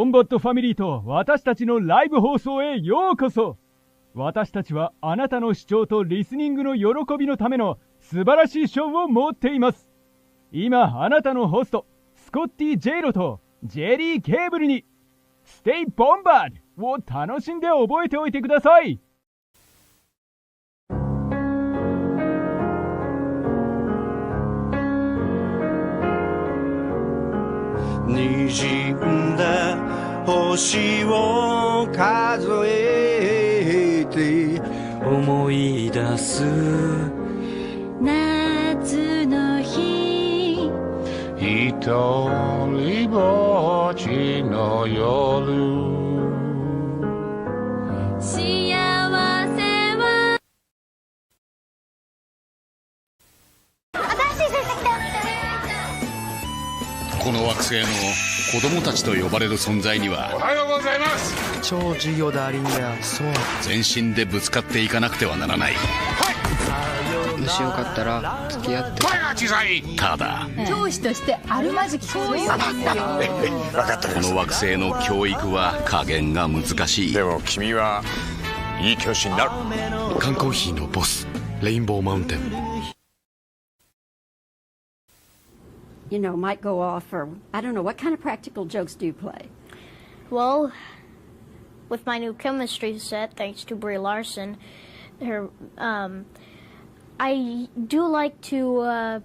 ボンボットファミリーと私たちのライブ放送へようこそ。私たちはあなたの視聴とリスニングの喜びのための素晴らしいショーを持っています。今あなたのホストスコッティ・ジェイロとジェリー・ケーブルにステイ・ボンバードを楽しんで覚えておいてください。滲んだ星を数えて思い出す夏の日一人ぼっちの夜幸せは新しい成績だ。この惑星の子供たちと呼ばれる存在にはおはようございます。超授業だりんだ。そう全身でぶつかっていかなくてはならない。もしよかったら付き合って。声が小さい。ただ教師としてあるまじきそういう分かった。この惑星の教育は加減が難しい。でも君はいい教師になる。缶コーヒーのボスレインボーマウンテン。You know, might go off, or I don't know, what kind of practical jokes do you play? Well, with my new chemistry set, thanks to Brie Larson, I do like to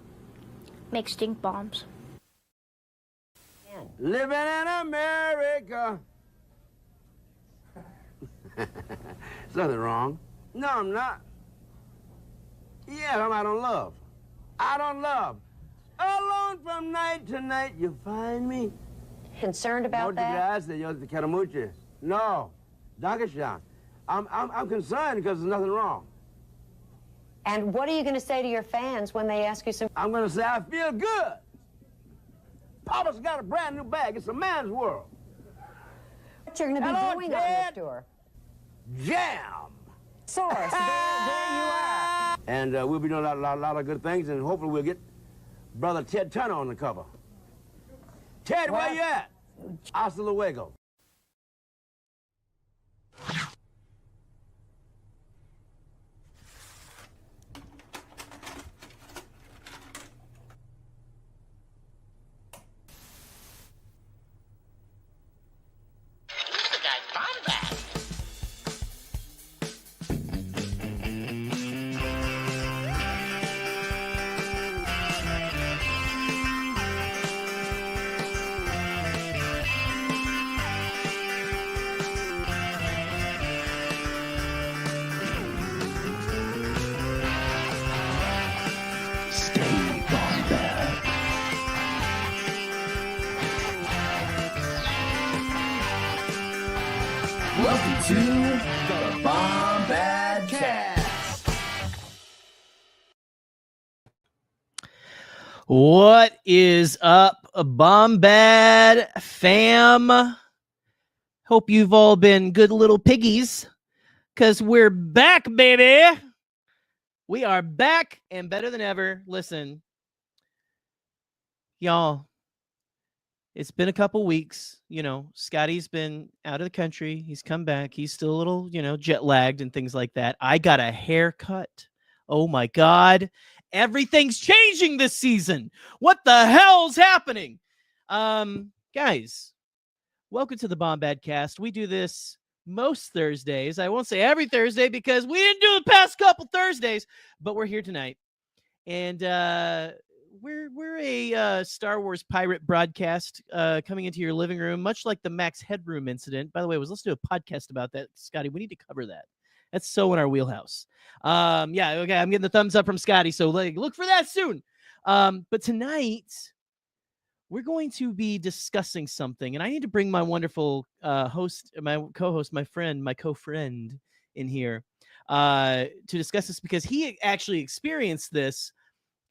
make stink bombs. Living in America. There's nothing wrong. No, I'm not. Yeah, I don't love. I don't love. Alone from night to night, you find me. Concerned about that? No, Dakishan. I'm concerned because there's nothing wrong. And what are you going to say to your fans when they ask you some... I'm going to say I feel good. Papa's got a brand new bag. It's a man's world. What you're going to be Hello, doing Ted. on this tour? Jam. Source, there you are. And we'll be doing a lot of good things, and hopefully we'll get Brother Ted Turner on the cover. Ted, where you at? Hasta luego. Welcome to the Bombad Cast. What is up, Bombad fam? Hope you've all been good little piggies, because we're back, baby. We are back and better than ever. Listen, y'all, it's been a couple weeks. You know, Scotty's been out of the country. He's come back. He's still a little, jet lagged and things like that. I got a haircut. Oh my God. Everything's changing this season. What the hell's happening? Guys, welcome to the Bombad Cast. We do this most Thursdays. I won't say every Thursday because we didn't do the past couple Thursdays, but we're here tonight. And we're a Star Wars pirate broadcast coming into your living room, much like the Max Headroom incident. By the way, I was listening to a podcast about that, Scotty. We need to cover that. That's so in our wheelhouse. Yeah, okay, I'm getting the thumbs up from Scotty, so look for that soon. But tonight, we're going to be discussing something, and I need to bring my wonderful host, my co-host, my friend, my co-friend in here to discuss this, because he actually experienced this,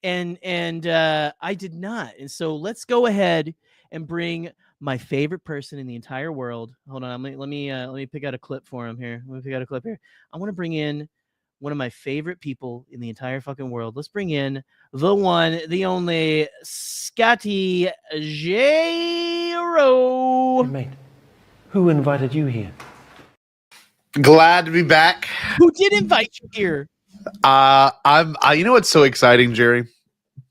and I did not. And so let's go ahead and bring my favorite person in the entire world. Hold on, let me pick out a clip for him here. Let me pick out a clip here. I want to bring in one of my favorite people in the entire fucking world. Let's bring in the one, the only, Scotty J-Ro. Hey, mate, Who invited you here? Glad to be back. Who did invite you here? You know what's so exciting, Jerry?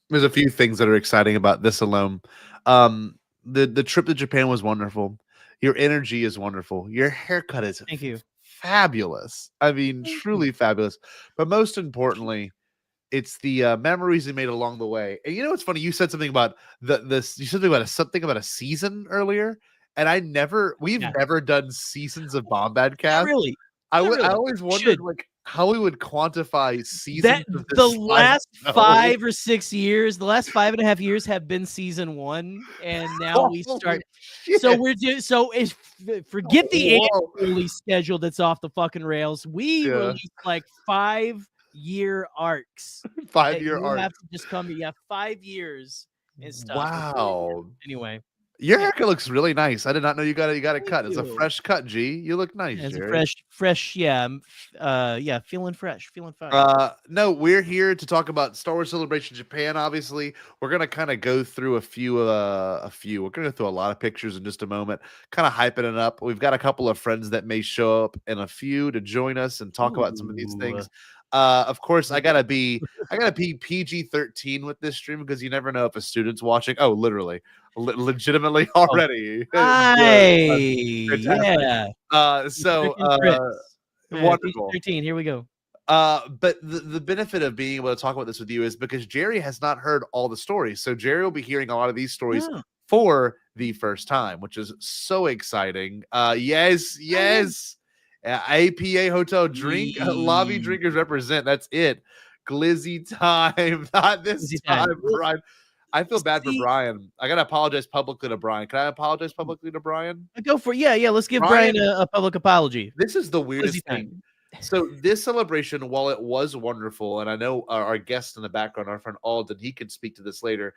There's a few things that are exciting about this alone. The trip to Japan was wonderful. Your energy is wonderful. Your haircut is Thank you. Fabulous. I mean, truly fabulous. But most importantly, it's the memories you made along the way. And you know what's funny? You said something about you said something about a season earlier, and we've never done seasons of Bombad Cast. Not really. I always wondered like how we would quantify seasons. The last 5 or 6 years, the last 5.5 years have been season 1, and now we start. So we're doing. So forget the annually schedule that's off the fucking rails. We release like 5-year arcs. 5-year arcs. You have to just come. You have 5 years and stuff. Wow. Anyway. Your haircut looks really nice. I did not know you got it cut. It's a fresh cut, G. You look nice. It's Jerry. fresh. Yeah, feeling fresh, feeling fine. No, we're here to talk about Star Wars Celebration Japan. Obviously, we're gonna kind of go through a few. We're gonna go through a lot of pictures in just a moment, kind of hyping it up. We've got a couple of friends that may show up in a few to join us and talk about some of these things. Of course, I gotta be PG-13 with this stream because you never know if a student's watching. Oh, literally, legitimately already. Yeah. Wonderful. PG-13. Here we go. But the benefit of being able to talk about this with you is because Jerry has not heard all the stories, so Jerry will be hearing a lot of these stories for the first time, which is so exciting. Yes. APA hotel drink lobby drinkers represent. That's it. Glizzy time. Not this time, Brian. I feel bad for Brian. I gotta apologize publicly to Brian. Can I apologize publicly to Brian? Go for it. Yeah. Let's give Brian a public apology. This is the weirdest thing. So this celebration, while it was wonderful, and I know our guest in the background, our friend Alden, he can speak to this later,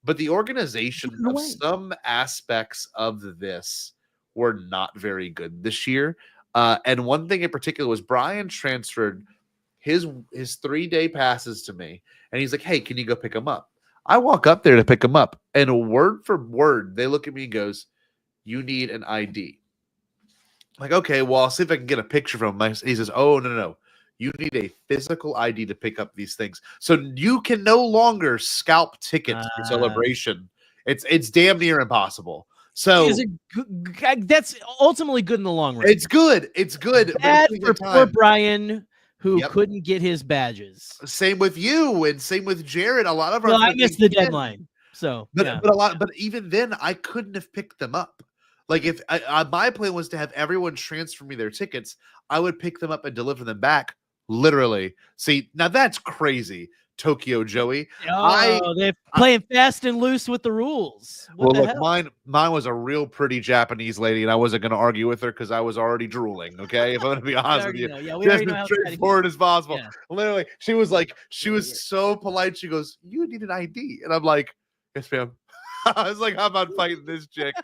but the organization of some aspects of this were not very good this year. And one thing in particular was Brian transferred his 3-day passes to me, and he's like, "Hey, can you go pick them up?" I walk up there to pick them up, and word for word, they look at me and goes, "You need an ID." I'm like, okay, well, I'll see if I can get a picture from him. He says, "Oh, no. You need a physical ID to pick up these things. So you can no longer scalp tickets for Celebration. It's damn near impossible." So that's ultimately good in the long run. It's good. It's good. Bad for poor Brian, who couldn't get his badges. Same with you, and same with Jared. A lot of I missed the deadline. So, but even then, I couldn't have picked them up. Like if my plan was to have everyone transfer me their tickets, I would pick them up and deliver them back. Literally. See, now that's crazy. Tokyo Joey. They're playing fast and loose with the rules. Look, mine was a real pretty Japanese lady, and I wasn't going to argue with her because I was already drooling. Okay, if I'm going to be honest with you, just as straightforward as possible. Yeah. Literally, she was so polite. She goes, "You need an ID," and I'm like, "Yes, ma'am." I was like, "How about fighting this chick?"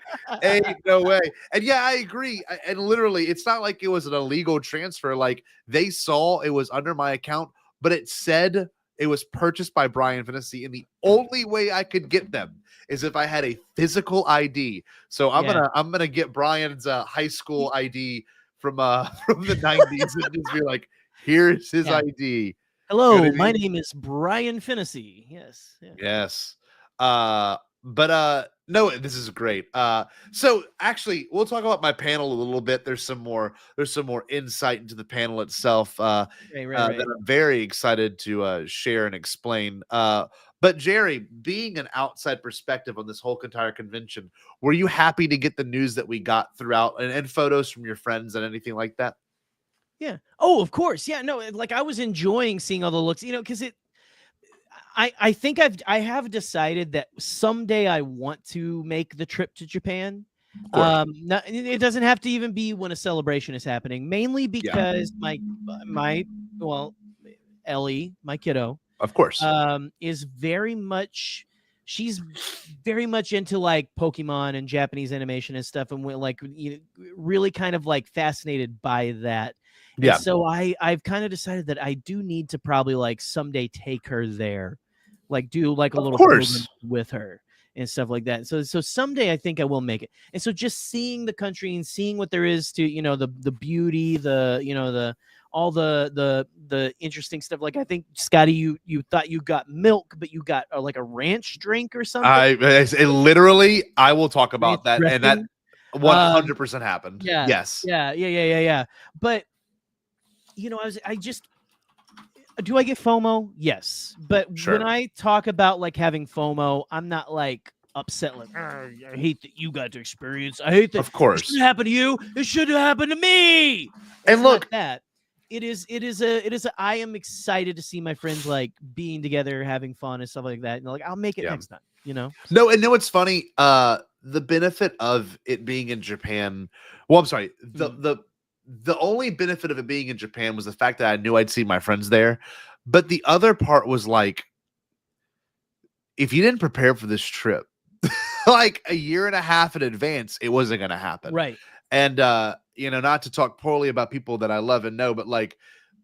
Ain't no way. And yeah, I agree. And literally, it's not like it was an illegal transfer. Like they saw it was under my account, but it said it was purchased by Brian Fantasy, and the only way I could get them is if I had a physical ID. So I'm gonna get Brian's high school ID from the 90s and just be like, "Here's his ID." Hello, my name is Brian Fantasy. Yes. Yeah. Yes. But no, this is great. So actually, we'll talk about my panel a little bit. There's some more insight into the panel itself that I'm very excited to share and explain. But Jerry, being an outside perspective on this whole entire convention, were you happy to get the news that we got throughout and photos from your friends and anything like that? Yeah. Oh, of course. Yeah. No, like I was enjoying seeing all the looks, because I think I have decided that someday I want to make the trip to Japan. It doesn't have to even be when a celebration is happening, mainly because Ellie, my kiddo, of course, is she's very much into like Pokemon and Japanese animation and stuff, and we're really kind of like fascinated by that. Yeah. And so I've kind of decided that I do need to probably like someday take her there, like do like a little program with her. and stuff like that. So someday I think I will make it. And so just seeing the country and seeing what there is to, the beauty, all the interesting stuff. Like I think Scotty, you thought you got milk, but you got like a ranch drink or something. I will talk about that, and that 100% happened. Yeah. Yes. Yeah. But do I get FOMO? Yes. But Sure. when I talk about like having FOMO, I'm not like upset like I hate that you got to experience. I hate that. Of course. It shouldn't happen to you. It should have happened to me. And look, that it is I am excited to see my friends like being together, having fun and stuff like that. And like I'll make it next time, No, and it's funny. The benefit of it being in Japan. Well, I'm sorry. The only benefit of it being in Japan was the fact that I knew I'd see my friends there. But the other part was like, if you didn't prepare for this trip, like a year and a half in advance, it wasn't going to happen. Right. And, not to talk poorly about people that I love and know, but like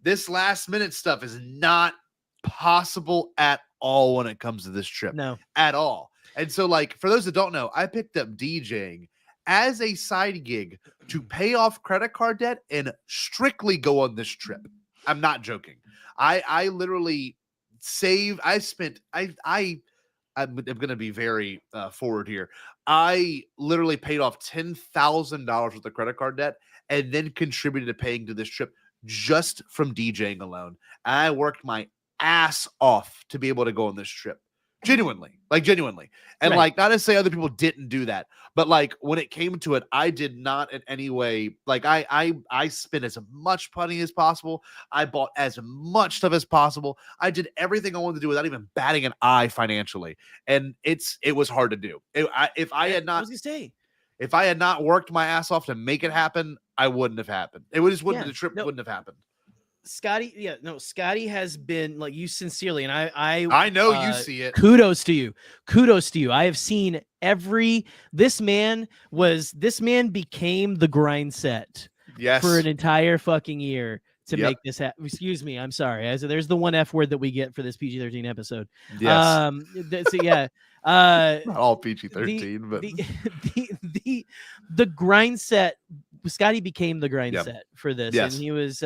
this last minute stuff is not possible at all when it comes to this trip. No. At all. And so like, for those that don't know, I picked up DJing as a side gig to pay off credit card debt and strictly go on this trip. I'm not joking. I literally I'm going to be very forward here. I literally paid off $10,000 worth of credit card debt and then contributed to paying to this trip just from DJing alone. I worked my ass off to be able to go on this trip. Genuinely. And Right. like, not to say other people didn't do that, but like when it came to it, I did not in any way, like I spent as much money as possible. I bought as much stuff as possible. I did everything I wanted to do without even batting an eye financially. And it was hard to do. If I had not worked my ass off to make it happen, I wouldn't have happened. The trip wouldn't have happened. Scotty has been like you sincerely, and I know you see it. Kudos to you. I have seen this man became the grind set for an entire fucking year to make this happen. Excuse me, I'm sorry. There's the one F word that we get for this PG-13 episode. Yes. Not all PG-13, but the grind set. Scotty became the grind set for this, Yes. and he was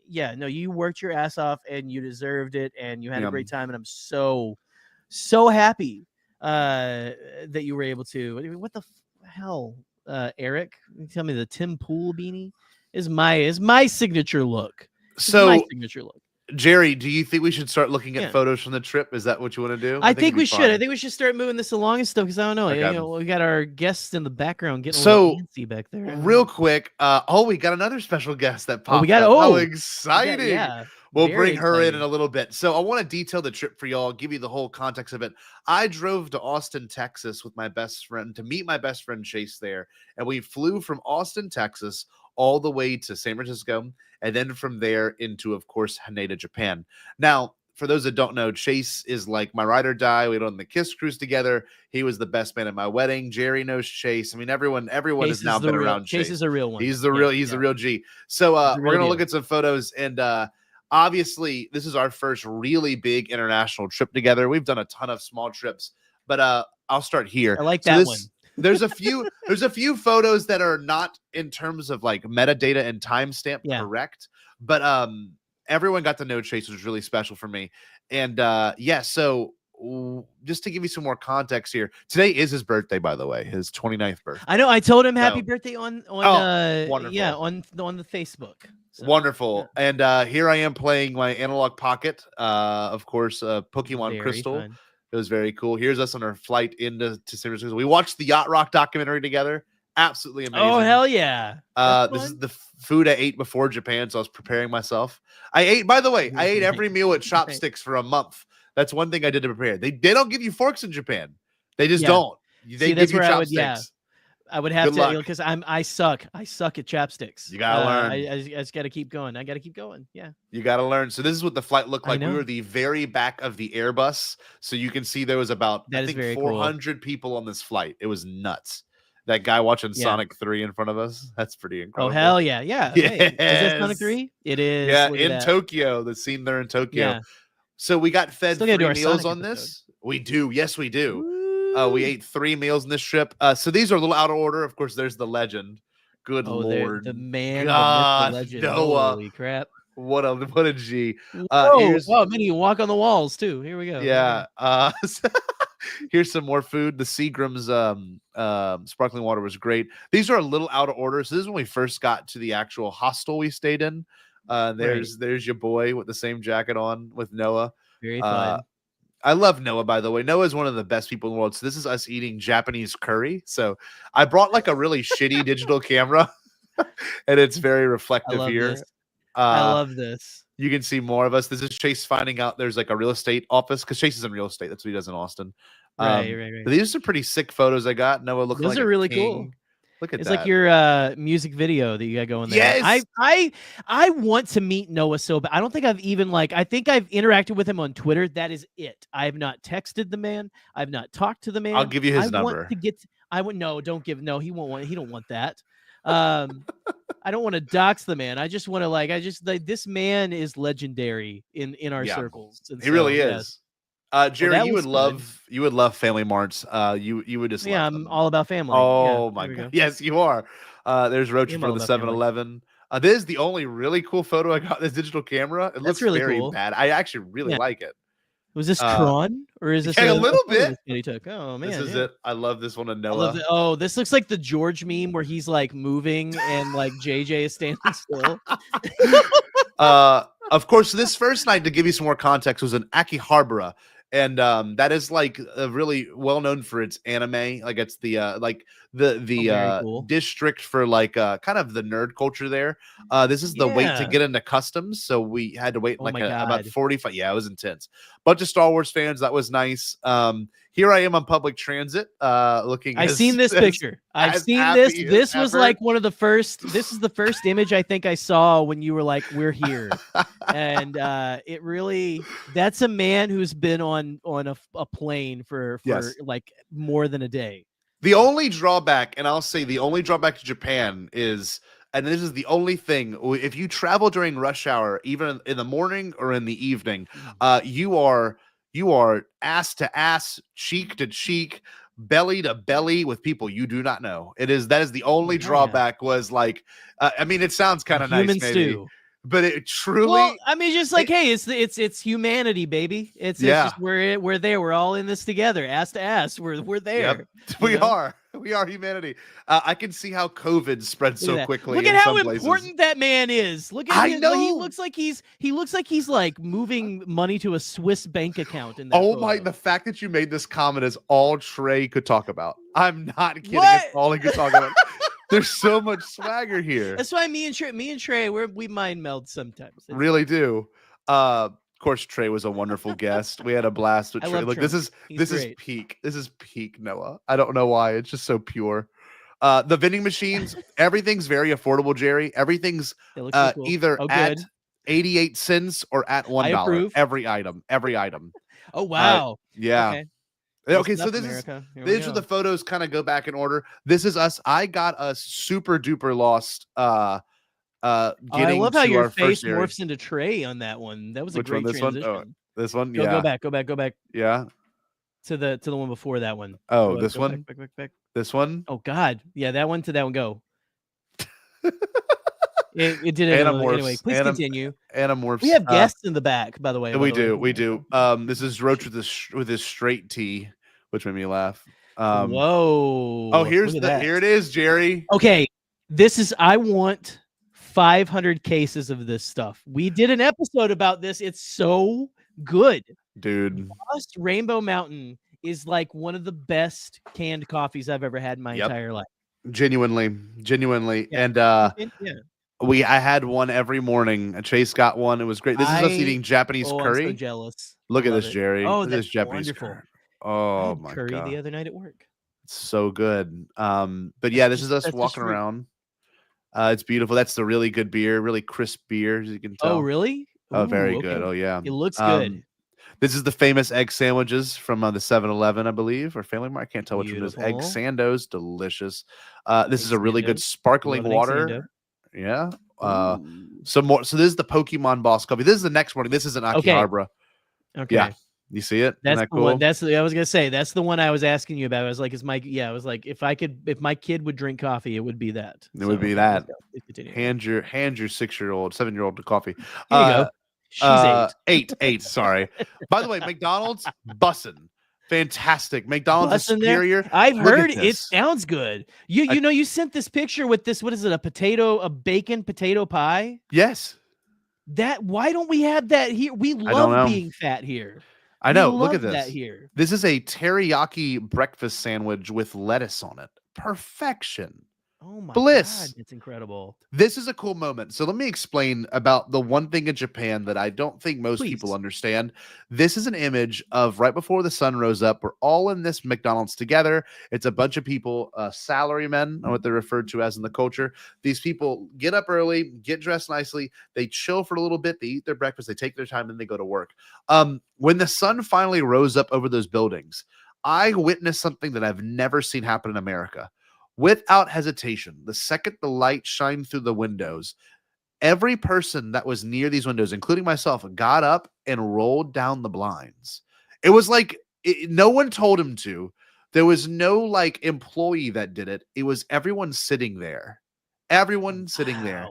you worked your ass off and you deserved it, and you had a great time, and I'm so happy that you were able to. What the hell, Eric? Tell me the Tim Pool beanie is my signature look. My signature look. Jerry, do you think we should start looking at photos from the trip? Is that what you want to do? I think we should. I think we should start moving this along and stuff because I don't know. Okay. We got our guests in the background getting a little fancy back there. Real quick, we got another special guest that popped up. How exciting! We'll bring her in a little bit. So I want to detail the trip for y'all, give you the whole context of it. I drove to Austin, Texas with my best friend to meet my best friend Chase there, and we flew from Austin, Texas, all the way to San Francisco, and then from there into, of course, Haneda, Japan. Now, for those that don't know, Chase is like my ride or die. We went on the Kiss cruise together. He was the best man at my wedding. Jerry knows Chase. I mean, everyone has now been around Chase. Chase is a real one. He's the real G. So we're gonna look at some photos, and obviously, this is our first really big international trip together. We've done a ton of small trips, but I'll start here. I like that one. There's a few photos that are not in terms of like metadata and timestamp correct, but everyone got to know Chase, which was really special for me. And so just to give you some more context here, today is his birthday, by the way, his 29th birthday. I know. I told him happy birthday on wonderful. on the Facebook. So, wonderful. And here I am playing my analog pocket, of course, Pokemon very Crystal. fun. It was very cool. Here's us on our flight into San Francisco. We watched the Yacht Rock documentary together. Absolutely amazing. Oh, hell yeah. This is the food I ate before Japan, so I was preparing myself. I ate every meal at Chopsticks for a month. That's one thing I did to prepare. They don't give you forks in Japan. They just don't. They give you chopsticks. I would have to, because I suck. I suck at chopsticks. You gotta learn. I just gotta keep going. I gotta keep going. Yeah. You gotta learn. So this is what the flight looked like. We were the very back of the Airbus, so you can see there was about 400 people on this flight. It was nuts. That guy watching Sonic 3 in front of us. That's pretty incredible. Oh hell yeah, yeah. Yes. Hey, is that Sonic 3? It is. Yeah, in Tokyo. The scene there in Tokyo. Yeah. So we got fed free meals Sonic on this. We do. Yes, we do. We ate 3 meals in this trip. So these are a little out of order. Of course, there's the legend. Good Lord. The man, God, the myth, the legend. Noah. Holy crap. What a G. Whoa, I mean, you walk on the walls too. Here we go. Yeah. Here's some more food. The Seagram's sparkling water was great. These are a little out of order. So this is when we first got to the actual hostel we stayed in. There's your boy with the same jacket on with Noah. Very fun. I love Noah, by the way. Noah is one of the best people in the world. So this is us eating Japanese curry. So I brought like a really shitty digital camera, and it's very reflective here. I love this. You can see more of us. This is Chase finding out there's like a real estate office because Chase is in real estate. That's what he does in Austin. Right. But these are pretty sick photos I got. Noah looking like those are really cool. Look at it's that. like your music video that you got going there. Yes. I want to meet Noah so bad. I don't think I've even I think I've interacted with him on Twitter. That is it. I have not texted the man. I've not talked to the man. I'll give you his number. He won't want. He don't want that. I don't want to dox the man. I just want to this man is legendary in our circles. And he really is. Yes. Jerry, you would love Family Marts. You would just I'm all about family. Oh my god, yes, you are. There's Roach for the 7-Eleven. This is the only really cool photo I got. This digital camera. It looks really very cool. bad. I actually really like it. Was this Tron or is this a little bit? He took. Oh man, this is it. I love this one of Noah. This looks like the George meme where he's like moving and like JJ is standing still. Of course, this first night, to give you some more context, was in Akihabara. And that is like really well known for its anime. Like it's the cool. District for like kind of the nerd culture there. This is the wait to get into customs, so we had to wait about 45. Yeah, it was intense. Bunch of Star Wars fans. That was nice. Here I am on public transit, looking. I've seen this picture. I've seen this. This was like one of the first. This is the first image I think I saw when you were like, "We're here," and it really. That's a man who's been on a plane for like more than a day. The only drawback, and I'll say the only drawback to Japan is, and this is the only thing, if you travel during rush hour, even in the morning or in the evening, you are ass to ass, cheek to cheek, belly to belly with people you do not know. That is the only drawback. Was like, I mean, it sounds kind of nice, maybe. Stew. But it truly, well, I mean, just like, hey, it's humanity, baby. It's just we're there. We're all in this together, ass to ass. We're there. Yep. We are humanity. I can see how COVID spread so quickly. Look at how important that man is. Look at him. He looks like he's like moving money to a Swiss bank account. In that photo. The fact that you made this comment is all Trey could talk about. I'm not kidding. It's all he could talk about. There's so much swagger here. That's why me and Trey, we mind meld sometimes. Really do. Of course, Trey was a wonderful guest. We had a blast with Trey. Look, this is peak. This is peak Noah. I don't know why. It's just so pure. The vending machines, everything's very affordable, Jerry. Everything's either at 88 cents or at $1. Every item. Oh wow. Yeah. Okay, so these are the photos. Kind of go back in order. This is us. I got us super duper lost. I love how your face morphs into Trey on that one. That was a great transition. Oh, this one, yeah. Go back. Yeah, to the one before that one. Oh, this one. Back. This one. Oh God, yeah, that one to that one. Go. It did it anyway. Please continue. Anamorphs. We have guests in the back, by the way. We do. This is Roach with his straight tee, which made me laugh. Whoa! Oh, here it is, Jerry. Okay, I want 500 cases of this stuff. We did an episode about this. It's so good, dude. Lost Rainbow Mountain is like one of the best canned coffees I've ever had in my entire life. Genuinely, yeah. And I had one every morning. Chase got one. It was great. This is us eating Japanese curry. I'm so jealous. Look at this, Jerry. Oh, this Japanese wonderful. curry. Oh my curry god! The other night at work. It's so good. But yeah, this is us walking around. It's beautiful. That's the really good beer, really crisp beer, as you can tell. Oh, really? Oh, very good. Oh, yeah. It looks good. This is the famous egg sandwiches from the 7-Eleven, I believe, or Family Mart. I can't tell which one it is. Egg Sandos, delicious. This is a really good sparkling water. Yeah. Some more. So this is the Pokemon Boss Coffee. This is the next morning. This is an Akihabara. Okay. Yeah. You see it? That's Isn't that the cool? one. I was gonna say that's the one I was asking you about. I was like, I was like, if my kid would drink coffee, it would be that. It would be let's that. go. Please continue. Hand your 7-year-old to coffee. Here you go. She's 8. 8. Sorry. By the way, McDonald's bussin'. Fantastic. McDonald's is Bussin' there? superior. I've Look at heard it this. sounds good. You sent this picture with this. What is it? A bacon potato pie? Yes. Why don't we have that here? We love being fat here. I know. We Look love at this. that here. This is a teriyaki breakfast sandwich with lettuce on it. Perfection. Oh my Bliss. God, it's incredible. This is a cool moment. So let me explain about the one thing in Japan that I don't think most people understand. This is an image of right before the sun rose up. We're all in this McDonald's together. It's a bunch of people, salarymen, what they're referred to as in the culture. These people get up early, get dressed nicely. They chill for a little bit. They eat their breakfast. They take their time, and they go to work. When the sun finally rose up over those buildings, I witnessed something that I've never seen happen in America. Without hesitation, the second the light shined through the windows, every person that was near these windows, including myself, got up and rolled down the blinds. It was like no one told him to. There was no like employee that did it. It was everyone sitting there. Everyone sitting there.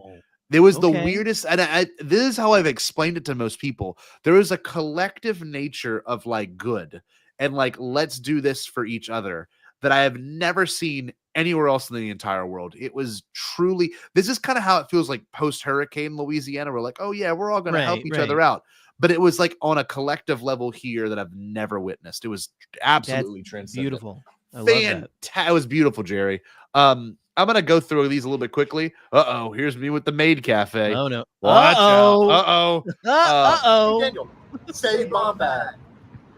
There was the weirdest, and this is how I've explained it to most people. There is a collective nature of like good and like let's do this for each other that I have never seen anywhere else in the entire world. It was truly, this is kind of how it feels like post-hurricane Louisiana. We're like, oh yeah, we're all going to help each other out. But it was like on a collective level here that I've never witnessed. It was absolutely transcendent. Beautiful. I love that. It was beautiful, Jerry. I'm going to go through these a little bit quickly. Uh-oh, here's me with the Maid Cafe. Oh no. Watch Uh-oh. out. Uh-oh. Daniel, say bomb bag.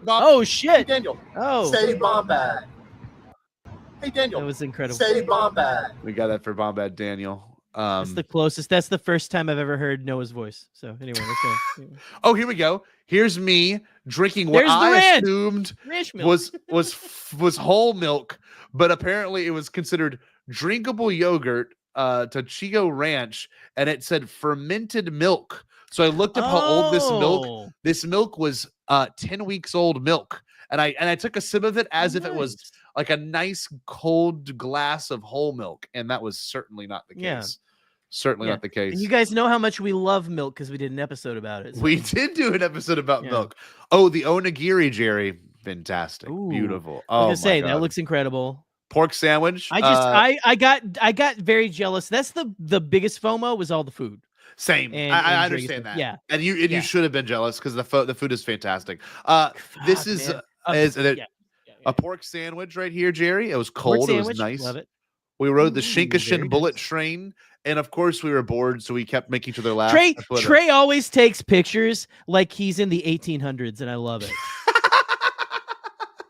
Oh shit. Hey, Daniel. Oh. Say bomb bag. Hey, Daniel. That was incredible. Say bomb bag. We got that for Bombad Daniel. That's the closest. That's the first time I've ever heard Noah's voice. So anyway, let's go. Oh, here we go. Here's me drinking what I assumed was whole milk, but apparently it was considered drinkable yogurt, Tachigo Ranch, and it said fermented milk. So I looked up how old this milk was 10 weeks old milk. And I took a sip of it as if it was like a nice cold glass of whole milk. And that was certainly not the case. Yeah. Certainly not the case. And you guys know how much we love milk because we did an episode about it. So. We did do an episode about milk. Oh, the onigiri, Jerry. Fantastic. Ooh. Beautiful. I was Oh, gonna say my that God. looks incredible. Pork sandwich. I got very jealous. That's the biggest FOMO was all the food. Same. And I understand that. Yeah. And you should have been jealous because the food is fantastic. This is a pork sandwich right here, Jerry. It was cold. It was nice. Love it. We rode the Shinkishin bullet train, and of course we were bored, so we kept making each other laugh. Trey always takes pictures like he's in the 1800s, and I love it.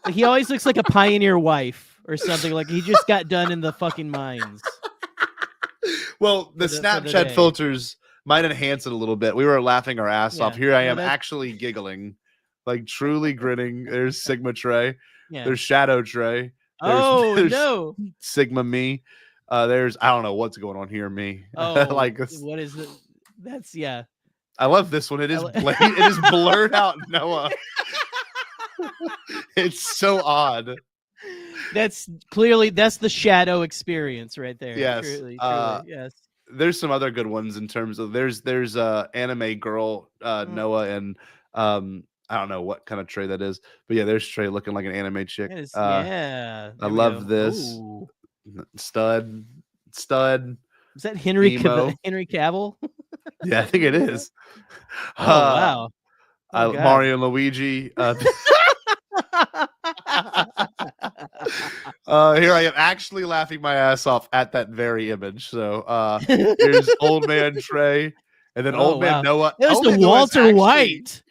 Like, he always looks like a pioneer wife or something. Like he just got done in the fucking mines. Well, the Snapchat filters might enhance it a little bit. We were laughing our ass off. Here I am actually giggling, like truly grinning. There's Sigma Trey. Yeah. There's Shadow Trey. There's no Sigma me. There's I don't know what's going on here. Me. Oh, like what is it? That's I love this one. It is it is blurred out Noah. It's so odd. That's the Shadow experience right there. Yes. Truly, yes. There's some other good ones in terms of there's anime girl Noah and I don't know what kind of Trey that is, but yeah, there's Trey looking like an anime chick. I love this. Ooh. Stud. Is that Henry Cavill? Yeah, I think it is. Oh wow. Mario and Luigi. Here I am actually laughing my ass off at that very image. So here's old man Trey and then old man Noah. It was the Walter White.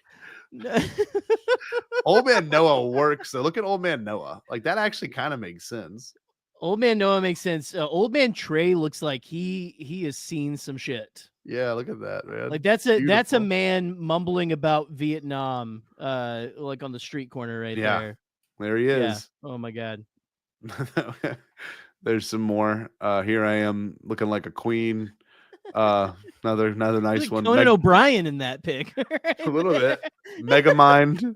Old man Noah works. So look at old man Noah. Like that actually kind of makes sense. Old man Noah makes sense. Old man Trey looks like he has seen some shit. Yeah, look at that, man. Like that's a man mumbling about Vietnam, like on the street corner right there. There he is. Yeah. Oh my God. There's some more. Here I am looking like a queen. Another nice Like one. Conan O'Brien in that pic. A little bit. Megamind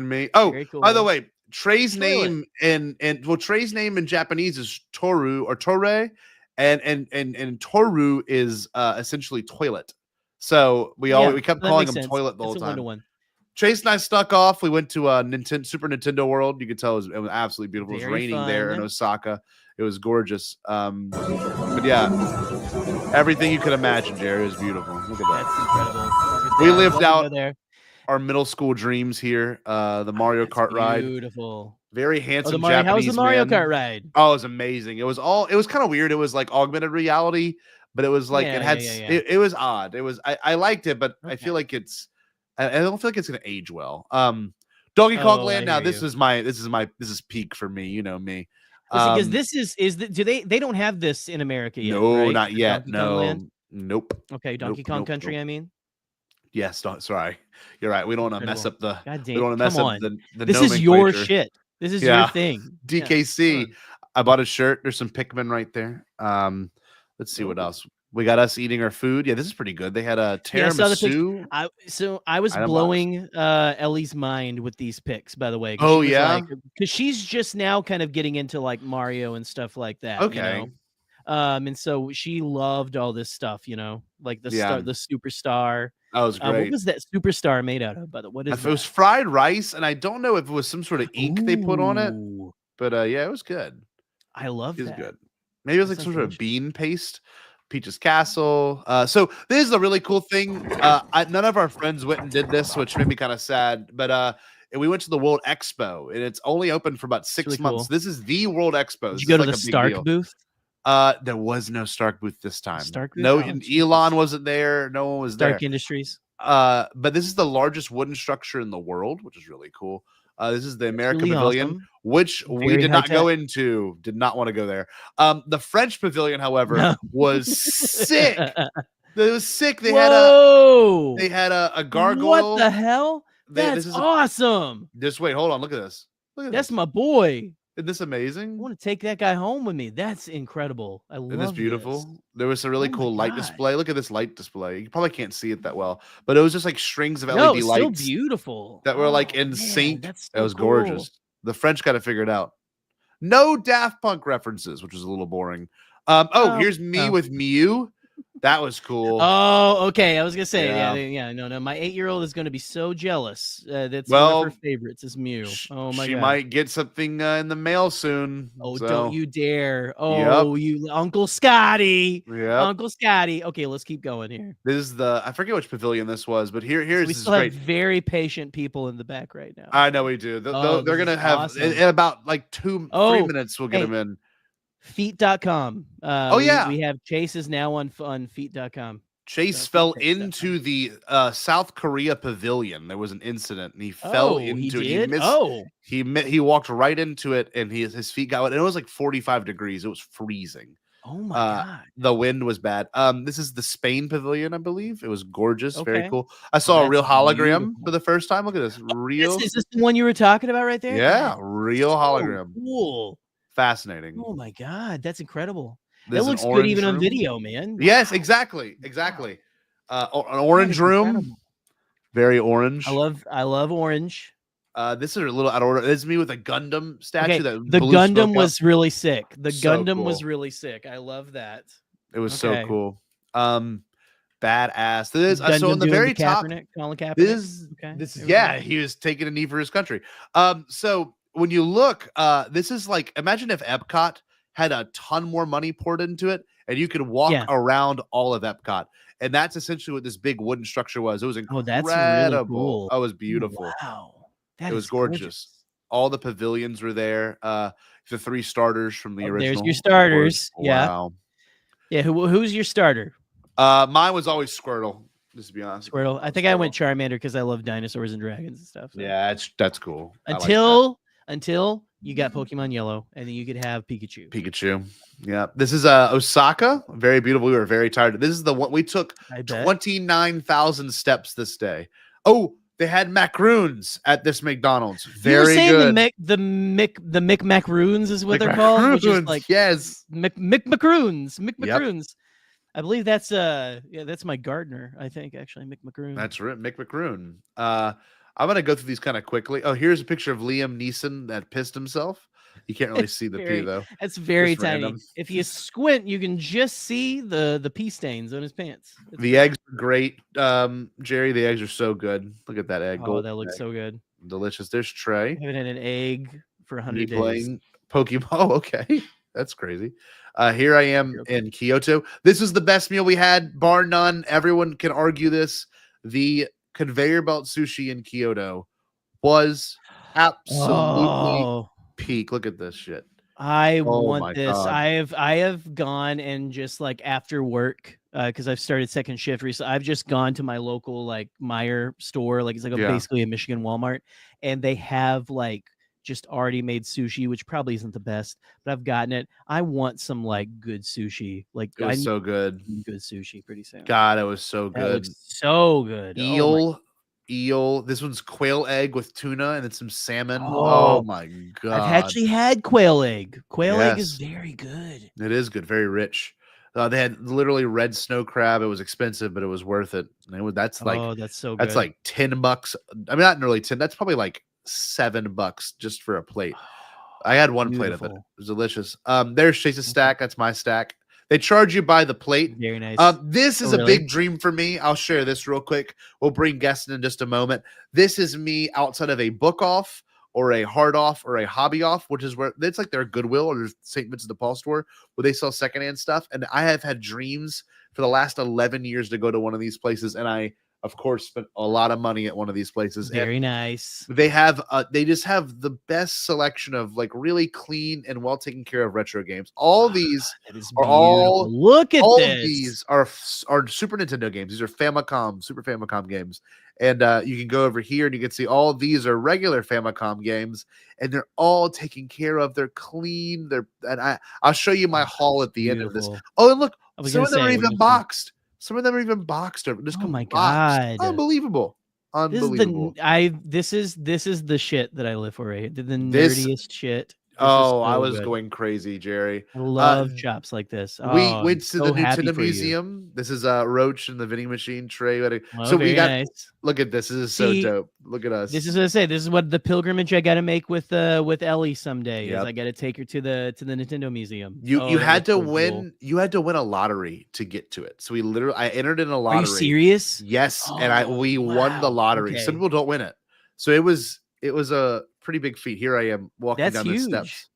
me. Oh, Very cool. by the way, Trey's Toilet. name Trey's name in Japanese is Toru or Tore, and Toru is essentially toilet. So we kept calling him toilet the whole time. 1-to-1. Chase and I stuck off. We went to Super Nintendo World. You could tell it was absolutely beautiful. It was raining there in Osaka. It was gorgeous. But yeah, everything you could imagine, Jerry, is beautiful. Look at that. That's incredible. We lived out our middle school dreams here. The Mario Kart ride. Beautiful. Very handsome Japanese Japanese How was the Mario man. Kart ride? Oh, it was amazing. It was kind of weird. It was like augmented reality, but it was like it was odd. It was I liked it, but I feel like I don't feel like it's gonna age well. Donkey Kong Land. Now this is peak for me. You know me. Because this is they don't have this in America yet? No, right? not yet. Donkey Kong Land? Nope. Okay, Donkey Kong Country. I mean. Yes, sorry. You're right. We don't want to mess up the. God damn, we don't want to mess up the. This is your shit. This is your thing. DKC. Yeah, I bought a shirt. There's some Pikmin right there. Let's see what else. We got us eating our food. Yeah, this is pretty good. They had a tiramisu. I was blowing Ellie's mind with these picks, by the way. Oh yeah, because she's just now kind of getting into like Mario and stuff like that. Okay. You know? And so she loved all this stuff. You know, like the Superstar. That was great. What was that Superstar made out of? By the way, it was fried rice, and I don't know if it was some sort of ink they put on it, but yeah, it was good. I love it. That. Was good. Maybe it was like some sort of bean paste. Peach's Castle. So this is a really cool thing. None of our friends went and did this, which made me kind of sad. But we went to the World Expo, and it's only open for about 6 months. Cool. This is the World Expo. Did you go to the Stark booth? There was no Stark booth this time. Stark booth? No, Elon wasn't there. No one was there. Stark Industries. But this is the largest wooden structure in the world, which is really cool. This is the American Pavilion, which we did not go into. Did not want to go there. The French Pavilion, however, was sick. It was sick. They had a gargoyle. What the hell? That's awesome. Just wait, hold on. Look at this. That's my boy. Isn't this amazing? I want to take that guy home with me. That's incredible. I love this. Beautiful. There was a really cool light display. Look at this light display. You probably can't see it that well, but it was just like strings of LED lights. So beautiful. That were like in sync. That was gorgeous. The French got to figure it out. No Daft Punk references, which was a little boring. Here's me with Mew. That was cool. Oh, okay. I was gonna say, no. My 8-year-old is gonna be so jealous. That's one of her favorites is Mew. Oh my god. She might get something in the mail soon. Oh, don't you dare! Oh, you Uncle Scotty. Yeah, Uncle Scotty. Okay, let's keep going here. This is I forget which pavilion this was, but here's we still have very patient people in the back right now. I know we do. They're gonna have awesome. in about like 3 minutes. We'll get them in. Feet.com. We have Chase is now on feet.com. Chase fell into the South Korea pavilion. There was an incident and he fell into it. He walked right into it and his feet got wet. And it was like 45 degrees. It was freezing. Oh my god. The wind was bad. This is the Spain pavilion, I believe. It was gorgeous, very cool. I saw a real hologram for the first time. Look at this. Real. Is this the one you were talking about right there? Yeah, real hologram. Cool. Fascinating. Oh my god, that's incredible. It looks good even on video, man. Yes, exactly. An orange room. Very orange. I love orange. This is a little out of order. This is me with a Gundam statue. The Gundam was really sick. The Gundam was really sick. I love that. It was so cool. Badass. This is so in the very top. Colin Kaepernick. This is he was taking a knee for his country. So when you look, this is like, imagine if Epcot had a ton more money poured into it and you could walk around all of Epcot. And that's essentially what this big wooden structure was. It was incredible. That's really cool. That was beautiful. Wow. It was gorgeous. All the pavilions were there. The 3 starters from the original. There's your starters. Wow. Yeah. Who's your starter? Mine was always Squirtle. Just to be honest. Squirtle. I think I went Charmander because I love dinosaurs and dragons and stuff. So. Yeah, that's cool. Until you got Pokemon Yellow, and then you could have Pikachu. Yeah. This is Osaka. Very beautiful. We were very tired. This is the one we took 29,000 steps this day. Oh, they had macaroons at this McDonald's. Very good. The Macaroons is what they're called. Which is like yes. Macaroons. Macaroons. I believe that's that's my gardener. I think actually Mick McGroon. That's right, Mick McGroon. I'm gonna go through these kind of quickly. Oh, here's a picture of Liam Neeson that pissed himself. You can't really see the pee though. It's very Just tiny. random. If you squint, you can just see the pee stains on his pants. The eggs are great, Jerry. The eggs are so good. Look at that egg. Oh, that looks so good. Delicious. There's Trey. I haven't had an egg for 100 days. Playing Pokemon. Oh, okay. That's crazy. Here I am in Kyoto. This is the best meal we had, bar none. Everyone can argue this. The conveyor belt sushi in Kyoto was absolutely peak. Look at this shit. I want this. God. I have gone and just like after work, because I've started second shift recently. I've just gone to my local like Meijer store, like it's like basically a Michigan Walmart, and they have like just already made sushi, which probably isn't the best, but I've gotten it. I want some like good sushi. Like it was so good. Good sushi pretty soon. God, it was so good. So good. Eel. This one's quail egg with tuna and then some salmon. Oh my God. I've actually had quail egg. Quail egg is very good. It is good. Very rich. They had literally red snow crab. It was expensive, but it was worth it. And that's like, that's so good. That's like $10. I mean, not nearly 10. That's probably like $7 just for a plate. I had one plate of it. It was delicious. There's Chase's stack. That's my stack. They charge you by the plate. Very nice. This is a big dream for me. I'll share this real quick. We'll bring guests in just a moment. This is me outside of a book off or a hard off or a hobby off, which is where it's like their Goodwill or their St. Vincent de Paul store where they sell secondhand stuff. And I have had dreams for the last 11 years to go to one of these places. And I, of course, spent a lot of money at one of these places. Very nice. They have, they just have the best selection of like really clean and well taken care of retro games. All these are all. Look at all this. Of these are Super Nintendo games. These are Famicom, Super Famicom games, and you can go over here and you can see all of these are regular Famicom games, and they're all taken care of. They're clean. I'll show you my haul at the end of this. Oh, and look, some of them are even boxed. Some of them are even boxed over. Just my God, God, unbelievable! Unbelievable. This is the shit that I live for. Right, the nerdiest shit. I was going crazy, Jerry. I love shops like this. We went to the Nintendo Museum. This is Roach and the vending machine tray. So we got. Nice. Look at this. This is so dope. Look at us. This is what I say. This is what the pilgrimage I got to make with Ellie someday. Is I got to take her to the Nintendo Museum. You had to win. Cool. You had to win a lottery to get to it. So I entered in a lottery. Are you serious? Yes, and we won the lottery. Okay. Some people don't win it. So it was a pretty big feat. Here I am walking down the steps.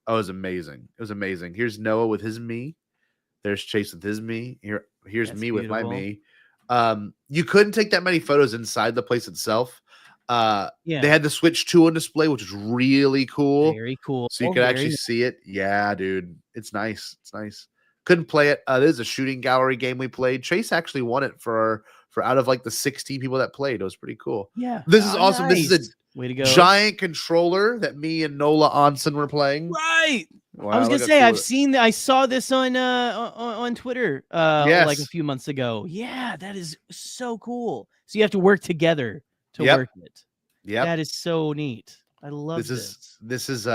Oh, it was amazing. It was amazing. Here's Noah with his me. There's Chase with his me. Here's me with my me. You couldn't take that many photos inside the place itself. They had the Switch 2 on display, which is really cool. Very cool. So you could actually see it. Yeah, dude. It's nice. It's nice. Couldn't play it. This is a shooting gallery game we played. Chase actually won it for out of like the 16 people that played. It was pretty cool. Yeah. This is awesome. Nice. This is a way to go. Giant controller that me and Nola Onsen were playing. Right. Wow, I was gonna say I saw this on Twitter like a few months ago. Yeah, that is so cool. So you have to work together to work it. Yeah, that is so neat. I love this. This is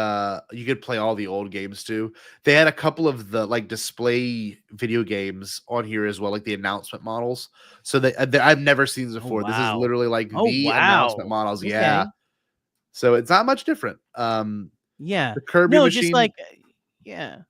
you could play all the old games too. They had a couple of the like display video games on here as well, like the announcement models. So I've never seen this before. This is literally like the announcement models. Okay. Yeah. So it's not much different. The Kirby machine. Just like the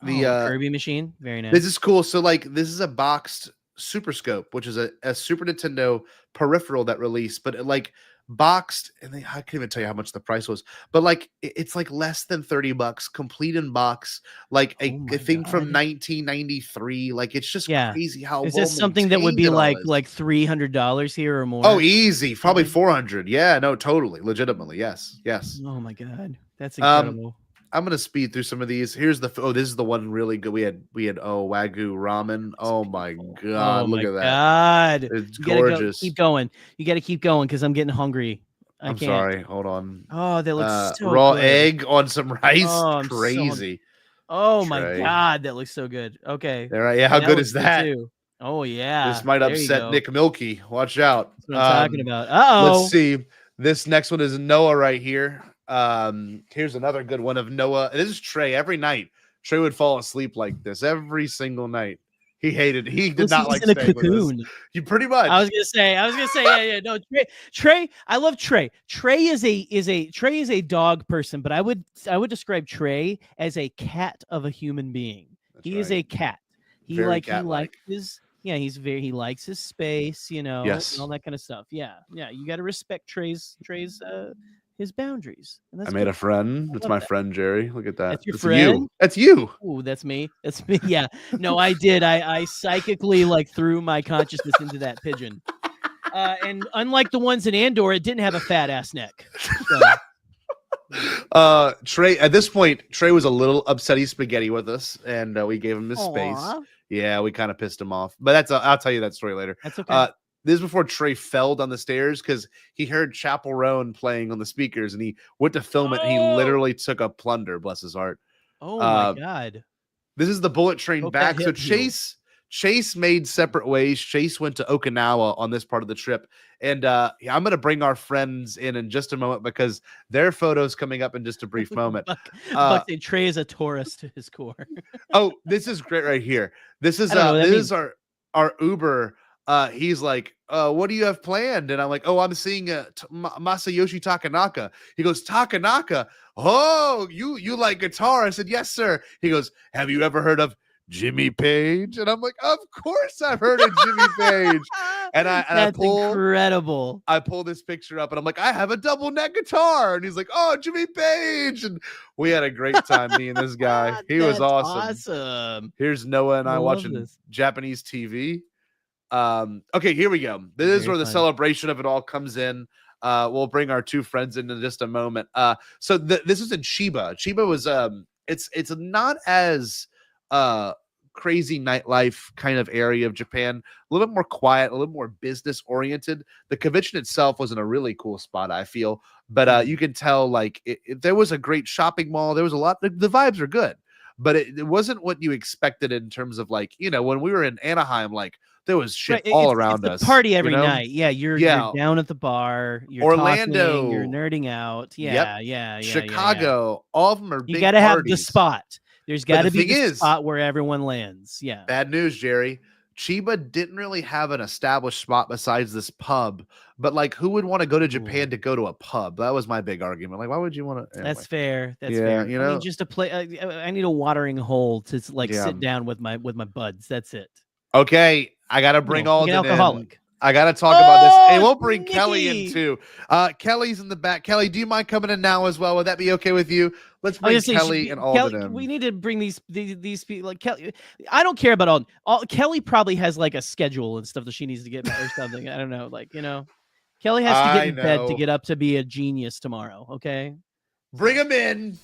Kirby machine. Very nice. This is cool. So like this is a boxed Super Scope, which is a Super Nintendo peripheral that released, but like boxed, and I can't even tell you how much the price was, but like it's like less than $30, complete in box, like a thing from 1993. Like it's just crazy how is this something that would be like $300 here or more? Oh, easy, probably 400. Yeah, no, totally, legitimately, yes. Oh my God, that's incredible. I'm gonna speed through some of these. Here's the this is the one really good. We had Wagyu ramen. Oh my God, look at that. God, it's gorgeous. Keep going. You got to keep going because I'm getting hungry. I'm sorry. Hold on. Oh, that looks so raw good. egg on some rice. Oh, crazy. My God, that looks so good. Okay. There, yeah. How good is that? Too. Oh yeah. This might upset Nick Milky. Watch out. That's what I'm talking about. Let's see. This next one is Noah right here. Here's another good one of Noah. This is Trey. Every night Trey would fall asleep like this every single night. He hated. He did Looks not like like he's in a staying with us. cocoon. You pretty much. I was gonna say, yeah. No, Trey. I love Trey. Trey is a dog person, but I would describe Trey as a cat of a human being. He is a cat. He likes his he likes his space, you know, Yes. and all that kind of stuff. Yeah. You got to respect Trey's his boundaries. And that's I made good. a friend. It's my that. friend Jerry. Look at that. That's your That's friend? You. That's you. Ooh, that's me. That's me. Yeah. No, I did. I psychically like threw my consciousness into that pigeon. And unlike the ones in Andor, it didn't have a fat ass neck. So. Trey, at this point, Trey was a little upsetty spaghetti with us, and we gave him his space. Yeah, we kind of pissed him off. But that's I'll tell you that story later. That's okay. This is before Trey fell down the stairs because he heard Chapel Roan playing on the speakers, and he went to film it, and he literally took a plunder. Bless his heart. Oh my God! This is the bullet train Hope back. that So hit Chase made separate ways. Chase went to Okinawa on this part of the trip, and I'm going to bring our friends in just a moment because their photos coming up in just a brief moment. Buck said Trey is a tourist to his core. Oh, this is great right here. This is our Uber. He's like, what do you have planned? And I'm like, oh, I'm seeing Masayoshi Takanaka. He goes, Takanaka. Oh, you like guitar? I said, yes, sir. He goes, have you ever heard of Jimmy Page? And I'm like, of course I've heard of Jimmy Page. And That's incredible. I pull this picture up and I'm like, I have a double neck guitar. And he's like, oh, Jimmy Page. And we had a great time, me and this guy. He was awesome. Here's Noah and I watching Japanese TV. Okay, here we go. This is where the celebration of it all comes in. We'll bring our two friends in just a moment. So this is in Chiba. Chiba was it's not as crazy nightlife kind of area of Japan, a little bit more quiet, a little more business oriented. The convention itself was in a really cool spot, I feel, but you can tell like there was a great shopping mall. There was a lot. The vibes are good, but it wasn't what you expected in terms of like, you know, when we were in Anaheim, like there was shit all around us. Party every night. Yeah, you're down at the bar. You're Orlando, talking, you're nerding out. Yeah. Chicago. All of them are. You got to have the spot. There's got to be the spot where everyone lands. Yeah. Bad news, Jerry. Chiba didn't really have an established spot besides this pub. But like, who would want to go to Japan to go to a pub? That was my big argument. Like, why would you want to? Anyway. That's fair. That's fair. You know, I mean, just to play. I need a watering hole to like sit down with my buds. That's it. Okay, I gotta bring all the alcoholic. I gotta talk about this. Hey, we'll bring Nikki. Kelly in too. Kelly's in the back. Kelly, do you mind coming in now as well? Would that be okay with you? Let's bring Kelly and Alden in. We need to bring these people. Like Kelly, I don't care about all. Kelly probably has like a schedule and stuff that she needs to get or something. I don't know. Like, you know, Kelly has to get in bed to get up to be a genius tomorrow. Okay, bring him in.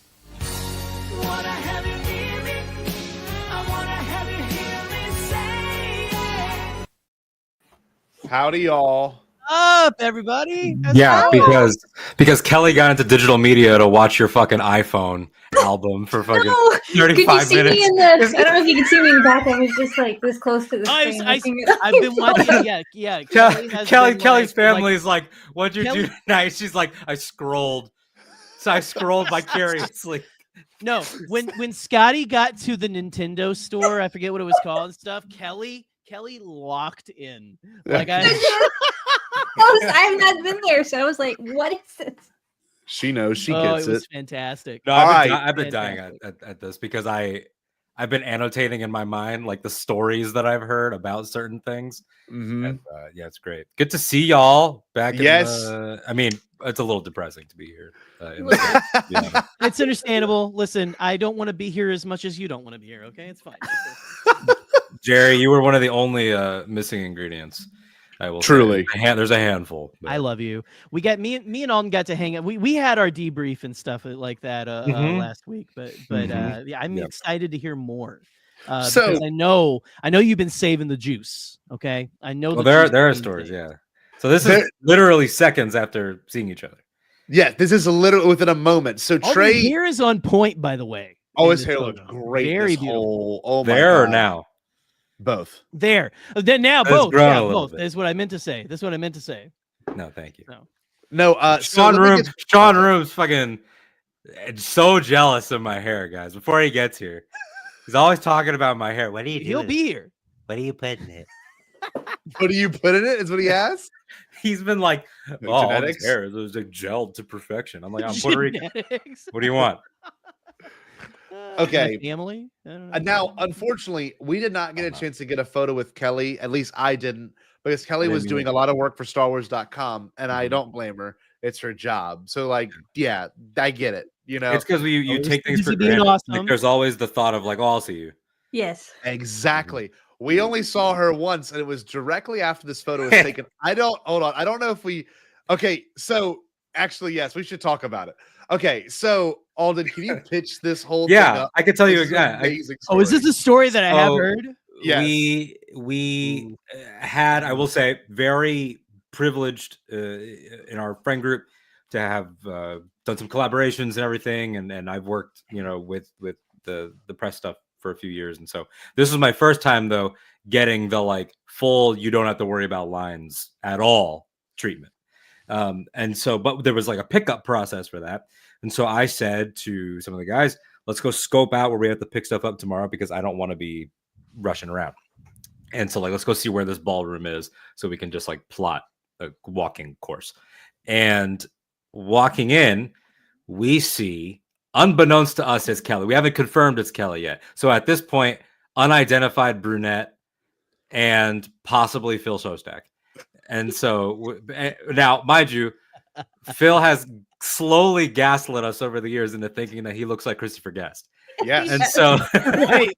Howdy, y'all. Up, everybody. Yeah, because Kelly got into digital media to watch your fucking iPhone album for fucking 35 minutes. Me in the, I don't know if you can see me in the back. I was just like this close to the screen. I've been watching. Yeah. Kelly's family is like, what'd you do tonight? She's like, I scrolled. So I scrolled vicariously. No, when Scotty got to the Nintendo store, I forget what it was called and stuff. Kelly locked in. Like I have not been there, so I was like, "What is this?" She knows. She gets it. It was fantastic. No, I've been dying at this because I've been annotating in my mind like the stories that I've heard about certain things. Mm-hmm. And, yeah, it's great. Good to see y'all back. Yes. I mean, it's a little depressing to be here. It's understandable. Listen, I don't want to be here as much as you don't want to be here. Okay, it's fine. Jerry, you were one of the only missing ingredients. I will truly. There's a handful. But. I love you. We got me and Alden got to hang out. We had our debrief and stuff like that last week, but yeah, I'm excited to hear more. Because I know you've been saving the juice. Okay, I know. Well, there are stories. Yeah. So this is literally seconds after seeing each other. Yeah, this is a little within a moment. So Trey, his hair is on point, by the way. Oh, his hair looks great. Very beautiful. Oh my God. Or now. Both. Then now both. Yeah, both. That's what I meant to say. No, thank you. No. Sean Room's fucking so jealous of my hair, guys. Before he gets here, he's always talking about my hair. What do you do? He'll be here. What do you put in it? What do you put in it? Is what he asked. He's been like, Genetics? hair it was like gelled to perfection. I'm like, I'm Puerto Rican. What do you want? Okay. Family. Now, unfortunately, we did not get a chance to get a photo with Kelly. At least I didn't, because Kelly was doing a lot of work for StarWars.com, and I don't blame her. It's her job. So, like, yeah, I get it. You know, It's because you take things for busy being granted. awesome. Like, there's always the thought of like, oh, I'll see you. Yes. Exactly. We only saw her once, and it was directly after this photo was taken. Hold on. I don't know if we. Okay, so actually, yes, we should talk about it. Okay, so Alden, can you pitch this whole thing up? I can tell you This is an exactly. amazing Oh, is this a story that I have heard? Yes. We had, I will say, very privileged in our friend group to have done some collaborations and everything, and I've worked, with the press stuff for a few years, and so this was my first time though getting the like full you don't have to worry about lines at all treatment. And so, but there was like a pickup process for that, and so I said to some of the guys, let's go scope out where we have to pick stuff up tomorrow because I don't want to be rushing around. And so, like, let's go see where this ballroom is so we can just like plot a walking course. And walking in, we see, unbeknownst to us, it's Kelly. We haven't confirmed it's Kelly yet. So at this point, unidentified brunette and possibly Phil Shostak. And so now, mind you, Phil has slowly gaslit us over the years into thinking that he looks like Christopher Guest. Yes. And so right.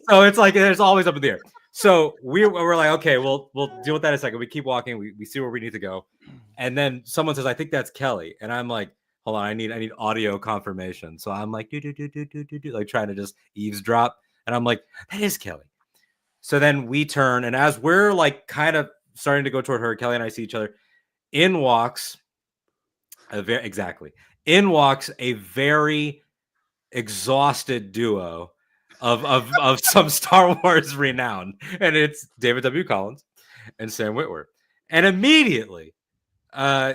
So it's like there's always up in the air. So we're like, okay, we'll deal with that in a second. We keep walking, we see where we need to go. And then someone says, I think that's Kelly. And I'm like, hold on, I need audio confirmation. So I'm like, like trying to just eavesdrop. And I'm like, that is Kelly. So then we turn, and as we're like kind of starting to go toward her, Kelly and I see each other. In walks a very exhausted duo of some Star Wars renown, and it's David W. Collins and Sam Witwer. And immediately,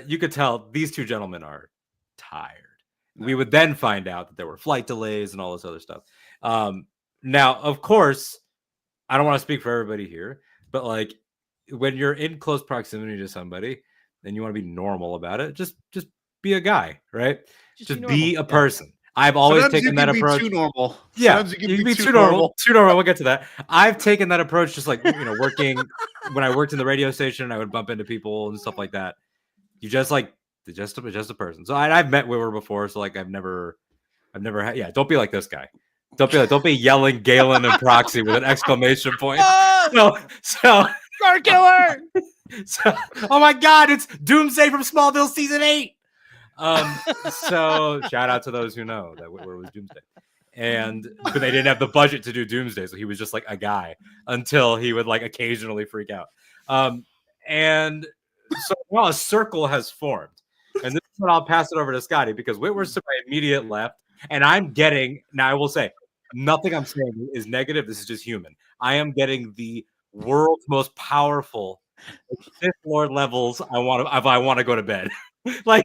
you could tell these two gentlemen are tired. We would then find out that there were flight delays and all this other stuff. Now, of course, I don't want to speak for everybody here, but like when you're in close proximity to somebody and you want to be normal about it, just be a guy, right? Just be a person. I've always taken that approach. Too normal. Yeah, Sometimes you can be too normal. Too normal. We'll get to that. I've taken that approach, just like working when I worked in the radio station. I would bump into people and stuff like that. You just a person. So I've met Witwer before, so like I've never had. Yeah, don't be like this guy. Don't be yelling Galen and Proxy with an exclamation point. So Star Killer. So, oh my God, it's Doomsday from Smallville season 8. So shout out to those who know that Witwer was Doomsday, but they didn't have the budget to do Doomsday, so he was just like a guy until he would like occasionally freak out. And so now a circle has formed, and this is when I'll pass it over to Scotty because Witwer's to my immediate left, and I'm getting now. I will say nothing I'm saying is negative. This is just human. I am getting the world's most powerful Sith Lord levels. I want to go to bed. Like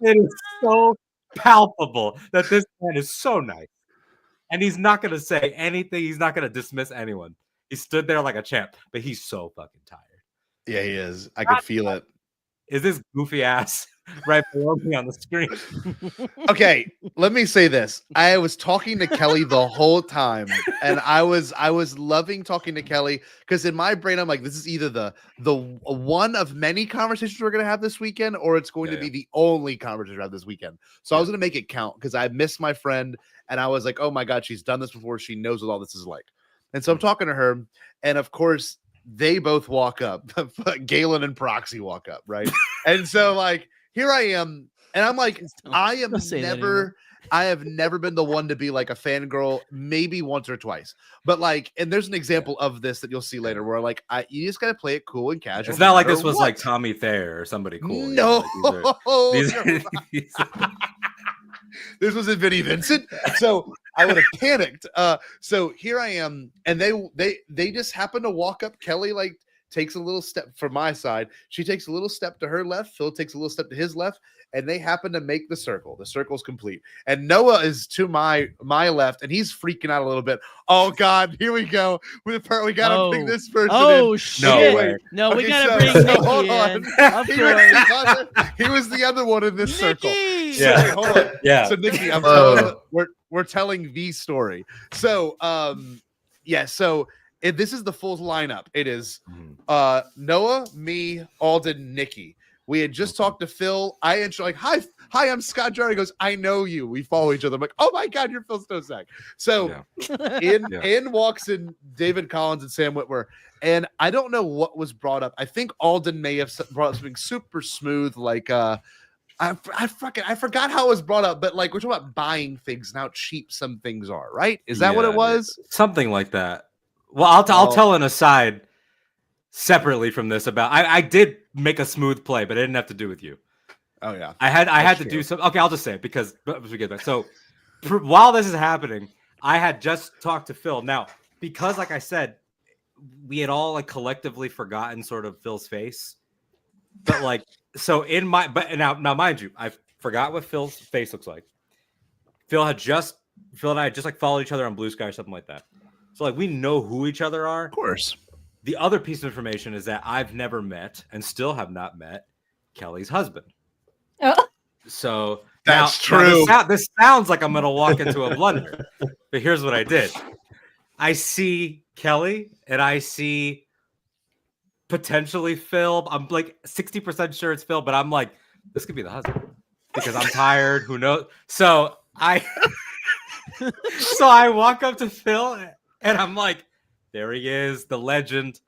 it is so palpable that this man is so nice, and he's not going to say anything. He's not going to dismiss anyone. He stood there like a champ, but he's so fucking tired. Yeah, he is. I can feel it. Is this goofy ass right below me on the screen? Okay, let me say this. I was talking to Kelly the whole time, and I was loving talking to Kelly because in my brain I'm like, this is either the one of many conversations we're gonna have this weekend, or it's going to be the only conversation we have this weekend. So I was gonna make it count because I missed my friend, and I was like, oh my God, she's done this before. She knows what all this is like. And so I'm talking to her, and of course they both walk up. Galen and Proxy walk up, right? And so like here I am, and I'm like, I have never been the one to be like a fangirl, maybe once or twice. But like, and there's an example of this that you'll see later where like you just gotta play it cool and casual. It's not like this was like Tommy Thayer or somebody cool. No, these are this wasn't Vinnie Vincent, so I would have panicked. So here I am, and they just happen to walk up Kelly like takes a little step from my side. She takes a little step to her left. Phil takes a little step to his left, and they happen to make the circle. The circle's complete. And Noah is to my left, and he's freaking out a little bit. Oh God, here we go. We gotta bring this person in. Oh shit! No way. No, we Okay, gotta bring Nikki hold in. on. Of course. He was the other one in this circle. Yeah. So, hold on. Yeah. So Nikki, I'm telling we're telling the story. So so this is the full lineup. It is Noah, me, Alden, Nikki. We had just talked to Phil. I intro like, hi, I'm Scott Jarrett. He goes, I know you. We follow each other. I'm like, oh my God, you're Phil Stosak. So in walks in David Collins and Sam Witwer. And I don't know what was brought up. I think Alden may have brought up something super smooth, like I forgot how it was brought up, but like we're talking about buying things and how cheap some things are, right? Is that what it was? Something like that. Well, I'll tell an aside separately from this about I did make a smooth play, but it didn't have to do with you. Oh yeah, I had to do some. Okay, I'll just say it because we get that. So while this is happening, I had just talked to Phil. Now, because like I said, we had all like collectively forgotten sort of Phil's face, but like so in my now mind you, I forgot what Phil's face looks like. Phil and I had just like followed each other on Blue Sky or something like that. So like we know who each other are. Of course. The other piece of information is that I've never met and still have not met Kelly's husband. Oh. So that's true. This sounds like I'm going to walk into a blunder, but here's what I did. I see Kelly and I see potentially Phil. I'm like 60% sure it's Phil, but I'm like, this could be the husband because I'm tired. Who knows? So I walk up to Phil and I'm like, there he is, the legend.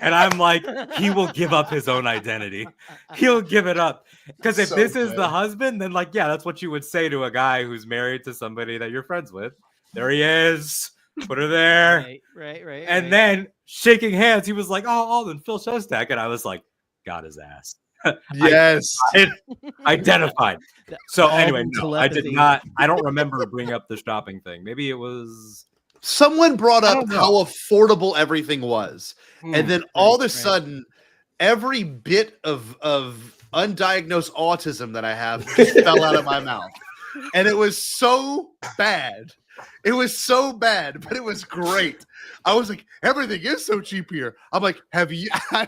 And I'm like, he will give up his own identity. He'll give it up. Because if this is the husband, then like, yeah, that's what you would say to a guy who's married to somebody that you're friends with. There he is. Put her there. Right. And then shaking hands, he was like, oh, Alden, Phil Shostak. And I was like, got his ass. Yes. I identified. So anyway, no, telepathy. I did not. I don't remember bringing up the shopping thing. Maybe it was... Someone brought up how affordable everything was. And then all of a sudden, every bit of undiagnosed autism that I have just fell out of my mouth. And it was so bad. It was so bad, but it was great. I was like, everything is so cheap here. I'm like, I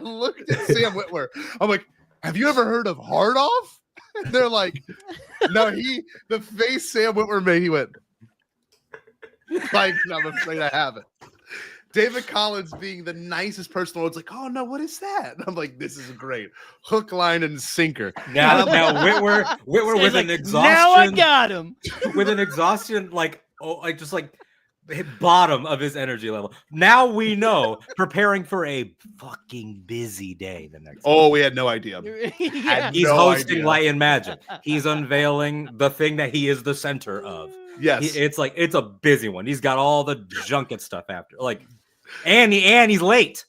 looked at Sam Witwer. I'm like, have you ever heard of Hard Off? And they're like, no, the face Sam Witwer made, he went, like, I'm afraid I haven't. David Collins being the nicest person in the world, like, oh no, what is that? And I'm like, this is great. Hook, line, and sinker. Now Whitwer with an exhaustion. Now I got him. With an exhaustion, just bottom of his energy level. Now we know, preparing for a fucking busy day the next Oh, week. we had no idea. He's hosting Light and Magic. He's unveiling the thing that he is the center of. Yes. It's a busy one. He's got all the junket stuff after. And he's late.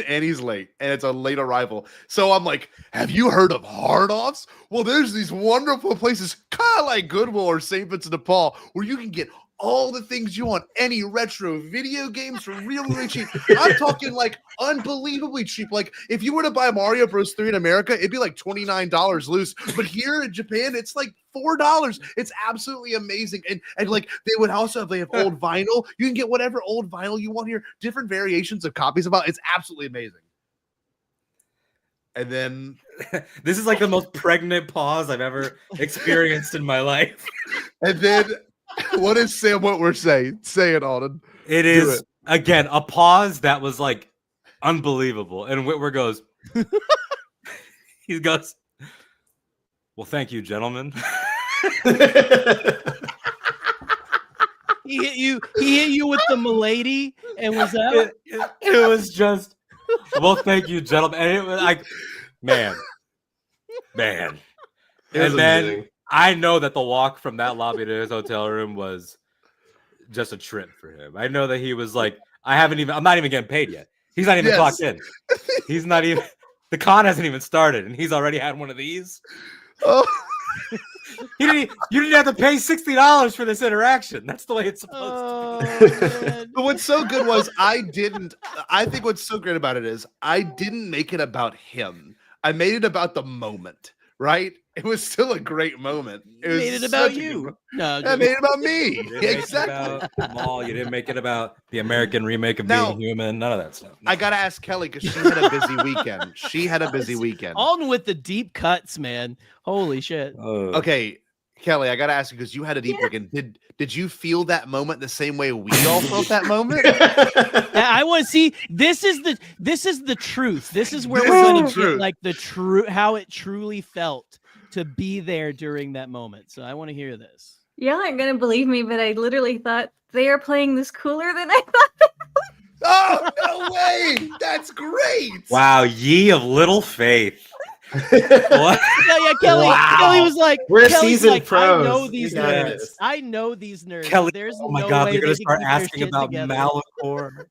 And he's late. And it's a late arrival. So I'm like, have you heard of Hard Offs? Well, there's these wonderful places, kind of like Goodwill or St. Vincent de Paul, where you can get all the things you want, any retro video games for really cheap. I'm talking like unbelievably cheap. Like if you were to buy Mario Bros. 3 in America, it'd be like $29 loose. But here in Japan, it's like $4. It's absolutely amazing. And like they have old vinyl. You can get whatever old vinyl you want here, different variations of copies of it. It's absolutely amazing. And then this is like the most pregnant pause I've ever experienced in my life. And then what is Sam Witwer say? Say it, Alden. It is, again, a pause that was like unbelievable. And Witwer goes, he goes, well, thank you, gentlemen. He hit you with the milady and was that? It was just, well, thank you, gentlemen. And it was like, man. And then amazing. I know that the walk from that lobby to his hotel room was just a trip for him. I know that he was like, I'm not even getting paid yet. He's not even clocked in. He's not even, the con hasn't even started and he's already had one of these. Oh. You didn't have to pay $60 for this interaction. That's the way it's supposed to be. But what's so good was I think what's so great about it is I didn't make it about him. I made it about the moment, right? It was still a great moment. It was made it about you. No, I made it about me. You didn't make it Exactly. about Maul. You didn't make it about the American remake of Being Human. None of that stuff. I gotta ask Kelly because she had a busy weekend. She had a busy weekend. On with the deep cuts, man. Holy shit. Okay, Kelly, I gotta ask you because you had a deep weekend. Did you feel that moment the same way we all felt that moment? I want to see. This is the truth. This is where we're going to get like the true how it truly felt to be there during that moment. So I want to hear this. Y'all aren't gonna believe me, but I literally thought they are playing this cooler than I thought. Oh, no way! That's great. Wow, ye of little faith. What? Yeah, Kelly. Wow. Kelly was like, We're Kelly's seasoned like, pros. I know these You got nerds. this. I know these nerds. Kelly, There's oh my no God, way they're gonna they can start keep their asking shit about together. Malachor.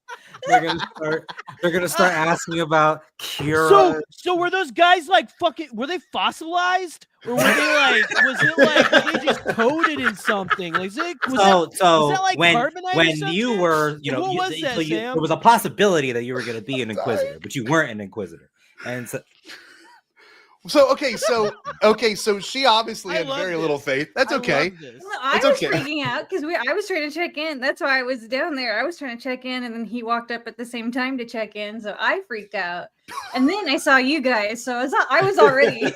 They're gonna start asking about Kira. So were those guys like fucking? Were they fossilized, or were they like? Was it like were they just coated in something? Like, was that like carbonite or when something? you were, you know, What was that, Sam? there was a possibility that you were gonna be an Inquisitor, but you weren't an Inquisitor, and so. So she obviously had very little faith. That's okay. Well, I was freaking out because I was trying to check in. That's why I was down there. I was trying to check in, and then he walked up at the same time to check in. So I freaked out, and then I saw you guys. So I was already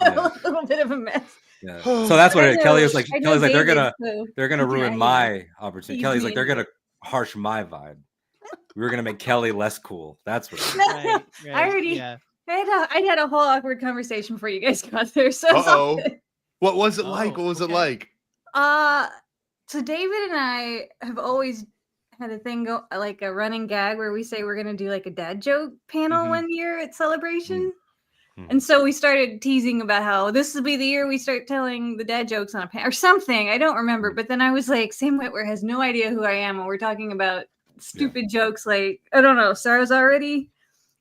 a little bit of a mess. Yeah. So that's what Kelly was like. I know Kelly's like, David, they're gonna ruin yeah, my opportunity. He's Kelly's like, they're mean. gonna harsh my vibe. We were gonna make Kelly less cool. That's what. Right, I already. Yeah. I had a whole awkward conversation before you guys got there. So What was it like? What was it like? So David and I have always had a thing go like a running gag where we say we're gonna do like a dad joke panel one year at Celebration. And so we started teasing about how this will be the year we start telling the dad jokes on a panel or something. I don't remember. But then I was like, Sam Whitwer has no idea who I am when we're talking about stupid jokes. Like, I don't know. So I was already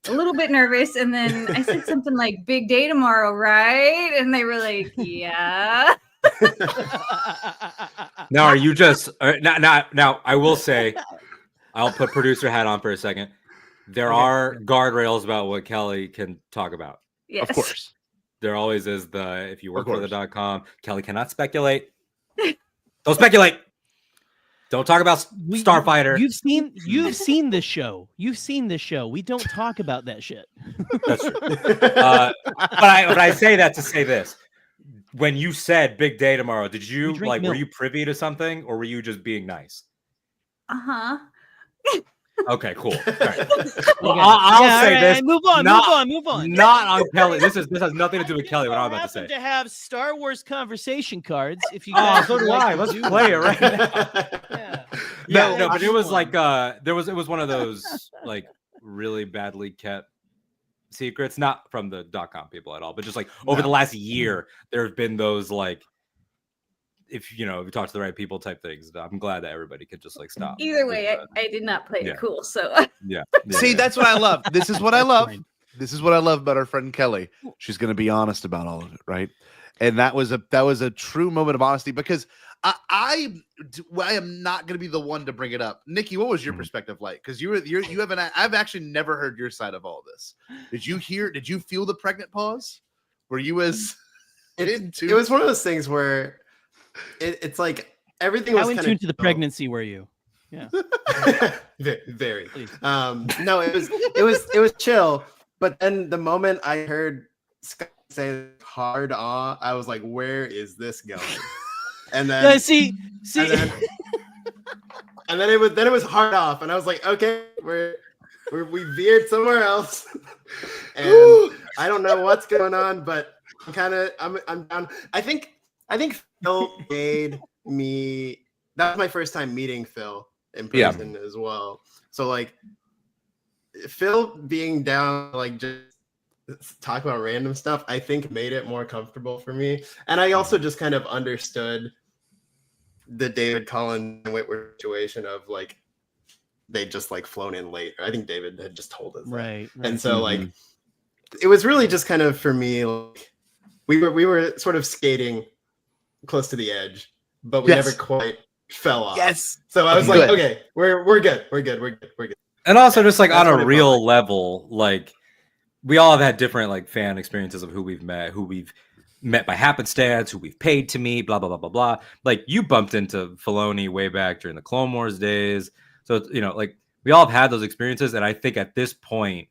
a little bit nervous, and then I said something like "big day tomorrow, right?" And they were like, "Yeah." Now, are you just now? I will say, I'll put producer hat on for a second. There are guardrails about what Kelly can talk about. Yes. Of course. There always is if you work for the .com, Kelly cannot speculate. Don't speculate. Don't talk about Starfighter. You've seen this show. You've seen this show. We don't talk about that shit. That's true. But I say that to say this. When you said big day tomorrow, did you like milk. were you privy to something or were you just being nice? Okay, cool. All right. Well, I'll say this. Move on. Not Not on Kelly. This has nothing to do with Kelly. What I'm about to say. To have Star Wars conversation cards. If you so do I. Let's play it right now. No, but it was like it was one of those like really badly kept secrets, not from the .com people at all, but just like over the last year, there have been those like if you talk to the right people type things. I'm glad that everybody could just like stop. Either way, I did not play it cool. So See, that's what I love. This is what I love. This is what I love about our friend Kelly. She's going to be honest about all of it, right? And that was a true moment of honesty because I am not going to be the one to bring it up. Nikki, what was your perspective like? Because I've actually never heard your side of all this. Did you feel the pregnant pause? Were you as it was one of those things where it's like everything was how in kind tune of to the pregnancy were you? Yeah. Very. No, it was chill. But then the moment I heard Scott say hard on, I was like, where is this going? And then see and then it was hard off, and I was like, okay, we veered somewhere else. And I don't know what's going on, but I'm down. I think Phil made me. That was my first time meeting Phil in person as well. So like Phil being down, like just talk about random stuff, I think made it more comfortable for me. And I also just kind of understood the David Cullen and Whitwer situation of like they just like flown in late. I think David had just told us right. And so like it was really just kind of for me like we were sort of skating close to the edge, but we never quite fell off. Yes. So I was like, okay, we're good. We're good. And also just like That's on what a it real felt level, like we all have had different like fan experiences of who we've met by happenstance, who we've paid to meet, blah, blah, blah, blah, blah. Like you bumped into Filoni way back during the Clone Wars days. So, you know, like we all have had those experiences. And I think at this point,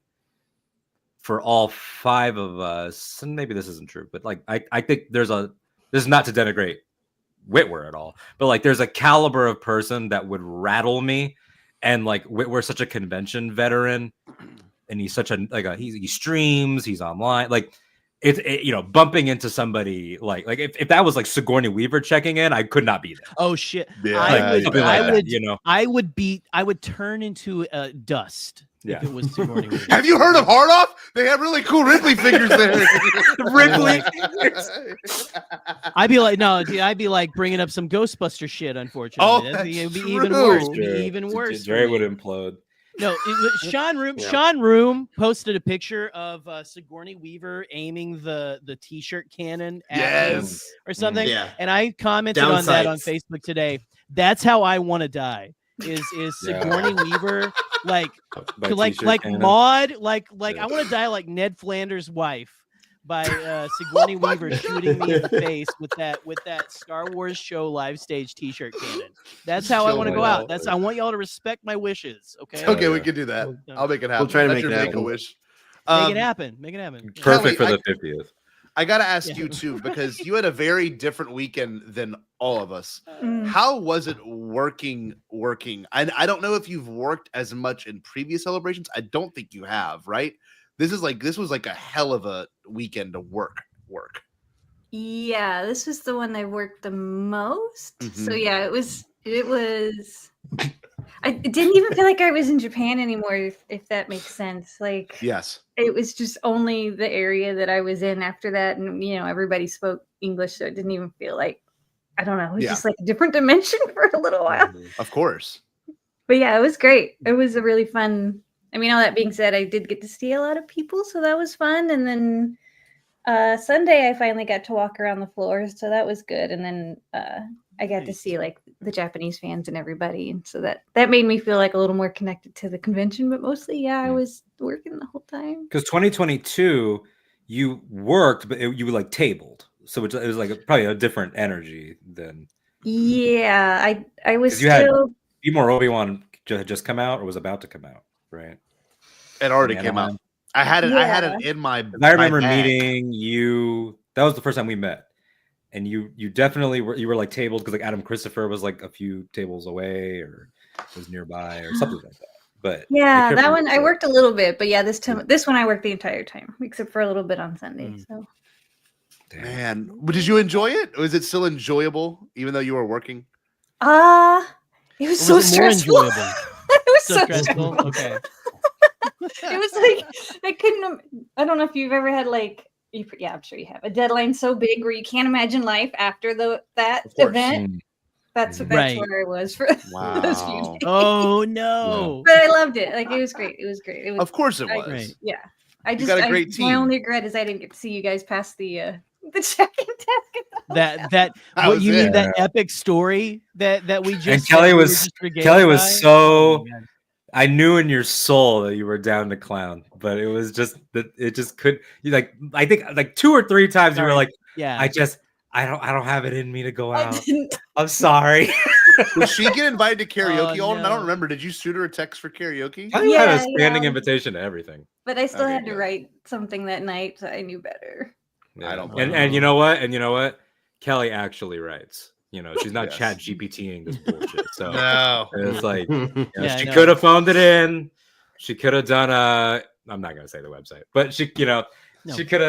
for all 5 of us, and maybe this isn't true, but like I think this is not to denigrate Whitwer at all, but like there's a caliber of person that would rattle me. And like Whitwer's such a convention veteran, and he's such he streams, he's online, like it you know, bumping into somebody like if that was like Sigourney Weaver checking in, I could not be there. Oh shit! Yeah, I would turn into dust. Yeah. If it was Sigourney Weaver. Have you heard of Hardoff? They have really cool Ripley figures there. Ripley. I'd be like, no, dude, I'd be like bringing up some Ghostbuster shit. Unfortunately, it'd be even worse. It'd be even worse. Jerry would implode. No, Sean Room posted a picture of Sigourney Weaver aiming the t-shirt cannon at him or something. Yeah. And I commented Down on that on sights. Facebook today. That's how I want to die. Is Sigourney Weaver like Maud like I want to die like Ned Flanders' wife by Sigourney Weaver shooting me in the face with that Star Wars show live stage t-shirt cannon. That's how I want to go out. I want y'all to respect my wishes. Okay, we can do that. I'll make it happen. We'll try to That's make your it make a happen. wish. Make it happen. Perfect Kelly, for the 50th. I gotta ask you too, because you had a very different weekend than all of us. How was it working? I don't know if you've worked as much in previous celebrations. I don't think you have, right? This was like a hell of a weekend to work. Yeah, this was the one I worked the most. So yeah, it was I didn't even feel like I was in Japan anymore, if that makes sense. Like, yes, it was just only the area that I was in after that, and you know, everybody spoke English, so it didn't even feel like, I don't know, it was just like a different dimension for a little while. Of course. But yeah, it was great. It was a really fun. I mean, all that being said, I did get to see a lot of people, so that was fun. And then Sunday, I finally got to walk around the floors, so that was good. And then I got to see like the Japanese fans and everybody, and so that made me feel like a little more connected to the convention. But mostly, I was working the whole time. Because 2022, you worked, but you were like tabled, so it was like probably a different energy than. Yeah, I was You still. had More Obi-Wan had just come out or was about to come out, right? It already came out. I had it in my. I remember bag. meeting you. That was the first time we met, and you definitely were like tabled because like Adam Christopher was like a few tables away or was nearby or something like that. But Yeah, that one I worked a little bit, but yeah, this one I worked the entire time except for a little bit on Sunday. So. Man, did you enjoy it? Was it still enjoyable even though you were working? It was so stressful. It was so stressful. Okay. It was like I couldn't. I don't know if you've ever had like. Yeah, I'm sure you have a deadline so big where you can't imagine life after that event. That's Right. where I was for those few days. Oh no! But I loved it. Like it was great. It was great. It was. Of course it was. Right. Yeah. I You just got a great My team. only regret is I didn't get to see you guys pass the check-in desk. That That what was you it. mean that epic story that we just And Kelly that we were was just regaled Kelly was by? so. Oh, man. I knew in your soul that you were down to clown, but it was just that it just could. You like I think like 2 or 3 times you were like, Yeah. I don't have it in me to go I out. didn't. I'm sorry. Did she get invited to karaoke? Oh, I no. don't remember. Did you shoot her a text for karaoke? I had a Yeah, standing yeah. invitation to everything. But I still Okay, had to good. write something that night, so I knew better. Yeah. I don't blame And you know what? And you know what? Kelly actually writes. You know, she's not Yes. chat GPTing this bullshit. So No. it's like you know, Yeah, she I know. could have phoned it in. She could have done I'm not gonna say the website, but she could have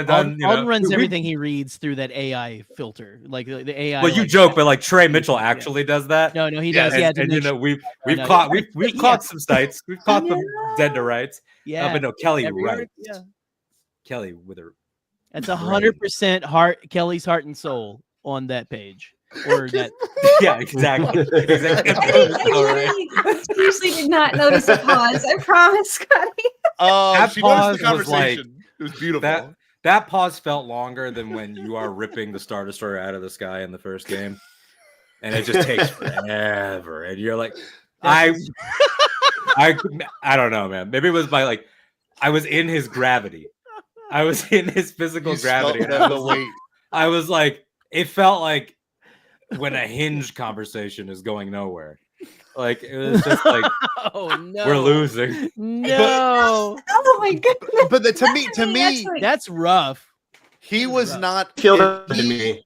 done. Alden runs everything he reads through that AI filter, like the AI. Well, you like, joke, but like Trey Mitchell actually does that. No, he Yeah, does. Yeah, And you know we've know. caught we've Yeah. caught some sites. We've caught them Yeah. dead to rights. yeah. But no, Kelly Every writes. word, yeah. Kelly with her. That's 100% Kelly's heart and soul on that page, or that. Yeah, exactly. Exactly. I All right. literally seriously did not notice a pause. I promise, Scotty. Oh, That she pause noticed the was like- conversation. It was beautiful. that pause felt longer than when you are ripping the Star Destroyer out of the sky in the first game, and it just takes forever. And you're like, I don't know, man. Maybe it was I was in his gravity. I was in his physical gravity. And I was like, it felt like when a Hinge conversation is going nowhere. Like it was just like, oh no, we're losing. No. Oh my goodness. But to me, that's rough. He was not killed me.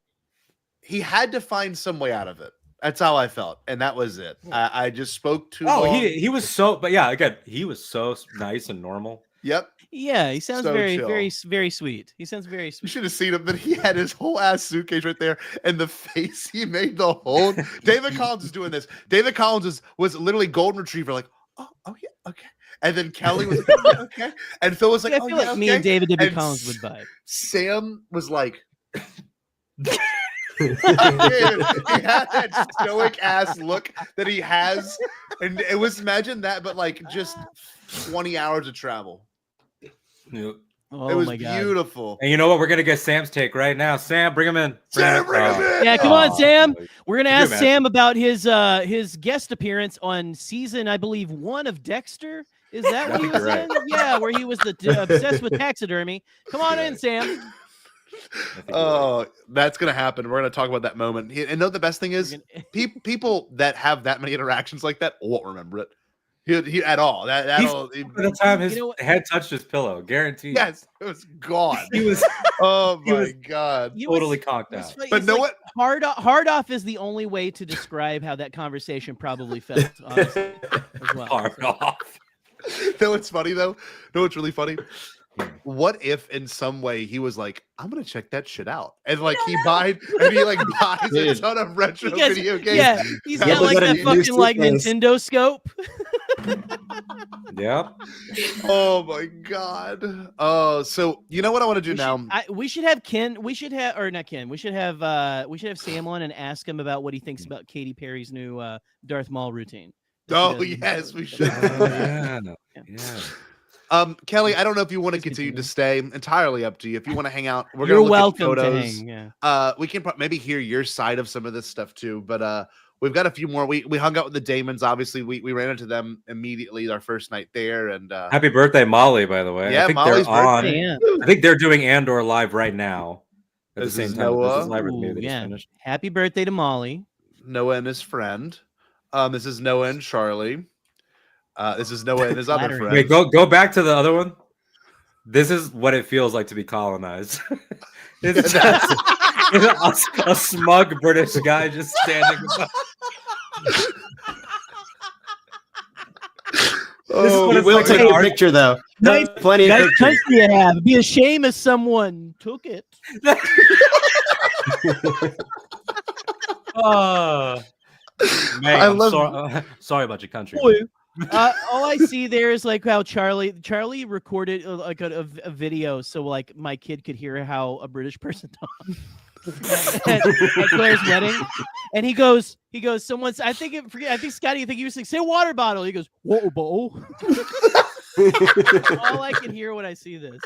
He had to find some way out of it. That's how I felt, and that was it. I just spoke too long. He was so, but yeah, again, he was so nice and normal. Yep. Yeah, he sounds So very, chill. very, very sweet. He sounds very You sweet. should have seen him. That he had his whole ass suitcase right there, and the face he made the whole. David Collins is doing this. David Collins was literally golden retriever, like, oh yeah, okay. And then Kelly was like, "Yeah, okay," and Phil was like, I "Oh feel yeah, like me okay." and David And Collins would vibe. Sam was like. He had that stoic ass look that he has, and it was, imagine that, but like just 20 hours of travel. Yep. Oh it was my God. beautiful. And you know what? We're gonna get Sam's take right now. Sam, bring him in. Bring him in. Yeah, come on, Sam. We're gonna Could you ask imagine? Sam about his guest appearance on season, I believe, 1 of Dexter. Is that what he was You're in? Yeah, where he was obsessed with taxidermy. Come on in, Sam. Oh, that's gonna happen. We're gonna talk about that moment. And know the best thing is, people that have that many interactions like that won't remember it. He at all. By That'll. the time his head touched his pillow, guaranteed. Yes, it was gone. He was. Oh He my was God. totally conked out. But know what? Hard off is the only way to describe how that conversation probably felt. Honestly, as well. Hard off. Know what's funny though? Know what's really funny? What if in some way he was like, I'm gonna check that shit out, and like he buys a ton of retro video games. Yeah, he's got like that fucking like Nintendo scope. Yeah. Oh my God. Oh, so you know what I want to do now? We should have Ken. We should have, or not Ken. We should have Sam on and ask him about what he thinks about Katy Perry's new Darth Maul routine. Oh yes, we should. Yeah. Kelly, I don't know if you want to continue to stay. Entirely up to you. If you want to hang out, we're You're gonna look welcome at to photos. hang. Yeah. We can maybe hear your side of some of this stuff too. But we've got a few more. We hung out with the Damons. Obviously, we ran into them immediately our first night there. And Happy birthday, Molly! By the way, Yeah, I think Molly's they're on. birthday. Yeah. I think they're doing Andor live right now at This the is same time. Noah. This is live with me. Ooh, They just yeah. finished. Happy birthday to Molly. Noah and his friend. This is Noah and Charlie. This is Noah and his other Flattering. friend. Wait, go back to the other one. This is what it feels like to be colonized. It's just a smug British guy just standing. Oh, what we it's will like take an a art- picture though. Nice, Plenty of nice pictures. country you have. It'd be a shame if someone took it. Man, I I'm love- sorry about your country. Boy. All I see there is like how Charlie recorded like a video so like my kid could hear how a British person talks at Claire's wedding, and he goes someone's I think Scotty, I think he was like, say water bottle. He goes water bottle. All I can hear when I see this.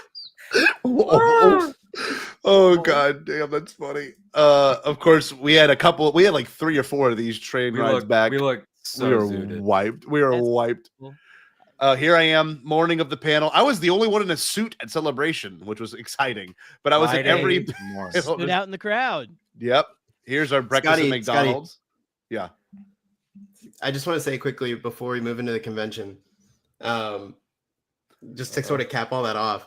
Oh God damn, that's funny. Of course, we had like 3 or 4 of these train rides back. We look so we were zooted. wiped. We were wiped. Cool. Here I am, morning of the panel. I was the only one in a suit at Celebration, which was exciting. But I was at every Stood out in the crowd. Yep. Here's our breakfast Scotty, at McDonald's. Yeah. I just want to say quickly before we move into the convention, just to sort of cap all that off,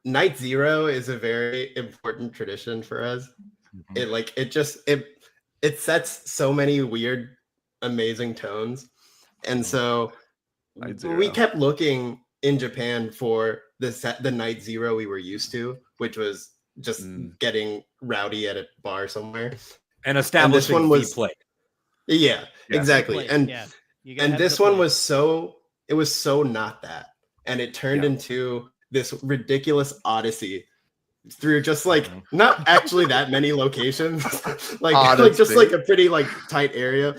Night Zero is a very important tradition for us. It sets so many weird, amazing tones, and so we kept looking in Japan for the Night Zero we were used to, which was just getting rowdy at a bar somewhere, and establishing this one was play. Yeah, exactly. Play, And yeah. You gotta and have this the one play. was so not that, and it turned into this ridiculous odyssey through just like not actually that many locations, like just like a pretty like tight area.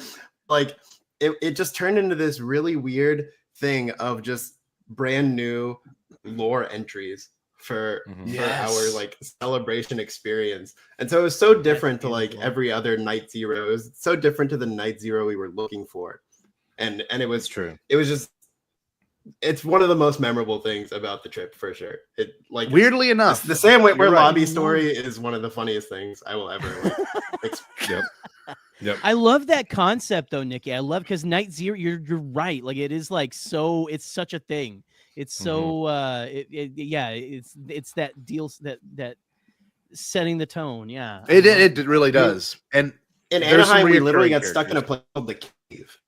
Like it just turned into this really weird thing of just brand new lore entries for Yes. our like celebration experience. And so it was so different to like every other Night Zero. It was so different to the Night Zero we were looking for. And it was true. It was just, it's one of the most memorable things about the trip for sure. It like weirdly enough, the Sam Witwer you're right. lobby story is one of the funniest things I will ever like, Yep. I love that concept though, Nikki. I love because Night Zero, you're right. Like it is like so, it's such a thing. It's so it's that deals that setting the tone. Yeah. It really does. And in there's some Anaheim, we literally got reoccurring stuck in a characters. place called the Cave.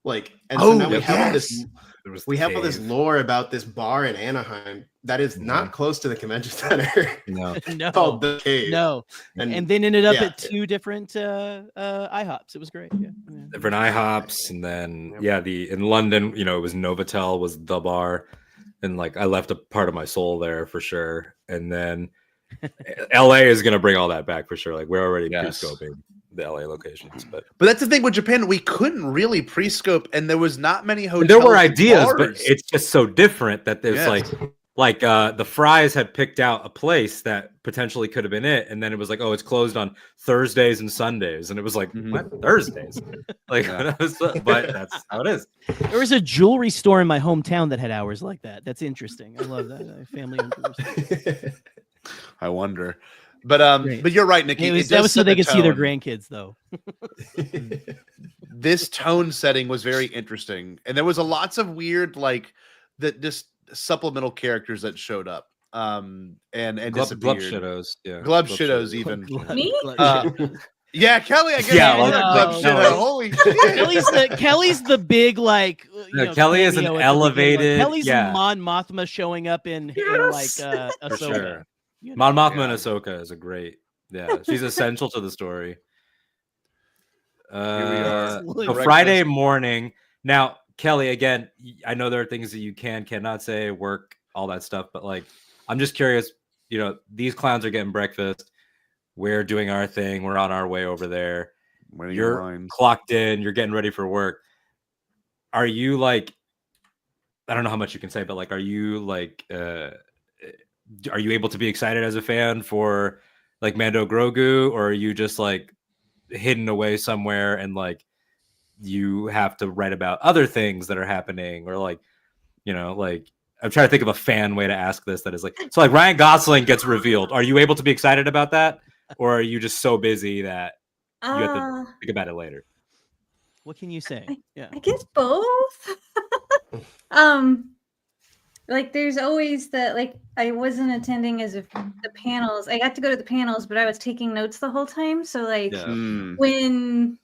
Like, and so now we yes. have all this. There was We the have all this cave. lore about this bar in Anaheim that is not close to the convention center. No. No, called the Cave. no, and then ended up yeah. at two different IHOPs. It was great. Yeah. Different IHOPs, and then in London, it was Novotel was the bar, and like I left a part of my soul there for sure. And then LA is gonna bring all that back for sure. Like we're already pre-scoping the LA locations, but that's the thing with Japan. We couldn't really pre-scope, and there was not many hotels. there were and ideas, but bars. it's just so different that there's Yes. like the Fries had picked out a place that potentially could have been it, and then it was like, oh, it's closed on Thursdays and Sundays, and it was like, what, Thursdays? Like, but that's how it is. There was a jewelry store in my hometown that had hours like that. That's interesting. I love that. Family owned jewelry store. I wonder, but you're right, Nikki. That was so they could see their grandkids, though. This tone setting was very interesting, and there was lots of weird, like that, just supplemental characters that showed up, and Glub disappeared. shittos, yeah. Glub Glub shittos, shittos. even. Me? Yeah, Kelly. I guess. Yeah, Yeah, well, Glub no, shitto. no. Holy shit. Kelly's the big like. Kelly is an cameo at the elevated. beginning. Kelly's yeah, Mon Mothma showing up in like for Ahsoka. sure. You know? Mon Mothma and Ahsoka is a great. Yeah, she's essential to the story. we are. So Friday morning. Now, Kelly, again, I know there are things that you cannot say, work, all that stuff, but like, I'm just curious. These clowns are getting breakfast. We're doing our thing. We're on our way over there. You're clocked in. You're getting ready for work. Are you like? I don't know how much you can say, but like, are you like? Are you able to be excited as a fan for like Mando Grogu, or are you just like hidden away somewhere and like you have to write about other things that are happening, or like, like I'm trying to think of a fan way to ask this that is like, so like Ryan Gosling gets revealed. Are you able to be excited about that, or are you just so busy that you have to think about it later? What can you say? I guess both. Like there's always that, like I wasn't attending the panels. I got to go to the panels, but I was taking notes the whole time. So like when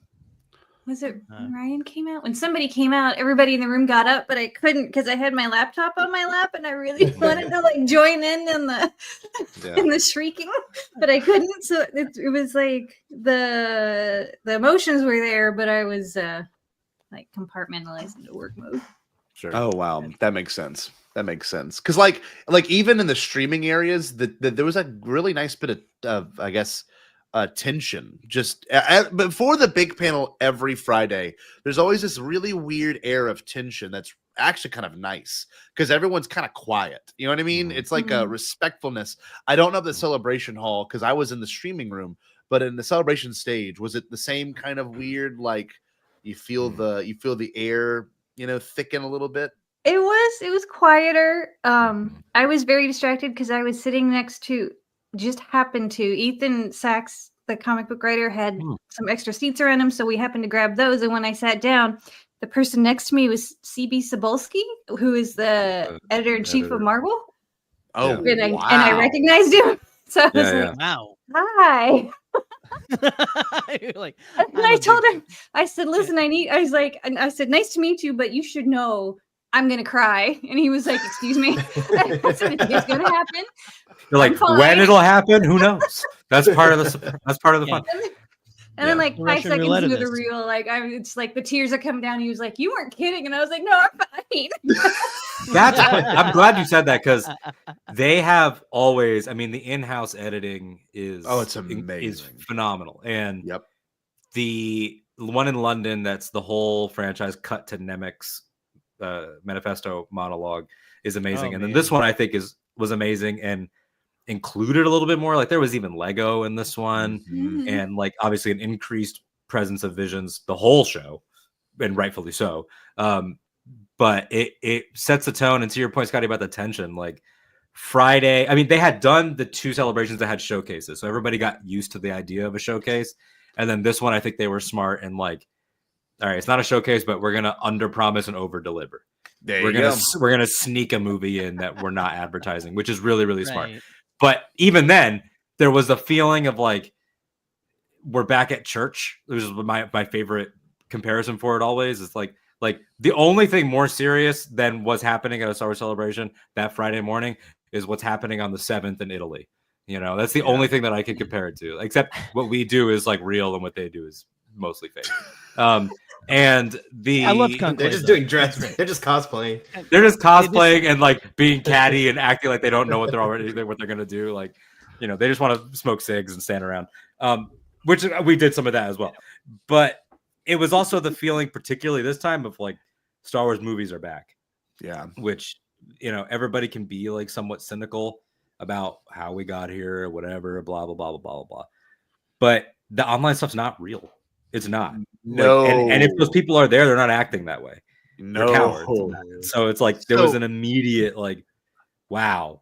was it Ryan came out? When somebody came out, everybody in the room got up, but I couldn't because I had my laptop on my lap and I really wanted to like join in the in the shrieking, but I couldn't. So it was like the emotions were there, but I was like compartmentalized into work mode. Sure. Oh wow, that makes sense. That makes sense. Because like even in the streaming areas, there was a really nice bit of I guess tension. Just before the big panel every Friday, there's always this really weird air of tension that's actually kind of nice because everyone's kind of quiet. You know what I mean? It's like a respectfulness. I don't know the celebration hall because I was in the streaming room, but in the celebration stage, was it the same kind of weird? Like you feel the air, thicken a little bit. It was quieter. I was very distracted because I was sitting next to, just happened to, Ethan Sachs, the comic book writer, had some extra seats around him, so we happened to grab those. And when I sat down, the person next to me was C.B. Cebulski, who is the editor-in-chief of Marvel. Oh, and I recognized him. So I was like, wow. Hi. You're like, and I told him, I said, listen, I said, nice to meet you, but you should know I'm gonna cry. And he was like, excuse me. I said, it's gonna happen. You're like, when it'll happen, who knows? That's part of the fun. And then like 5 Russian seconds roulette into of the this. reel, like it's like the tears are coming down. He was like, you weren't kidding. And I was like, no, I'm fine. I'm glad you said that because they have always, I mean, the in-house editing is it's amazing. Is phenomenal. And the one in London, that's the whole franchise cut to Nemec's manifesto monologue, is amazing. And then this one I think is was amazing and included a little bit more. Like there was even Lego in this one, and like obviously an increased presence of visions the whole show, and rightfully so. But it sets the tone. And to your point, Scotty, about the tension, like Friday, I mean, they had done the 2 celebrations that had showcases, so everybody got used to the idea of a showcase. And then this one, I think they were smart and like, all right, it's not a showcase, but we're gonna under promise and over deliver. We're gonna sneak a movie in that we're not advertising, which is really, really smart. But even then, there was a feeling of like we're back at church. It was my favorite comparison for it always. It's like the only thing more serious than what's happening at a Star Wars celebration that Friday morning is what's happening on the 7th in Italy. You know, that's the only thing that I can compare it to, except what we do is like real and what they do is mostly fake. And I love Conclave, they're just doing dress. They're just cosplaying. They're just cosplaying and like being catty and acting like they don't know what they're gonna do. Like, you know, they just want to smoke cigs and stand around. Which we did some of that as well. But it was also the feeling, particularly this time, of like Star Wars movies are back. Yeah. Which, you know, everybody can be like somewhat cynical about how we got here, or whatever, blah blah blah blah blah blah. But the online stuff's not real. It's not. No. Like, and if those people are there, they're not acting that way. No. They're cowards. So it's like there was an immediate like, wow,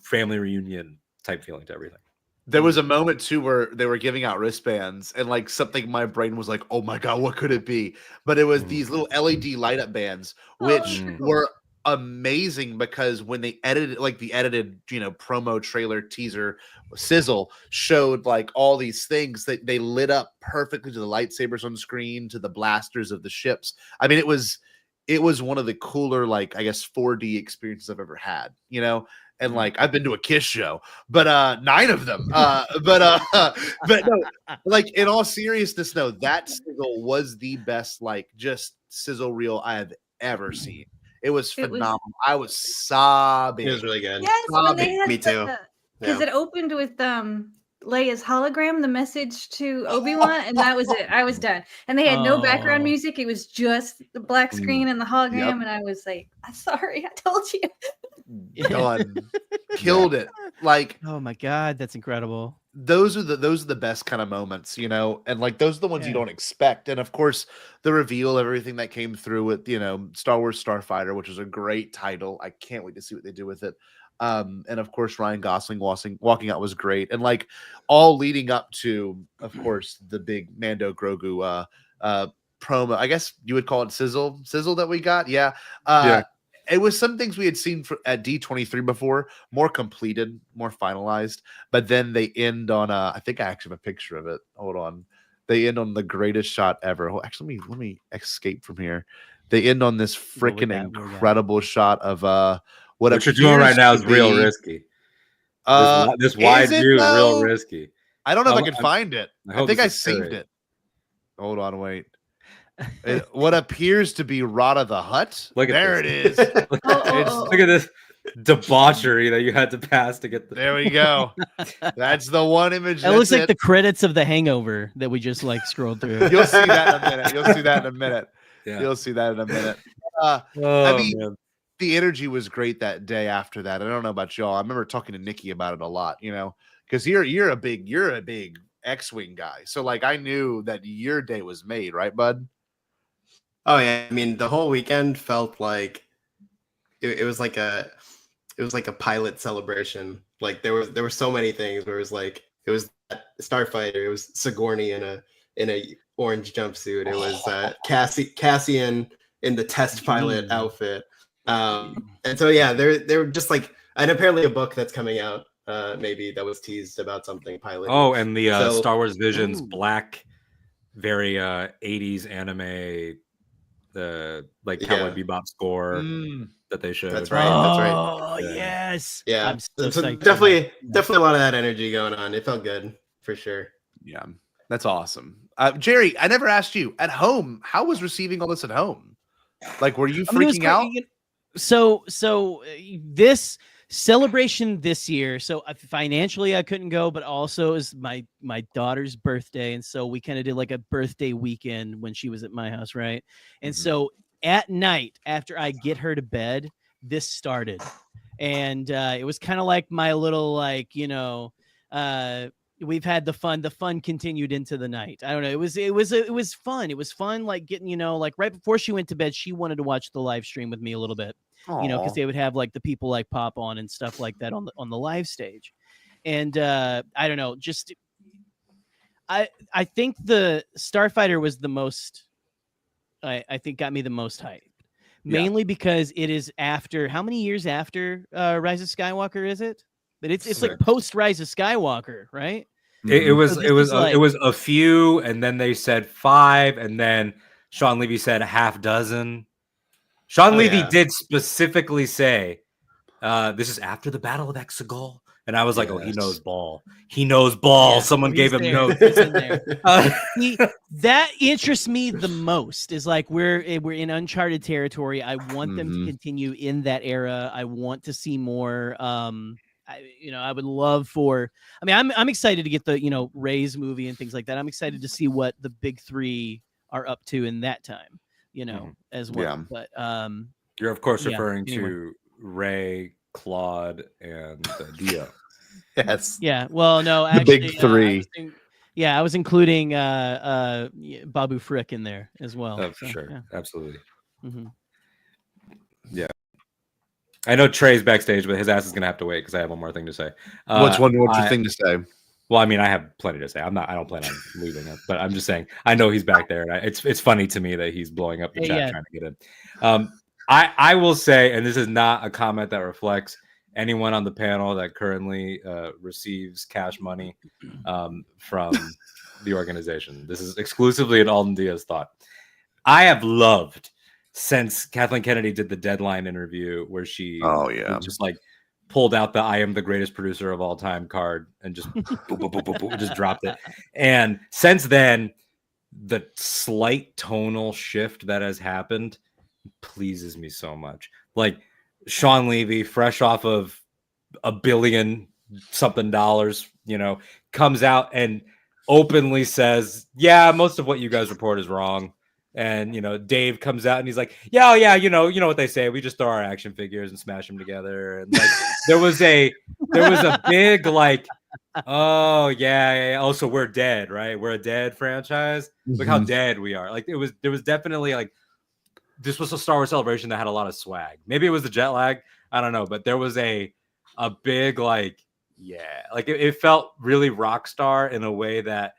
family reunion type feeling to everything. There was a moment too where they were giving out wristbands, and like something in my brain was like, "Oh my god, what could it be?" But it was these little LED light up bands, which were amazing because when they edited, like the edited, you know, promo trailer teaser sizzle showed like all these things that they lit up perfectly to the lightsabers on screen, to the blasters of the ships. I mean, it was one of the cooler, like I guess 4D experiences I've ever had, you know. And like I've been to a Kiss show, but 9 of them. But no, like in all seriousness, no, that sizzle was the best, like just sizzle reel I have ever seen. It was phenomenal. I was sobbing. It was really good. Yes, when they had me too. Because it opened with Leia's hologram, the message to Obi-Wan, and that was it. I was done. And they had no background music. It was just the black screen and the hologram, and I was like, "I'm sorry, I told you." Done. Killed it. Like, oh my god, that's incredible. Those are the best kind of moments, you know, and like those are the ones you don't expect. And of course, the reveal of everything that came through with, you know, Star Wars Starfighter, which was a great title. I can't wait to see what they do with it. And of course, Ryan Gosling walking out was great, and like all leading up to, of course, the big Mando Grogu promo. I guess you would call it sizzle that we got. Yeah. It was some things we had seen at D23 before, more completed, more finalized. But then they end on I think I actually have a picture of it. Hold on. They end on the greatest shot ever. Oh, actually, let me escape from here. They end on this freaking incredible shot of what you're doing right now is real risky. This wide view is real risky. I don't know if I can find it. I think I saved it. Hold on, wait. What appears to be Rada the Hutt. Look at there this. it is. Look at this debauchery that you had to pass to get there we go. That's the one image. That looks like the credits of The Hangover that we just like scrolled through. You'll see that in a minute. You'll see that in a minute. Yeah. You'll see that in a minute. I mean, the energy was great that day after that. I don't know about y'all. I remember talking to Nikki about it a lot, you know, because you're a big X-Wing guy. So like I knew that your day was made, right, bud? Oh yeah, I mean the whole weekend felt like it was like a pilot celebration. Like there were so many things where it was Starfighter, it was Sigourney in a orange jumpsuit, it was Cassian in the test pilot outfit, and so yeah, they were just like, and apparently a book that's coming out maybe that was teased about something pilot. Oh, and the Star Wars Visions black, very 80s anime. The like Cowboy Bebop score that they showed. That's right. Oh yes. Yeah. I'm so definitely a lot of that energy going on. It felt good for sure. Yeah, that's awesome. Jerry, I never asked you at home. How was receiving all this at home? Like, were you freaking out? So this celebration this year, so financially I couldn't go, but also is my daughter's birthday, and so we kind of did like a birthday weekend when she was at my house, right? And so at night after I get her to bed, this started, and it was kind of like my little like we've had the fun continued into the night. I don't know. It was fun. It was fun. Like getting, like right before she went to bed, she wanted to watch the live stream with me a little bit, because they would have like the people like pop on and stuff like that on the live stage. And I don't know, just, I think the Starfighter was the most, I think got me the most hype, mainly because it is after, how many years after Rise of Skywalker is it? But it's like post Rise of Skywalker, right? It was a few, and then they said 5, and then Sean Levy said a half dozen. Sean Levy did specifically say, "This is after the Battle of Exegol," and I was like, "Oh, he knows ball. He knows ball." Someone gave him notes. He's in there. That interests me the most. Is like we're in uncharted territory. I want them to continue in that era. I want to see more. I would love for. I mean, I'm excited to get the Rey's movie and things like that. I'm excited to see what the big 3 are up to in that time. As well. Yeah. But you're of course referring to Rey, Claude, and Dio. Yes. Yeah. Well, no, the actually, big 3. I was including Babu Frick in there as well. Oh, for sure. Yeah. Absolutely. Mm-hmm. Yeah. I know Trey's backstage, but his ass is gonna have to wait because I have one more thing to say. What's your thing to say? Well, I mean, I have plenty to say. I don't plan on leaving it, but I'm just saying I know he's back there. It's funny to me that he's blowing up the chat trying to get in. I will say, and this is not a comment that reflects anyone on the panel that currently receives cash money from the organization. This is exclusively an Alden Diaz thought. I have loved since Kathleen Kennedy did the Deadline interview where she just like pulled out the "I am the greatest producer of all time" card and just just dropped it. And since then, the slight tonal shift that has happened pleases me so much. Like Sean Levy, fresh off of $1 billion something, comes out and openly says, "Yeah, most of what you guys report is wrong." And Dave comes out and he's like, "Yeah, you know what they say. We just throw our action figures and smash them together." And like there was a big like, "Oh yeah. Oh, so we're dead, right? We're a dead franchise. Look how dead we are." Like there was definitely like, this was a Star Wars Celebration that had a lot of swag. Maybe it was the jet lag, I don't know, but there was a big like, like it felt really rock star in a way that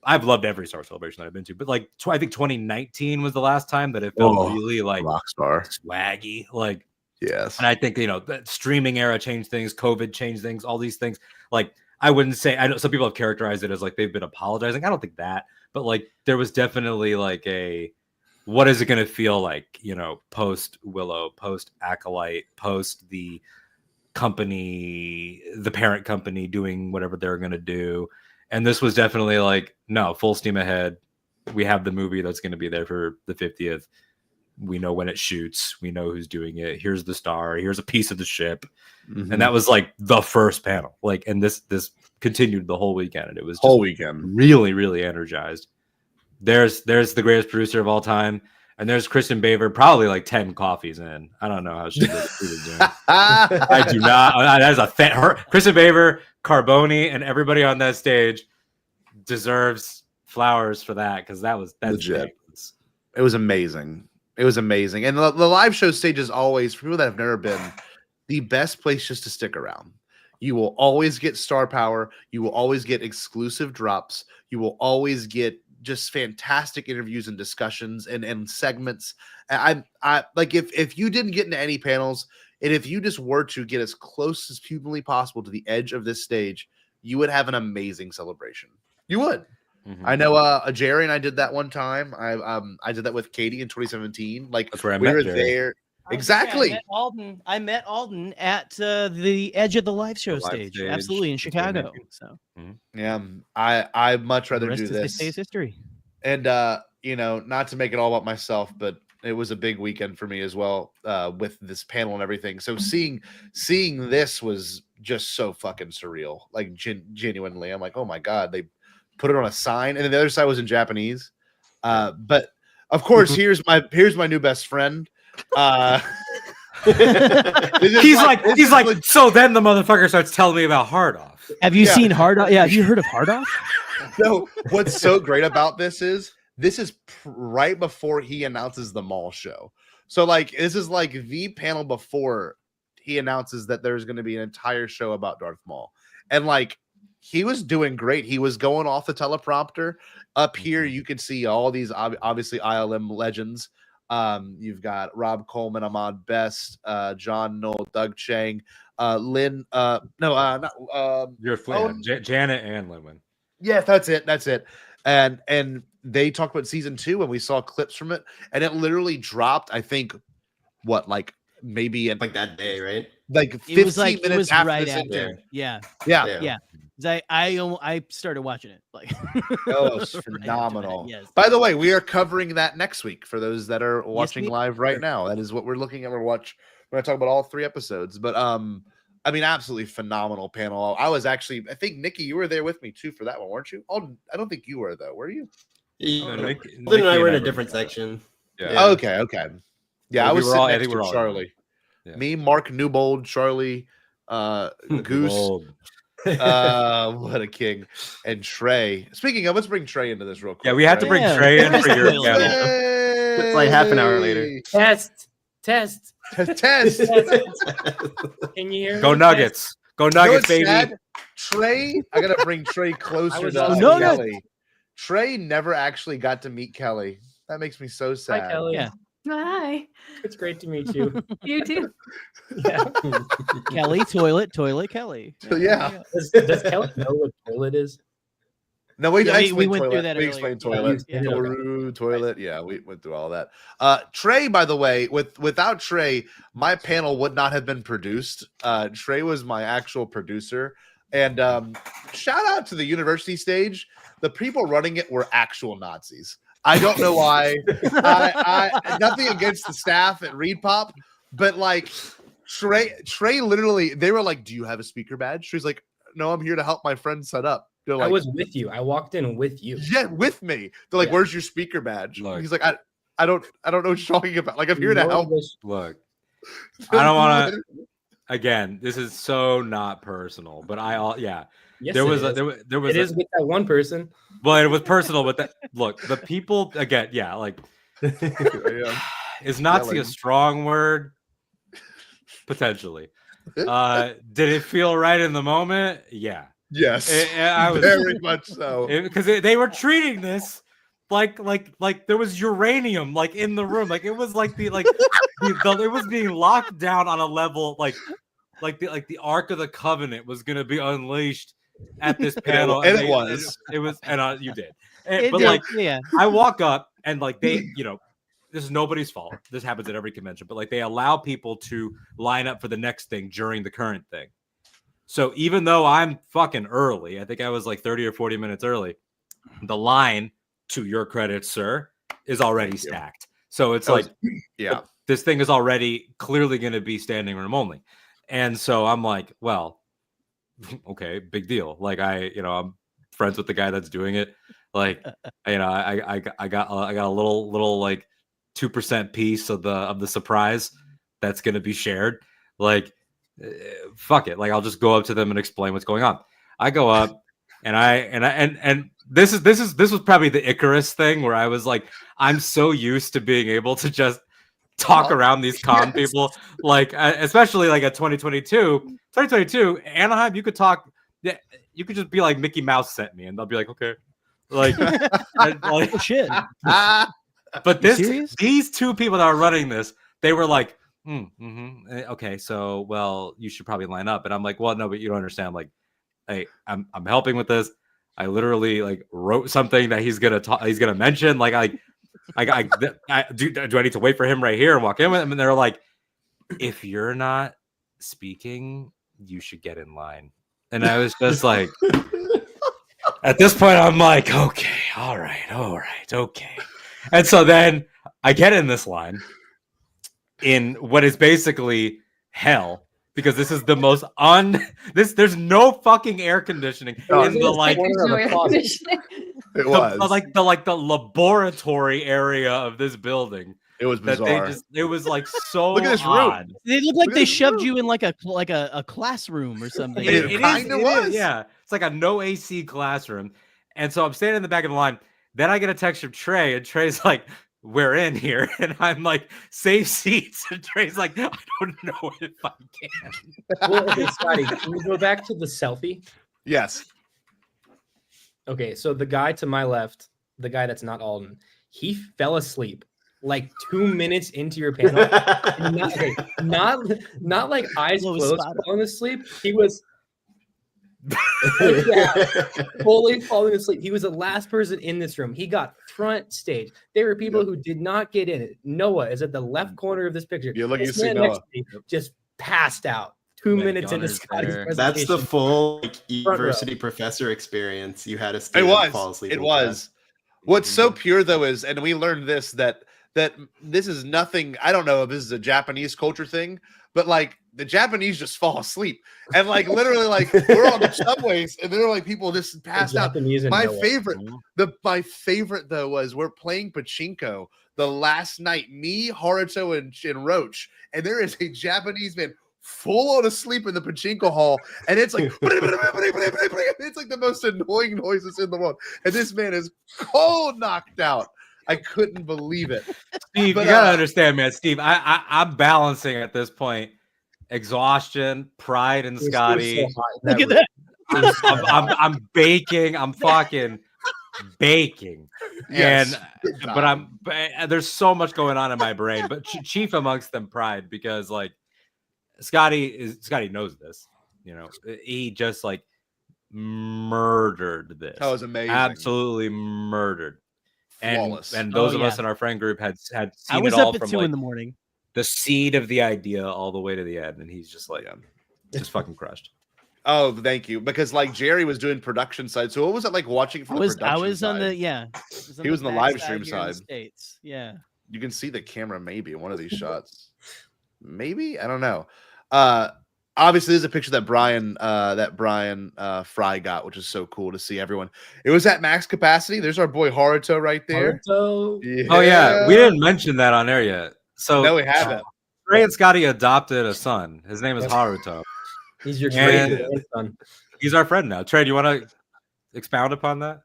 I've loved every Star Wars Celebration that I've been to, but like I think 2019 was the last time that it felt really like rockstar, swaggy. Like, yes. And I think the streaming era changed things, COVID changed things, all these things. Like I wouldn't say, I know some people have characterized it as like they've been apologizing. I don't think that, but like there was definitely like what is it going to feel like? Post Willow, post Acolyte, post the company, the parent company doing whatever they're going to do. And this was definitely like, no, full steam ahead. We have the movie that's going to be there for the 50th. We know when it shoots. We know who's doing it. Here's the star. Here's a piece of the ship. Mm-hmm. And that was like the first panel. Like, and this continued the whole weekend. And it was just whole weekend really, really energized. There's the greatest producer of all time. And there's Kristen Baver, probably like 10 coffees in. I don't know how she was doing. I do not. That is Kristen Baver, Carboni, and everybody on that stage deserves flowers for that, because that's legit. It was amazing. It was amazing. And the live show stage is always, for people that have never been, the best place just to stick around. You will always get star power. You will always get exclusive drops. You will always get just fantastic interviews and discussions and segments. I like if you didn't get into any panels, and if you just were to get as close as humanly possible to the edge of this stage, you would have an amazing celebration. You would. Mm-hmm. I know Jerry and I did that one time. I did that with Katie in 2017. Like, that's where we were Jerry. There. Exactly. I met Alden at the edge of the live show stage. Absolutely, in Chicago. So yeah, I'd much rather do this. This history. And not to make it all about myself, but it was a big weekend for me as well, with this panel and everything. So seeing this was just so fucking surreal. Like genuinely, I'm like, oh my god, they put it on a sign, and then the other side was in Japanese. But of course, here's my new best friend. He's like, so then the motherfucker starts telling me about Hard Off. Have you seen Hard Off? Yeah, have you heard of Hard Off? No, what's so great about this is right before he announces the mall show. So like this is like the panel before he announces that there's going to be an entire show about Darth Maul. And like he was doing great. He was going off the teleprompter. Up here you can see all these obviously ILM legends. You've got Rob Coleman, Ahmad Best, John Knoll, Doug Chang, Lynn Janet and Linwin. Yeah, that's it. And they talked about season 2 and we saw clips from it, and it literally dropped, I think, what, like maybe like that day, right? Like 15 minutes after right this after. interview. Yeah. I started watching it. Like, oh, it's phenomenal. Yes. By the way, we are covering that next week for those that are watching live right now. That is what we're looking at. We're going to talk about all 3 episodes, but I mean, absolutely phenomenal panel. I think Nikki, you were there with me too for that one, weren't you? Oh, I don't think you were though. Were you? Nikki and I were in a different section. Yeah. Okay. Yeah, I was sitting next to all Charlie. Yeah. Me, Mark Newbold, Charlie, Goose. What a king. And Trey. Speaking of, let's bring Trey into this real quick. Yeah, we had to bring Trey in for your panel. It's like half an hour later. Test. Can you hear me? Go Nuggets. Go Nuggets, baby. Sad? Trey, I gotta bring Trey closer to Kelly. Trey never actually got to meet Kelly. That makes me so sad. Hi, Kelly. Yeah. Hi. It's great to meet you. You too. Yeah. Kelly, toilet, Kelly. Yeah. Does Kelly know what toilet is? No, we went toilet. through that. We earlier. explained toilet. Yeah. Toilet. Yeah, we went through all that. Trey, by the way, without Trey, my panel would not have been produced. Trey was my actual producer. And shout out to the university stage. The people running it were actual Nazis. I don't know why. I nothing against the staff at Reed Pop, but like Trey literally, they were like, "Do you have a speaker badge?" She's like, "No, I'm here to help my friend set up." They're like, I was with you. I walked in with you. Yeah, with me. They're like, "Where's your speaker badge?" Look. He's like, I don't know what you're talking about. Like, I'm here to help. Look, I don't want to. Again, this is so not personal, but Yes, there was it is with that one person. Well, it was personal, but look, the people again, like is Nazi a strong word? Potentially. Did it feel right in the moment? Yeah. Yes. I was very much so. Because they were treating this like there was uranium like in the room. Like it was like it was being locked down on a level like the Ark of the Covenant was going to be unleashed at this panel. And you did. Yeah. I walk up and like they, this is nobody's fault. This happens at every convention, but like they allow people to line up for the next thing during the current thing. So even though I'm fucking early, I think I was like 30 or 40 minutes early, the line, to your credit, sir, is already stacked. So it's this thing is already clearly going to be standing room only. And so I'm like, well, okay, big deal. Like I'm friends with the guy that's doing it. Like, I got a little like 2% piece of the surprise that's going to be shared. Like, fuck it. Like, I'll just go up to them and explain what's going on. I go up and this was probably the Icarus thing where I was like, I'm so used to being able to just talk around these con people, like especially like at 2022 Anaheim, you could talk. Yeah, you could just be like, Mickey Mouse sent me, and they'll be like, okay, like, like shit. But these 2 people that are running this, they were like, okay, so well, you should probably line up. And I'm like, well, no, but you don't understand. Like, hey, I'm helping with this. I literally like wrote something that he's gonna mention. Like, do I need to wait for him right here and walk in with him? And they're like, if you're not speaking, you should get in line. And I was just like, at this point, I'm like, okay, all right, okay. And so then I get in this line in what is basically hell, because this is the most there's no fucking air conditioning in the like it was the laboratory area of this building. It was that bizarre. it was like so Look at this room. odd. They look like Look at they this shoved room. you in like a classroom or something. It It kinda was. yeah. It's like a no AC classroom. And so I'm standing in the back of the line. Then I get a text from Trey, and Trey's like, "We're in here." And I'm like, "Save seats." And Trey's like, "I don't know if I can." Well, okay, Scotty, can we go back to the selfie? Yes. Okay, so the guy to my left, the guy that's not Alden, he fell asleep like 2 minutes into your panel. And not like eyes What was closed, spotted? falling asleep. He was fully falling asleep. He was the last person in this room. He got front stage. There were people who did not get in it. Noah is at the left corner of this picture. You're looking This to see man next Noah. to me just passed out 2 Like minutes into Gunner's Scotty's there. presentation. That's the full like, Front row. university professor experience. You had a It student was. fall asleep. It in was. class. What's so pure though is, and we learned this that this is nothing. I don't know if this is a Japanese culture thing, but like the Japanese just fall asleep, and like literally, like we're on the subways, and there are like people just passed out. Japanese and My Noah. favorite, my favorite though was we're playing pachinko the last night. Me, Haruto, and Roach, and there is a Japanese man full on asleep in the pachinko hall, and it's like it's like the most annoying noises in the world, and this man is cold knocked out. I couldn't believe it. Steve, But, you gotta understand, man. Steve, I'm balancing at this point exhaustion, pride, and It was Scotty. so hot in Look at room. that. I'm baking. I'm fucking baking. Yes. And but there's so much going on in my brain, but chief amongst them pride, because like Scotty knows this. You know, he just like murdered this. That was amazing. Absolutely murdered. Flawless. And those Oh, of us yeah. in our friend group had seen I was it all up at from 2 like in the morning. the seed of the idea all the way to the end, and he's just like just fucking crushed. Oh, thank you. Because like Jerry was doing production side. So what was it like watching from the production I was on side? the He was on the back live stream here in the side. States. Yeah. You can see the camera maybe in one of these shots. Maybe? I don't know. Obviously there's a picture that Brian Fry got, which is so cool to see everyone. It was at max capacity. There's our boy Haruto right there. Haruto. Yeah. Oh yeah, we didn't mention that on air yet. So No, we haven't. Trey and Scotty adopted a son. His name is Haruto. He's your And- great grandson. He's our friend now. Trey, do you want to expound upon that?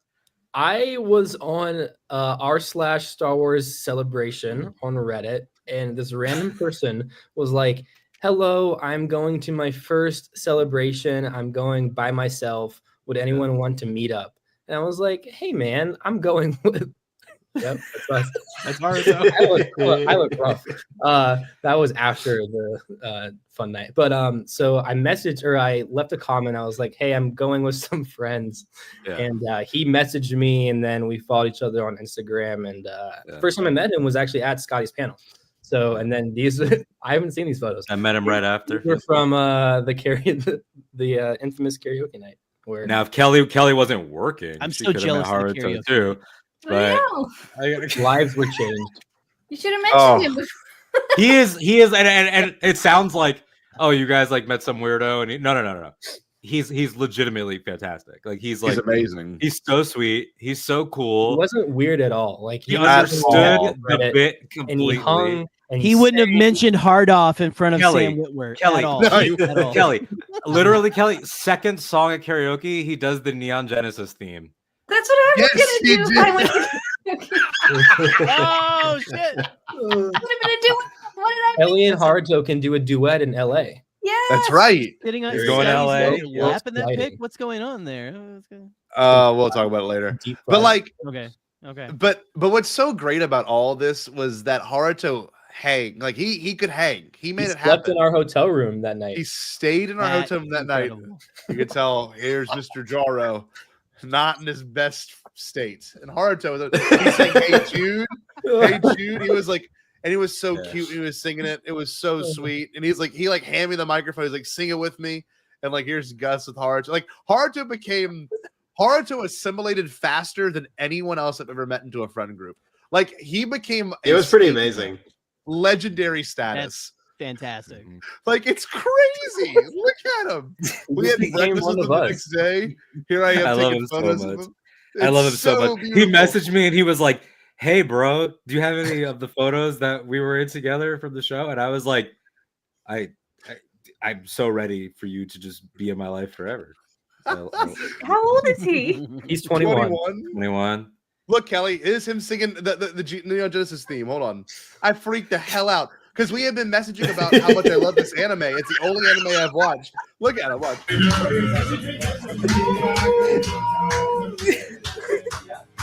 I was on r/Star Wars celebration on Reddit, and this random person was like, "Hello, I'm going to my first celebration. I'm going by myself. Would anyone want to meet up?" And I was like, "Hey, man, I'm going with." Yep, that's us. That's Haruto. I look rough. That was after the fun night. But so I messaged or I left a comment. I was like, "Hey, I'm going with some friends," and he messaged me, and then we followed each other on Instagram. And first time I met him was actually at Scotty's panel. So, and then these I haven't seen these photos. I met him right after. They're from the infamous karaoke night. Where Now, if Kelly wasn't working, I'm she so could have met jealous of the Haruto karaoke. too. But lives were changed. You should have mentioned him before. he is, and it sounds like, oh, you guys like met some weirdo, and no. He's legitimately fantastic. Like he's amazing. He's so sweet. He's so It cool. wasn't weird at all. Like He was understood all the Reddit, bit and completely. he hung. And He wouldn't have mentioned hard off in front of Kelly, Sam Witwer Kelly, at all. no, At all. Kelly, literally, Kelly. Second song at karaoke, he does the Neon Genesis theme. That's what I was Yes, he gonna do. did. I went to Oh shit! what am I gonna do? What did I Ellie and Haruto can do a duet in LA. Yes. That's right. Sitting on He's going to Scotty's LA. little lap in that pic. Exciting. What's going on there? Oh, it's good. We'll talk about it later. Deep But fried. like, Okay. but what's so great about all this was that Haruto hang. Like he could hang. He made he it slept happen. in our hotel room that night. He stayed in our That hotel room is that night. incredible. You could tell here's Mr. Jaro, not in his best state. And Haruto, he's saying, "Hey Jude, hey Jude." He was like, and he was so cute. He was singing it. It was so sweet. And he's like, he like handed me the microphone. He's like, "Sing it with me." And like, here's Gus with Haruto. Like Haruto assimilated faster than anyone else I've ever met into a friend group. Like he became. It was pretty amazing. Legendary status. Fantastic. Like it's crazy. Look at him. We had became breakfast one with of him the us. next day. Here I am I love taking him so photos much. of him. I love him It's so much. beautiful. He messaged me and he was like, "Hey, bro, do you have any of the photos that we were in together from the show?" And I was like, I'm so ready for you to just be in my life forever. How old is he? He's 21. 21. Look, Kelly, it is him singing the Neo Genesis theme. Hold on. I freaked the hell out because we have been messaging about how much I love this anime. It's the only anime I've watched. Look at it. Watch.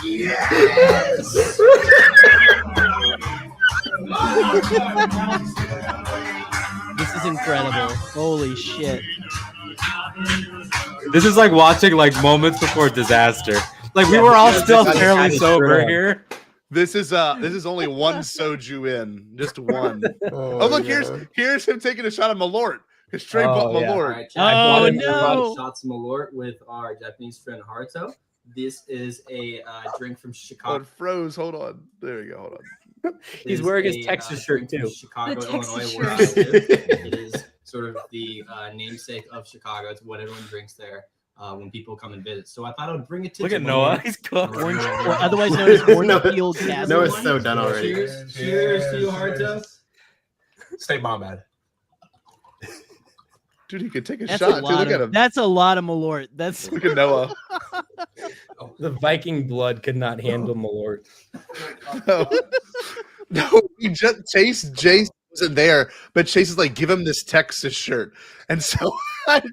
Yes. This is incredible. Holy shit. This is like watching like moments before disaster. Like we were all still fairly sober here. This is only one soju in, just one. Oh look, here's him taking a shot of Malort. His straight Malort. Oh no! Shots of Malort with our Japanese friend Haruto. This is a drink from Chicago. It froze. Hold on. There we go. Hold on. He's wearing his Texas shirt too. Chicago, Illinois, where I live. It is sort of the namesake of Chicago. It's what everyone drinks there when people come and visit. So I thought I would bring it to. Look at Noah. He's cooked. Or otherwise known as cornfield gas. Noah's so done already. Cheers to you, Haruto. Stay Bombad. Dude, he could take a That's shot. a Dude, lot look of, at him. That's a lot of Malort. That's Look at Noah. The Viking blood could not handle Malort. No, he just Chase wasn't there, but Chase is like, give him this Texas shirt, and so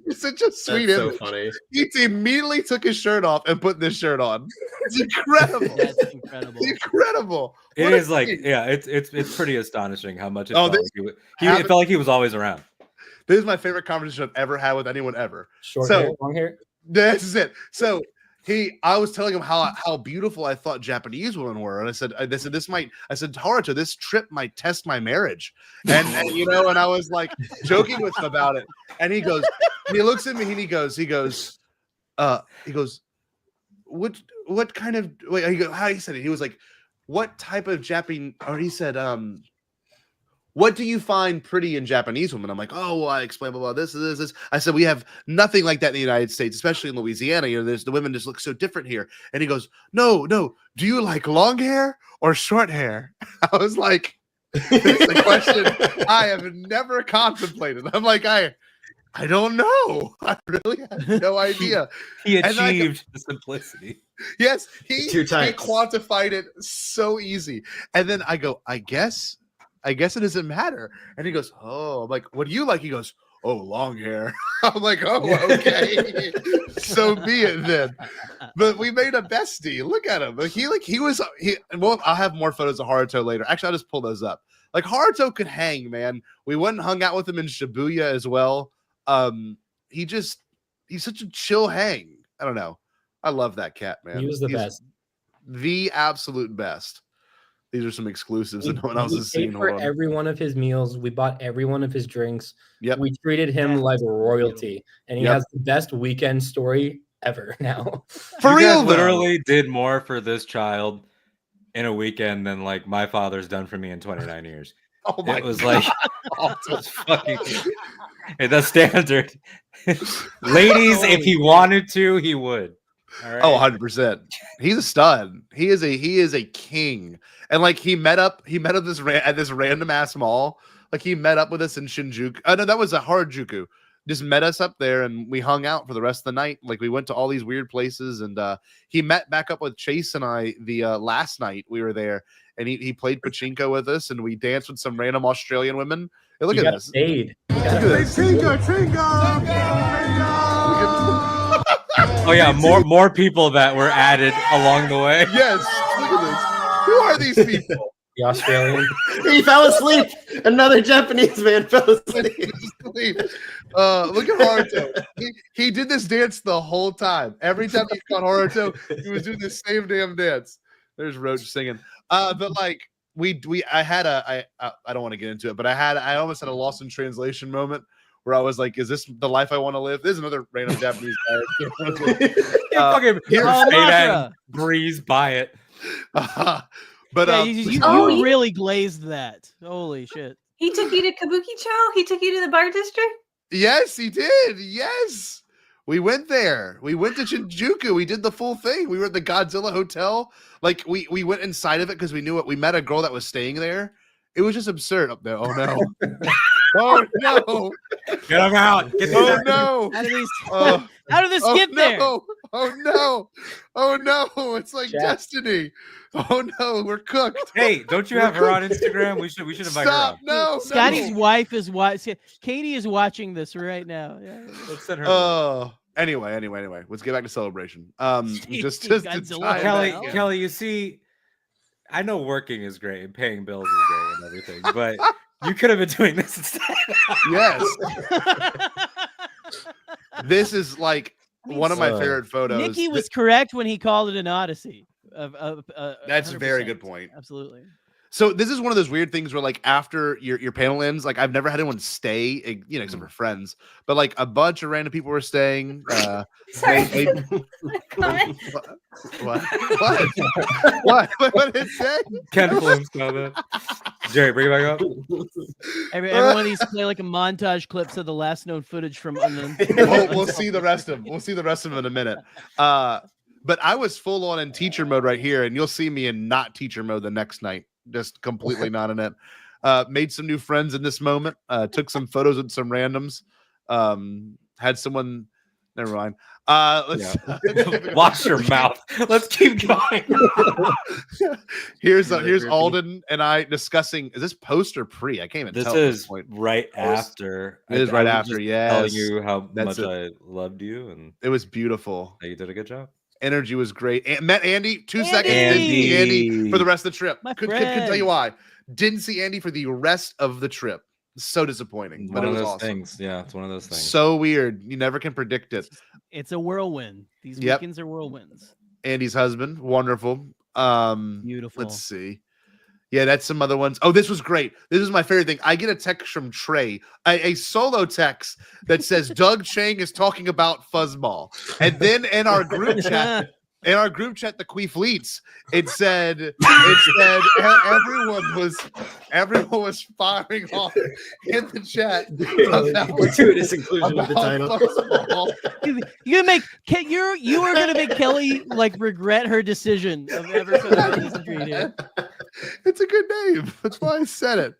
it's such a sweet That's so image. funny. He immediately took his shirt off and put this shirt on. It's incredible. That's incredible. It's incredible. It What a is like, thing. yeah, it's pretty astonishing how much it Oh, felt this like it felt like he was always around. This is my favorite conversation I've ever had with anyone ever. Short So- hair, long hair. This is it. So I was telling him how beautiful I thought Japanese women were, and I said, Haruto, this trip might test my marriage, and you know, and I was like joking with him about it, and he goes, and he looks at me, and he goes, what kind of wait? He goes, how he said it? He was like, what type of Japanese? Or he said, what do you find pretty in Japanese women? I'm like, oh, well, I explained blah, blah, this. I said, we have nothing like that in the United States, especially in Louisiana. You know, the women just look so different here. And he goes, no. Do you like long hair or short hair? I was like, that's a question I have never contemplated. I'm like, I don't know. I really have no idea. He And then achieved the simplicity. Yes, he Two types. quantified it so easy. And then I go, I guess it doesn't matter. And he goes, oh, I'm like, what do you like? He goes, oh, long hair. I'm like, oh, okay. So be it then. But we made a bestie. Look at him. Like, well, I'll have more photos of Haruto later. Actually, I'll just pull those up. Like, Haruto could hang, man. We went and hung out with him in Shibuya as well. He's such a chill hang. I don't know. I love that cat, man. He was the best. The absolute best. These are some exclusives that no one else has seen. For every one of his meals, we bought every one of his drinks. Yep. We treated him like royalty, and he has the best weekend story ever now. For real, literally did more for this child in a weekend than like my father's done for me in 29 years. Oh my it was God. like it was fucking the standard. Ladies, if he wanted to, he would. All right. Oh, 100%. He's a stud. He is a king. And like he met up at this random ass mall. Like he met up with us in Shinjuku. Oh no, that was a Harajuku. Just met us up there and we hung out for the rest of the night. Like we went to all these weird places and he met back up with Chase and I the last night we were there, and he played pachinko with us and we danced with some random Australian women. Hey, look at this. Paid. Look at this. Oh yeah, more people that were added along the way. Yes, look at this. Who are these people? The Australian. He fell asleep. Another Japanese man fell asleep. Look at Haruto. He did this dance the whole time. Every time he caught Haruto, he was doing the same damn dance. There's Roach singing. But like I don't want to get into it, but I almost had a lost in translation moment where I was like, is this the life I want to live? This is another random Japanese guy. Fucking breeze by it. But yeah, you really glazed that. Holy shit. He took you to Kabuki-cho? He took you to the bar district? Yes, he did. Yes. We went there. We went to Shinjuku. We did the full thing. We were at the Godzilla Hotel. Like we went inside of it because we knew it. We met a girl that was staying there. It was just absurd up there. Oh no. Oh no. Get him out. Get Oh no. How did this get there? Oh no. Oh no. It's like destiny. Oh no, we're cooked. Hey, don't you have her on Instagram? We should invite her on. No. Scotty's wife is watching. Katie is watching this right now. Yeah. Let's send her. Oh. Anyway. Let's get back to celebration. Just to tie it back. Kelly, you see, I know working is great and paying bills is great and everything, but you could have been doing this instead. Yes. This is like one of my favorite photos. Nikki was correct when he called it an odyssey. That's a very 100%. good point. Absolutely. So this is one of those weird things where, like, after your panel ends, like, I've never had anyone stay, you know, except for friends, but like a bunch of random people were staying. Sorry. What? What did it say? Ken Bloom's comment. Jerry, bring it back up. Every one of these play like a montage clips of the last known footage from Unknown. We'll see the rest of them. We'll see the rest of them in a minute. But I was full on in teacher mode right here, and you'll see me in not teacher mode the next night. Just completely not in it. Made some new friends in this moment. Took some photos with some randoms. Had someone. Never mind. Let's wash your mouth. Let's keep going. Here's Alden and I discussing. Is this post or pre? I can't even tell. This is right after. It is right after. Yes. Telling you how much I loved you, and it was beautiful. You did a good job. Energy was great. Met Andy 2 seconds. Didn't see Andy for the rest of the trip. Could tell you why. Didn't see Andy for the rest of the trip. So disappointing. But it was awesome. Things. Yeah, it's one of those things. So weird. You never can predict it. It's a whirlwind. These weekends are whirlwinds. Andy's husband, wonderful. Beautiful. Let's see. Yeah, that's some other ones. Oh, this was great. This is my favorite thing. I get a text from Trey, a solo text that says Doug Chang is talking about fuzzball. And then in our group chat, the Queef Fleets, it said everyone was firing off in the chat. Gratuitous inclusion of the title. You are gonna make Kelly like regret her decision of ever putting this tweet. It's a good name. That's why I said it.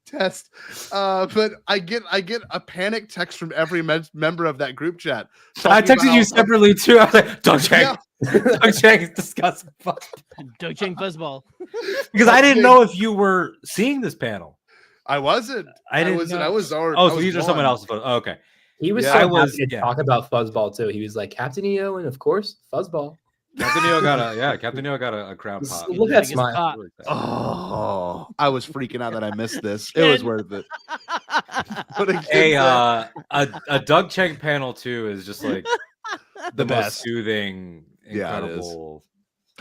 Test. But I get a panic text from every member of that group chat. I texted you separately too. I was like, Doug Chang. Doug Chang is discussing Doug Chang fuzzball. Because I didn't know if you were seeing this panel. I wasn't. I was already. Oh, so these are someone else's photos. Oh, okay. He was so happy to talk about fuzzball too. He was like Captain EO and of course fuzzball. Captain EO got a crowd pop. Look at that smile. Oh, I was freaking out that I missed this. It was worth it. A Doug Chang panel too is just like the most soothing, incredible.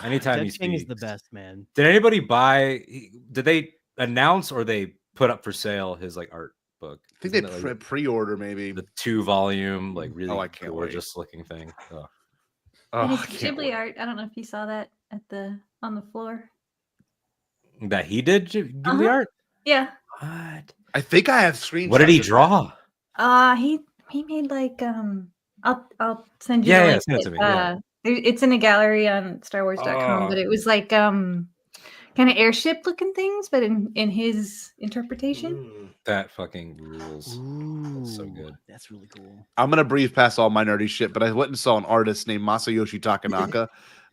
Anytime Doug he Chang speaks, is the best, man. Did anybody buy? Did they announce or they put up for sale his like art book? I think they pre-order maybe the 2-volume, like really gorgeous looking thing. Oh. And it's Ghibli art. I don't know if you saw that on the floor. That he did Ghibli art? Yeah. What? I think I have screenshots. What did he draw? He made like I'll send you. Yeah, send it to me. It's in a gallery on StarWars.com, but it was like kind of airship looking things, but in his interpretation. That fucking rules. That's so good. That's really cool. I'm gonna breeze past all my nerdy shit, but I went and saw an artist named Masayoshi Takanaka,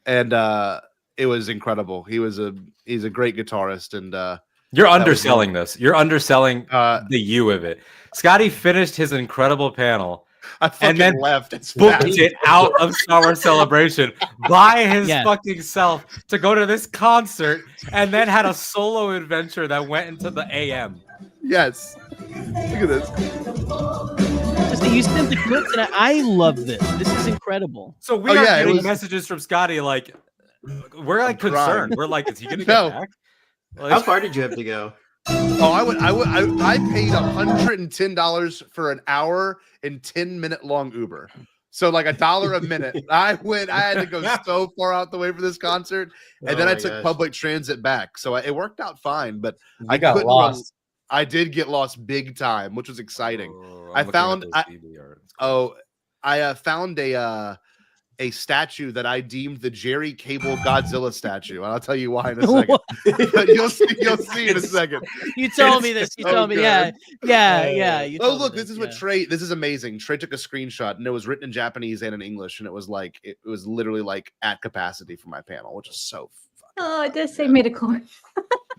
and it was incredible. He's a great guitarist, and you're underselling this. You're underselling the you of it. Scotty finished his incredible panel. And then left. Booked it out of Star Wars Celebration by his fucking self to go to this concert, and then had a solo adventure that went into the AM. Yes. Look at this. You sent the clips, and I love this. This is incredible. So we are getting messages from Scotty like, we're like concerned. We're like, is he gonna get back? Like, how far did you have to go? Oh, I paid $110 for an hour and 10-minute long Uber. So like $1 a minute. I had to go so far out the way for this concert, and then I took public transit back. So it worked out fine, but I got lost. I did get lost big time, which was exciting. I found Oh, I found a statue that I deemed the Jerry Cable Godzilla statue, and I'll tell you why in a second. But you'll see in a second. You told me this. You told me, yeah. You Oh, told look, me this is what Trey. This is amazing. Trey took a screenshot, and it was written in Japanese and in English, and it was like it was literally like at capacity for my panel, which is so. Oh, it does say Midi-chlorians.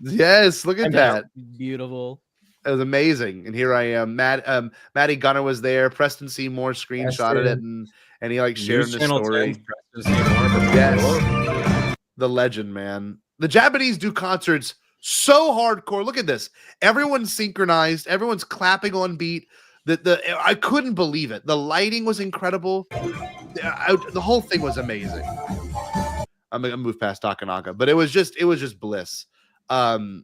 Yes, look at that. Beautiful. It was amazing, and here I am. Maddie Gunner was there. Preston Seymour screenshotted it, and he like shared the story. Yes, the legend, man. The Japanese do concerts so hardcore. Look at this. Everyone's synchronized. Everyone's clapping on beat. I couldn't believe it. The lighting was incredible. The whole thing was amazing. I'm gonna move past Takanaka, but it was just bliss. Of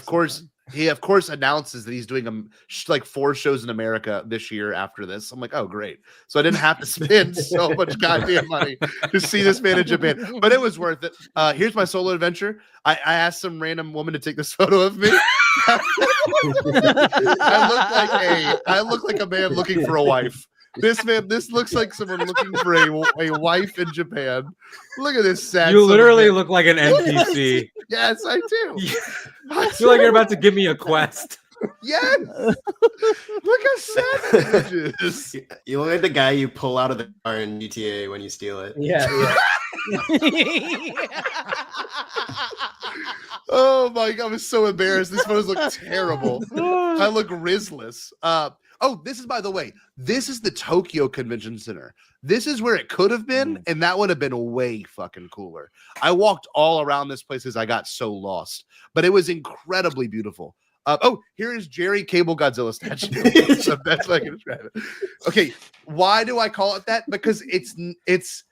course, he announces that he's doing like 4 shows in America this year after this. I'm like, oh great! So I didn't have to spend so much goddamn money to see this man in Japan, but it was worth it. Here's my solo adventure. I asked some random woman to take this photo of me. I look like a man looking for a wife. This looks like someone looking for a wife in Japan. Look at this sad. You literally look like an NPC. Yes, I do. I feel like you're about to give me a quest. Yes. Look how sad that image is. You look like the guy you pull out of the car in GTA when you steal it. Yeah. Oh my god, I'm so embarrassed. These photos look terrible. I look risless. Oh, this is, by the way, this is the Tokyo Convention Center. This is where it could have been, and that would have been way fucking cooler. I walked all around this place because I got so lost, but it was incredibly beautiful. Oh, here is Jerry Cable Godzilla statue. So that's what I can describe it. Okay, why do I call it that? Because it's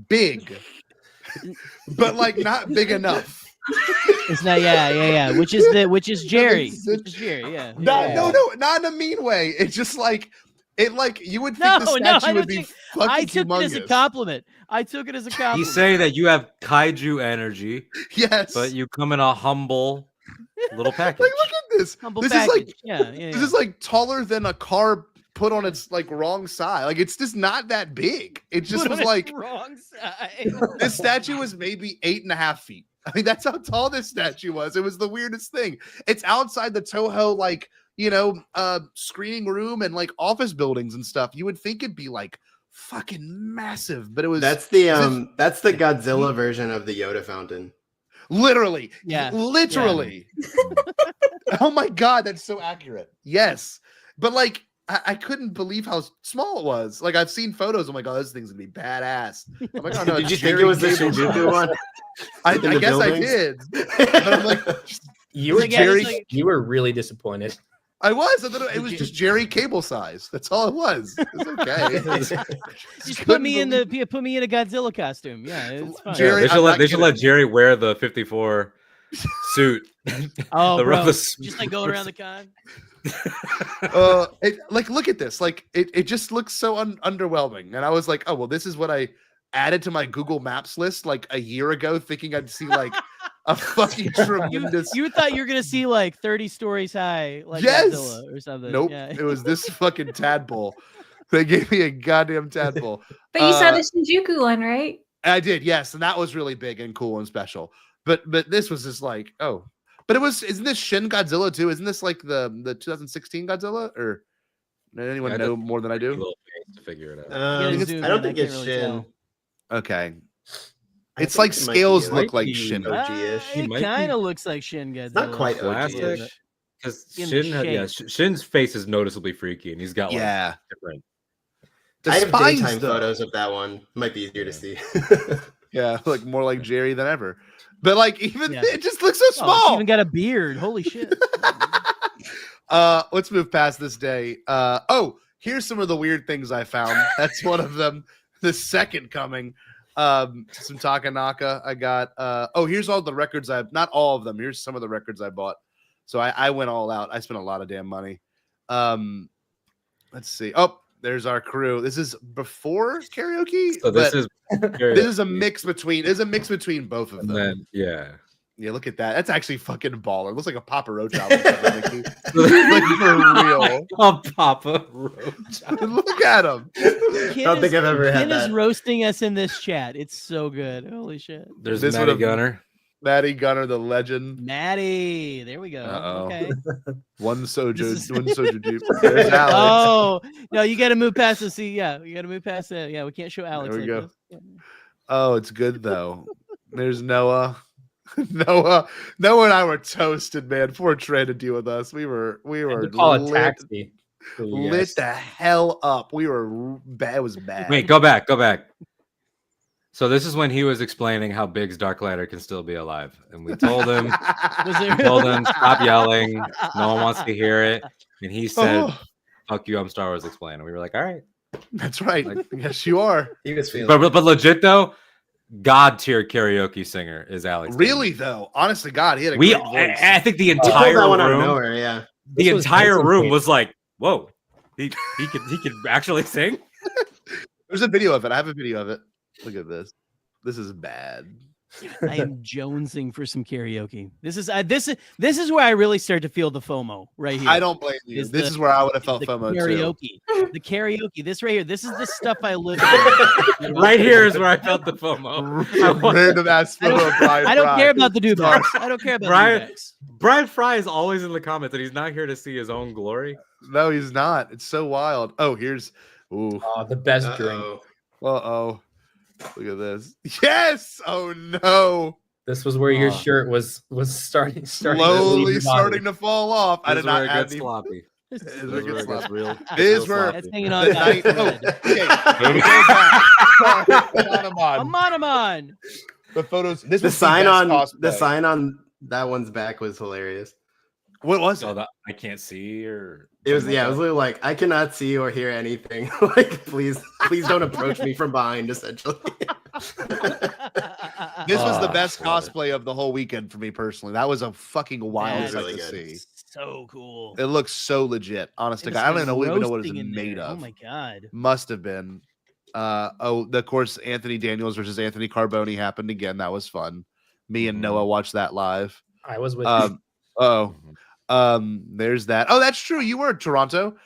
big, but like not big enough. It's not, yeah. Which is Jerry. Which is Jerry, yeah. No, not in a mean way. It's just like you would think the statue would be fucking I took humongous. it as a compliment. You say that you have kaiju energy. Yes. But you come in a humble little package. Like, look at this. Humble this package. is like this is like taller than a car put on its like wrong side. Like it's just not that big. It just was like wrong side. This statue was maybe 8.5 feet. I mean, that's how tall this statue was. It was the weirdest thing. It's outside the Toho, like, screening room and like office buildings and stuff. You would think it'd be like fucking massive, but it was. That's the Godzilla version of the Yoda fountain. Literally. Yeah. Literally. Yeah. Oh my god, that's so accurate. Yes, but like. I couldn't believe how small it was. Like I've seen photos. I'm like, oh, this thing's gonna be badass. I'm like, oh no. Did you think it was the Shinjuku one? I guess buildings? I did. But I'm like, you were really disappointed. I was. I thought it was just Jerry Cable size. That's all it was. It's okay. Just put me in a Godzilla costume. Yeah, it's fine. Jerry, they should let Jerry wear the 54 suit. Oh, bro. Just like going around the con. Look at this. Like it just looks so underwhelming. And I was like, oh well, this is what I added to my Google Maps list like a year ago, thinking I'd see like a fucking tremendous. You thought you were gonna see like 30 stories high, like yes! Godzilla or something. Nope, yeah. It was this fucking tadpole. They gave me a goddamn tadpole. But you saw the Shinjuku one, right? I did, yes, and that was really big and cool and special. But this was just like, oh. But isn't this Shin Godzilla too? Isn't this like the 2016 Godzilla? Or does anyone know more than I do? To figure it out. I don't think it's really Shin. Tell. Okay. It's like scales look like Shin. It kind of looks like Shin Godzilla. It's not quite plastic. Because Shin's face is noticeably freaky, and he's got like different. I have daytime photos of that one. Might be easier to see. Yeah, like more like Jerry than ever. But like it just looks so small. It's even got a beard. Holy shit. Let's move past this day. Here's some of the weird things I found. That's one of them. The second coming. Some Takanaka. I got here's all the records not all of them. Here's some of the records I bought. So I went all out. I spent a lot of damn money. Let's see. Oh, there's our crew. This is before karaoke. So this is a mix between both of them. And then, yeah. Yeah, look at that. That's actually fucking baller. It looks like a Papa Roach album. Like for real. A Papa Roach. Look at him. Don't think I've ever had Ken is that. roasting us in this chat. It's so good. Holy shit. There's This Matty would've- Gunner. Matty Gunner, the legend. Maddie. There we go. Uh-oh. Okay. One soju deep. Oh, There's Alex. no, you got to move past the see. Yeah, you got to move past that. Yeah, we can't show Alex. There we like go. this. Oh, it's good though. There's Noah. Noah and I were toasted, man. Poor Trey to deal with us. We were call a lit, taxi. lit the hell up. We were bad. It was bad. Wait, go back. So this is when he was explaining how Biggs Darklighter can still be alive, and we told him, stop yelling. No one wants to hear it, and he said, "Fuck you, I'm Star Wars explaining." We were like, "All right, that's right. Yes, you are." He was feeling. But legit though, god tier karaoke singer is Alex. Really though, honest to God, he had a We great voice. I think the He pulled entire that one out of room, nowhere, yeah. the entire room was like, "Whoa, he could actually sing." There's a video of it. I have a video of it. Look at this. This is bad. I am jonesing for some karaoke. This is where I really start to feel the FOMO right here. I don't blame you. This is where I would have felt the FOMO karaoke. too. The karaoke. This right here. This is the stuff I live for. Right here is where I felt the FOMO. Random ass FOMO. I don't care about the dewbacks. I don't care about the dewbacks. Brian Fry is always in the comments and he's not here to see his own glory. No, he's not. It's so wild. Oh, here's the best drink. Uh-oh. Look at this. Yes. Oh no. This was where your shirt was starting slowly starting to fall off. I did not it add gets sloppy. This is where it gets real. This is where it's hanging on. Okay. Amanaman. The photos. This The was sign best on cosplay. the sign on that one's back was hilarious. What was it? That I can't see or it was it was literally like I cannot see or hear anything. Like please don't approach me from behind. Essentially, this was the best cosplay of the whole weekend for me personally. That was a fucking wild sight to see. So cool. It looks so legit. Honest to God, I don't even know what it's made of. Oh my God. Must have been. Of course, Anthony Daniels versus Anthony Carboni happened again. That was fun. Me and Noah watched that live. I was with there's that. Oh, that's true. You were in Toronto.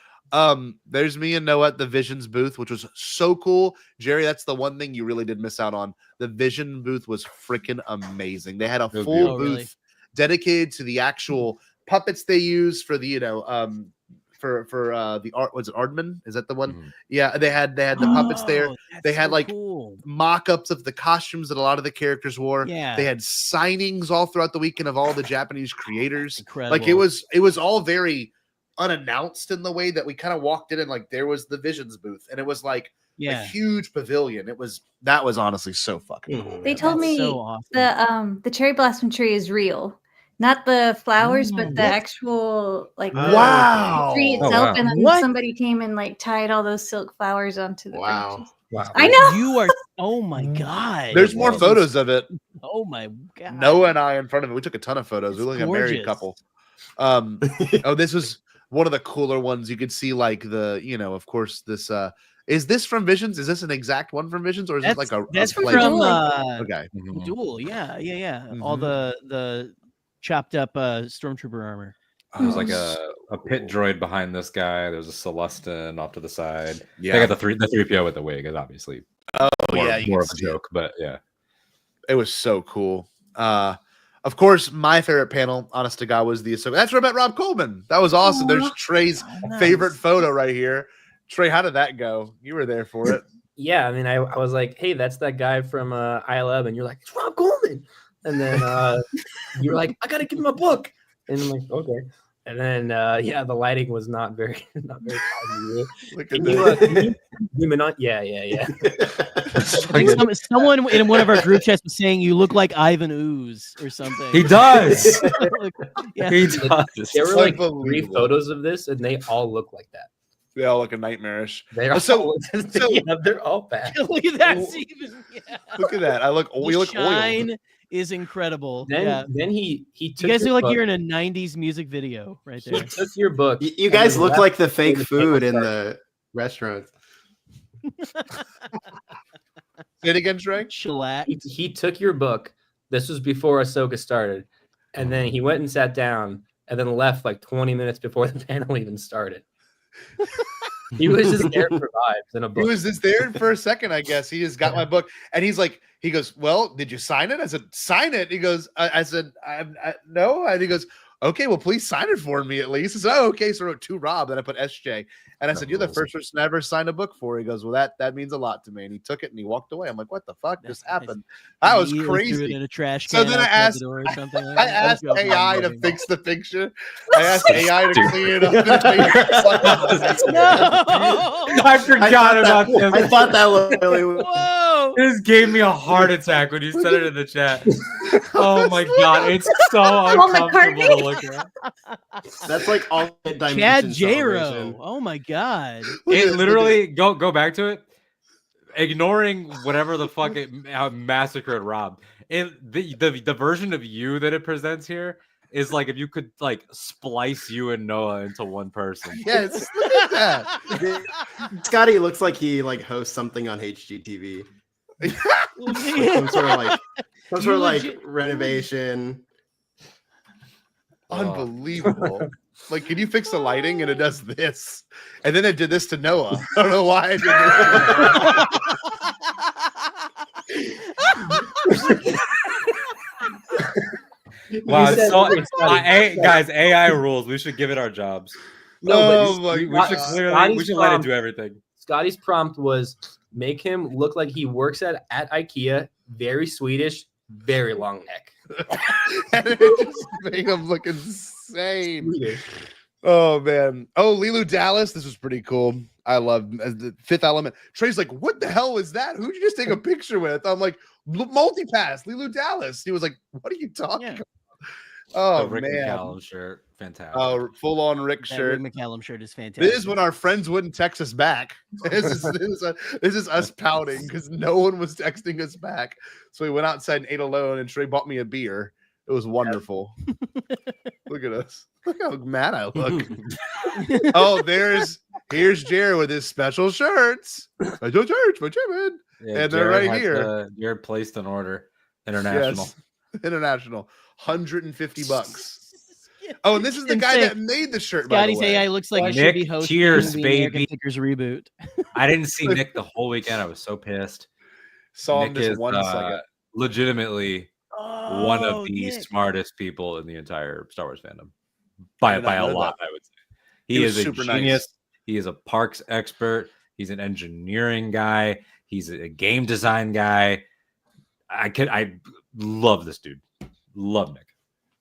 There's me and Noah at the Visions booth, which was so cool. Jerry, that's the one thing you really did miss out on. The Vision booth was freaking amazing. They had a full booth dedicated to the actual puppets they use for the, for the art. Was it Ardman? Is that the one? Yeah, they had the puppets there. They had mock-ups of the costumes that a lot of the characters wore. Yeah, they had signings all throughout the weekend of all the Japanese creators. Incredible. Like it was all very unannounced in the way that we kind of walked in and like there was the Visions booth and it was like a huge pavilion. That was honestly so fucking cool. They told me the cherry blossom tree is real. Not the flowers, but the actual tree itself. And then somebody came and like tied all those silk flowers onto the branches. Wow. I know. You are. Oh my God. There's more photos of it. Oh my God. Noah and I in front of it. We took a ton of photos. We look like a married couple. This was one of the cooler ones. You could see like of course this is this from Visions? Is this an exact one from Visions or is it like a that's from okay. Duel. Yeah. All the chopped up stormtrooper armor. There's like a pit droid behind this guy. There's a Celestin off to the side. Yeah, they got the 3PO with the wig is obviously more of a joke, but yeah, it was so cool. Of course, my favorite panel, honest to God, was the Ahsoka. That's where I met Rob Coleman. That was awesome. There's Trey's favorite photo right here. Trey, how did that go? You were there for it. Yeah, I mean, I was like, hey, that's that guy from ILM, and you're like, it's Rob Coleman. And then you're like, I gotta give him a book. And I'm like, okay. And then the lighting was not very positive. Look at this. Yeah. I think someone in one of our group chats was saying you look like Ivan Ooze or something. He does. Yeah. He does. There were like 3 photos of this, and they all look like that. They all look nightmarish. They are they're all bad. Look at that, Steven. Yeah. Look at that. We look shine oiled. Is incredible. Then he took you guys look like book. you're in a 90s music video right there. He took your book. You guys look like the fake food in the restaurants. Say it again, Trey. Shellac. He took your book, This was before Ahsoka started. And then he went and sat down and then left like 20 minutes before the panel even started. He was just there for vibes in a book. He was just there for a second, I guess. He just got my book, and he goes, "Well, did you sign it?" I said, "Sign it." He goes, "I said, no," and he goes, "Okay, well, please sign it for me at least." I said, "Oh, okay." So I wrote to Rob, then I put SJ, and I said, "You're the first person I ever signed a book for." He goes, "Well, that means a lot to me," and he took it and he walked away. I'm like, "What the fuck just happened?" That was crazy. Threw it in a trash So can then I outside the asked, door or something like I that. asked AI to fix the picture. I asked AI to clean it up. No! I forgot about this. I thought that was really. Whoa! This gave me a heart attack when you said it in the chat. Oh my god, it's so uncomfortable to look at. That's like all Chad J-Ro. Oh my god. It literally go back to it. Ignoring whatever the fuck it massacred Rob. The version of you that it presents here is like if you could like splice you and Noah into one person. Yes, look at that. Scotty looks like he like hosts something on HGTV. some sort of like renovation. Unbelievable. Like, can you fix the lighting? And it does this. And then it did this to Noah. I don't know why it did this. Wow, guys, AI rules. We should give it our jobs. No, we should clearly let it do everything. Scotty's prompt was make him look like he works at IKEA, very Swedish, very long neck. And it just made him look insane. Oh man. Oh, Lilu Dallas. This was pretty cool. I love the Fifth Element. Trey's like, what the hell is that? Who'd you just take a picture with? I'm like, multipass, Lilu Dallas. He was like, what are you talking about? Oh, Rick man. McCallum shirt. Fantastic. Oh, full on Rick shirt. Rick McCallum shirt is fantastic. This is when our friends wouldn't text us back. This is us pouting because no one was texting us back. So we went outside and ate alone, and Trey bought me a beer. It was wonderful. Look at us. Look how mad I look. Oh, here's Jared with his special shirts. Special shirts for Jimmy. Yeah, and they're Jared right here. Jared placed an order. International. Yes. International. $150. Oh, and this is the guy that made the shirt. Scotty's by the way. AI looks like he should Nick, be hosting cheers, the American baby. Pickers reboot. I didn't see Nick the whole weekend. I was so pissed. Saw him Nick just is 1 second. legitimately one of the smartest people in the entire Star Wars fandom. By a lot, I would say. He is a super genius. nice. He is a parks expert. He's an engineering guy. He's a game design guy. I love this dude. Love Nick.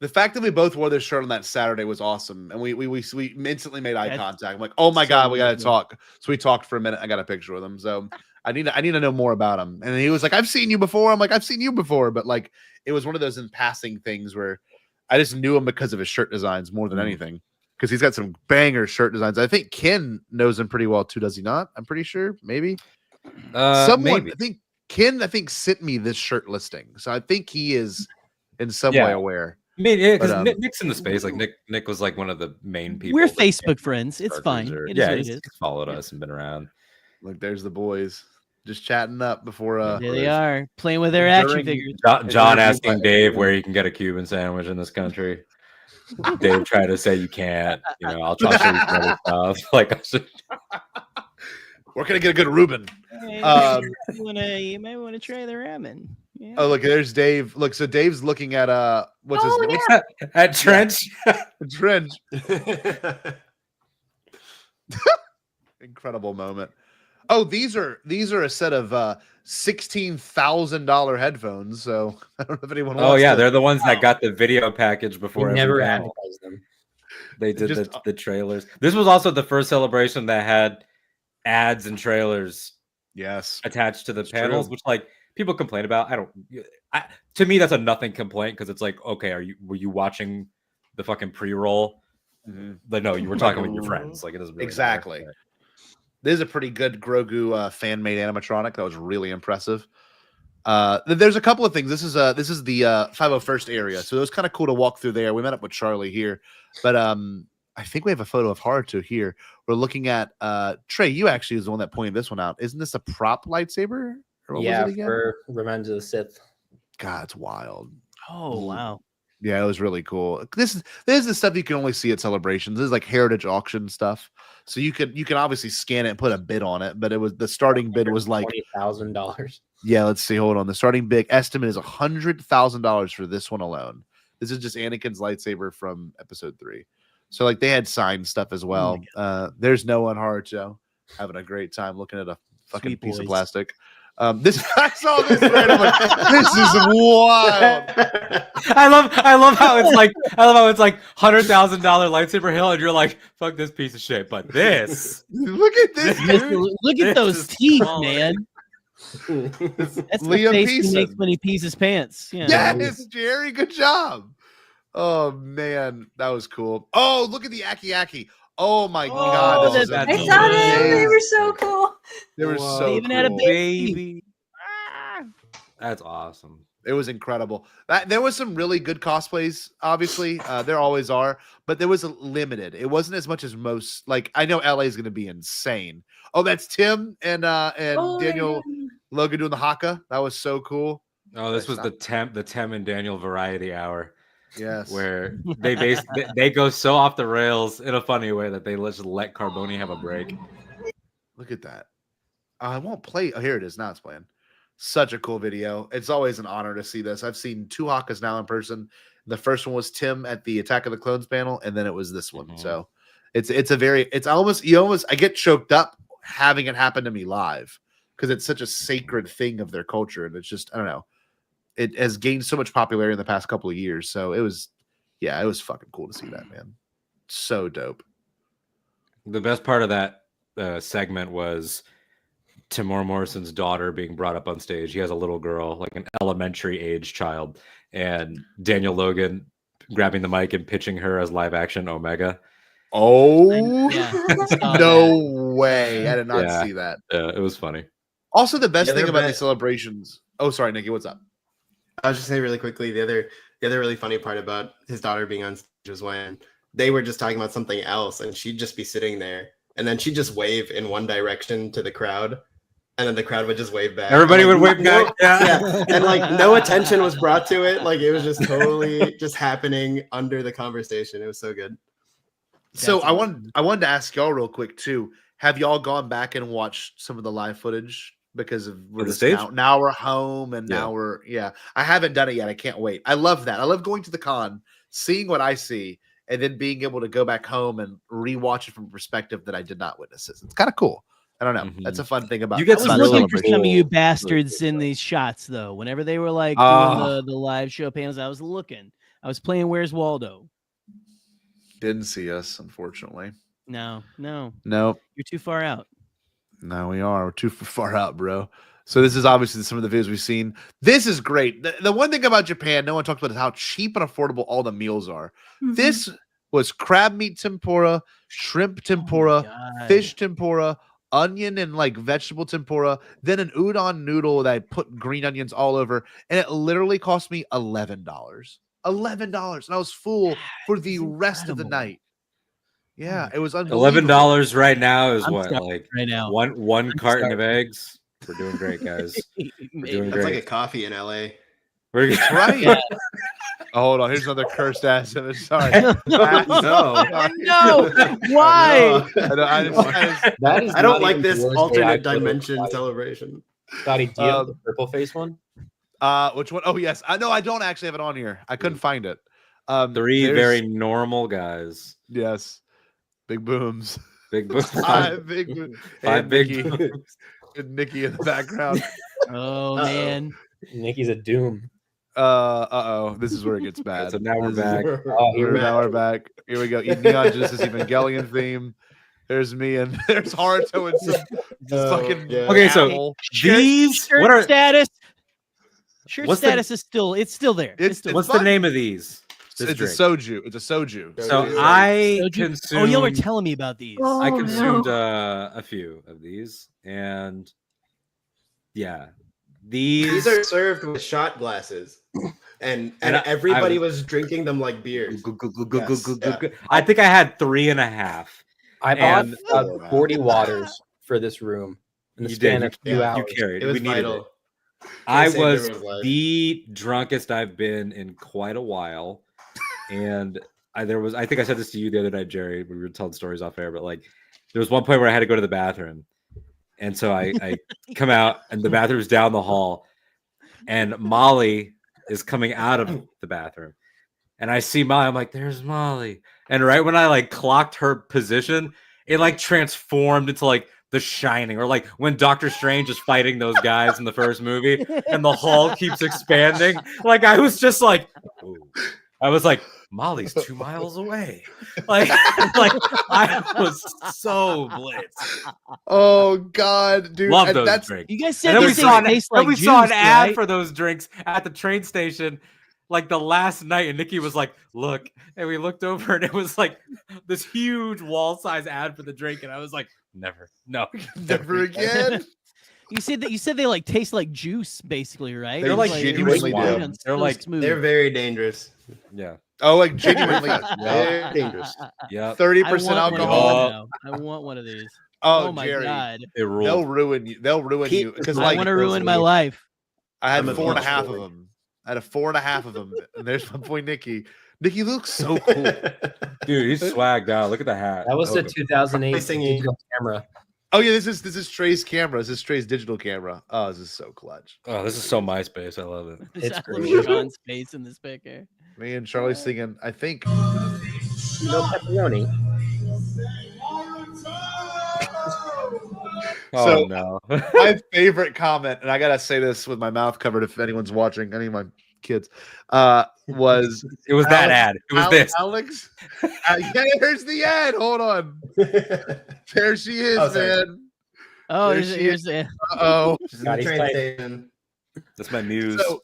The fact that we both wore this shirt on that Saturday was awesome, and we instantly made eye contact. I'm like, oh my god, we gotta talk. So we talked for a minute. I got a picture with him. So I need to know more about him. And he was like, I've seen you before. I'm like, I've seen you before, but like it was one of those in passing things where I just knew him because of his shirt designs more than anything. Because he's got some banger shirt designs. I think Ken knows him pretty well too, does he not? I'm pretty sure, maybe. Someone, maybe. I think Ken, sent me this shirt listing, so I think he is in some way aware. I mean, yeah, because Nick's in the space. Like Nick was like one of the main people. We're Facebook friends. It's fine. It is what it he's is. followed us and been around. Look, there's the boys just chatting up before. There they are playing with their action figures. John asking Dave where you can get a Cuban sandwich in this country. Dave tried to say you can't. I'll try to show you some other stuff. Like, where can I get a good Reuben? You might want to try the ramen. Yeah. Oh, look, there's Dave. Look, so Dave's looking at what's his name? Yeah. At Trench. Trench. Incredible moment. Oh, these are a set of $16,000 headphones. So I don't know if anyone wants. Oh yeah, they're the ones that got the video package before. We never advertised them. They did the trailers. This was also the first celebration that had ads and trailers. Yes, attached to the panels, which like people complain about. To me, that's a nothing complaint because it's like, okay, were you watching the fucking pre-roll? Mm-hmm. But no, you were talking with your friends. Like it doesn't really exactly. matter. This is a pretty good Grogu fan-made animatronic that was really impressive. There's a couple of things. This is the 501st area, so it was kind of cool to walk through there. We met up with Charlie here, but I think we have a photo of Haruto here. We're looking at Trey. You actually is the one that pointed this one out. Isn't this a prop lightsaber? Or what was it again? For Revenge of the Sith. God, it's wild. Oh wow. Yeah, it was really cool. This is the stuff you can only see at celebrations. This is like heritage auction stuff. So you can obviously scan it and put a bid on it, but it was the starting bid was like $20,000. Yeah, let's see. Hold on. The starting bid estimate is $100,000 for this one alone. This is just Anakin's lightsaber from Episode 3. So like they had signed stuff as well. There's Noah and Haruto having a great time looking at a fucking piece of plastic. This I saw this right. I'm like, this is wild. I love how it's like $100,000 lightsaber hill, and you're like, fuck this piece of shit. But this, look at this. Look at those teeth, man. That's the Liam face he Neeson. makes when he pees his pants. Yeah. Yes, Jerry, good job. Oh man, that was cool. Oh, look at the Aki Aki. Oh my God, this is I saw them. They were so cool. They were so They even cool. had a baby. That's awesome. It was incredible. There was some really good cosplays, obviously. There always are, but there was a limited. It wasn't as much as most. Like I know LA is going to be insane. Oh, that's Tim and Daniel Logan doing the haka. That was so cool. Oh, this was the Tem and Daniel variety hour. Yes, where they go so off the rails in a funny way that they just let Carboni have a break. Look at that. I won't play. Oh, here it is. Now it's playing. Such a cool video. It's always an honor to see this. I've seen 2 hakas now in person. The first one was Tim at the Attack of the Clones panel, and then it was this one. So I get choked up having it happen to me live because it's such a sacred thing of their culture, and it's just I don't know. It has gained so much popularity in the past couple of years. So it was fucking cool to see that, man. So dope. The best part of that segment was Tamora Morrison's daughter being brought up on stage. He has a little girl, like an elementary age child, and Daniel Logan grabbing the mic and pitching her as live action Omega. Oh, no that. way. I did not see that. Yeah, it was funny. Also, the best thing about these celebrations. Oh, sorry, Nikki, what's up? I was just saying really quickly, the other really funny part about his daughter being on stage was when they were just talking about something else and she'd just be sitting there and then she'd just wave in one direction to the crowd and then the crowd would just wave back. Everybody would wave back. Yeah. And like no attention was brought to it. Like it was just totally just happening under the conversation. It was so good. So I wanted to ask y'all real quick too. Have y'all gone back and watched some of the live footage? Because of now we're home and now I haven't done it yet. I can't wait. I love that. I love going to the con, seeing what I see, and then being able to go back home and rewatch it from a perspective that I did not witness it. It's kind of cool. I don't know. That's a fun thing about. You get some looking for some of you bastards in these shots though. Whenever they were like doing the live show panels, I was looking. I was playing Where's Waldo. Didn't see us, unfortunately. No. Nope. You're too far out. No, we are. We're too far out, bro. So this is obviously some of the videos we've seen. This is great. The one thing about Japan, no one talked about is how cheap and affordable all the meals are. This was crab meat tempura, shrimp tempura, fish tempura, onion and like vegetable tempura, then an udon noodle that I put green onions all over, and it literally cost me $11. $11, and I was full for the rest of the night. Yeah, it was unbelievable. $11 right now is what, like right now. one carton of eggs. We're doing great, guys. We're doing That's great. like a coffee in LA. We're right. Oh, hold on. Here's another cursed ass image. Sorry. No. Why? I don't like this alternate dimension celebration. Scotty, do you have the purple face one? Which one? Oh, yes. I know I don't actually have it on here. I couldn't find it. Three very normal guys. Yes. Big booms. Big booms. Five big booms. Five big booms. And Nikki in the background. Oh, man. Nikki's a doom. This is where it gets bad. So now we're back. Now we're back. Here we go. Neon Genesis Evangelion theme. There's me and there's Haruto and some fucking. Okay, so these shirt what are status? Shirt status is still there. What's the name of these? It's a soju. It's a soju. So I consumed. Oh, y'all were telling me about these. I consumed a few of these, and yeah, these are served with shot glasses, and everybody was drinking them like beers. I think I had 3.5. I bought 40 waters for this room in the span of a few hours. You carried. It was we needed vital. it. I saved was everyone's life. the drunkest I've been in quite a while, and I think I said this to you the other night, Jerry. We were telling stories off air, but like there was one point where I had to go to the bathroom, and so I come out, and the bathroom's down the hall, and Molly is coming out of the bathroom, and I see Molly. I'm like, "There's Molly," and right when I like clocked her position, it like transformed into like The Shining, or like when Doctor Strange is fighting those guys in the first movie, and the hall keeps expanding. Like I was just like, ooh. I was like, Molly's 2 miles away. Like I was so blitzed. Oh God, dude! Love And those drinks. You guys And said then these we saw things taste then like we saw an juice, ad right? for those drinks at the train station. Like the last night, and Nikki was like, "Look," and we looked over, and it was like this huge wall-size ad for the drink, and I was like, "Never, no, Never again." You said they like taste like juice, basically, right? They're It's like really genuinely good do. and They're so like- smooth. They're very dangerous. Yeah. Oh, like genuinely. Very dangerous. Yeah. 30% I want one of these alcohol. now. I want one of these. Oh, Oh my Jerry. God. It ruled. They'll ruin you. They'll ruin Keep you because the I like want to ruin my life. I had I'm a 4.5 of boy. them. I had a 4.5 of them. And there's my boy Nikki. Nikki looks so cool. Dude, he's swagged out. Look at the hat. That was the Oh, 2008 Singing. digital camera. Oh yeah, this is Trey's camera. This is Trey's digital camera. Oh, this is so clutch. oh, this is so MySpace. I love it. It's I great. love Sean's face in this picture. Me and Charlie singing. I think. No pepperoni. Oh So- no. My favorite comment, and I gotta say this with my mouth covered if anyone's watching, any of my kids, was It was that ad. It was this. Alex. Yeah, here's the ad. Hold on. There she is, Oh, sorry. man. Oh, There here's, she here's the Uh-oh. Scotty's Train playing. station. That's my muse. So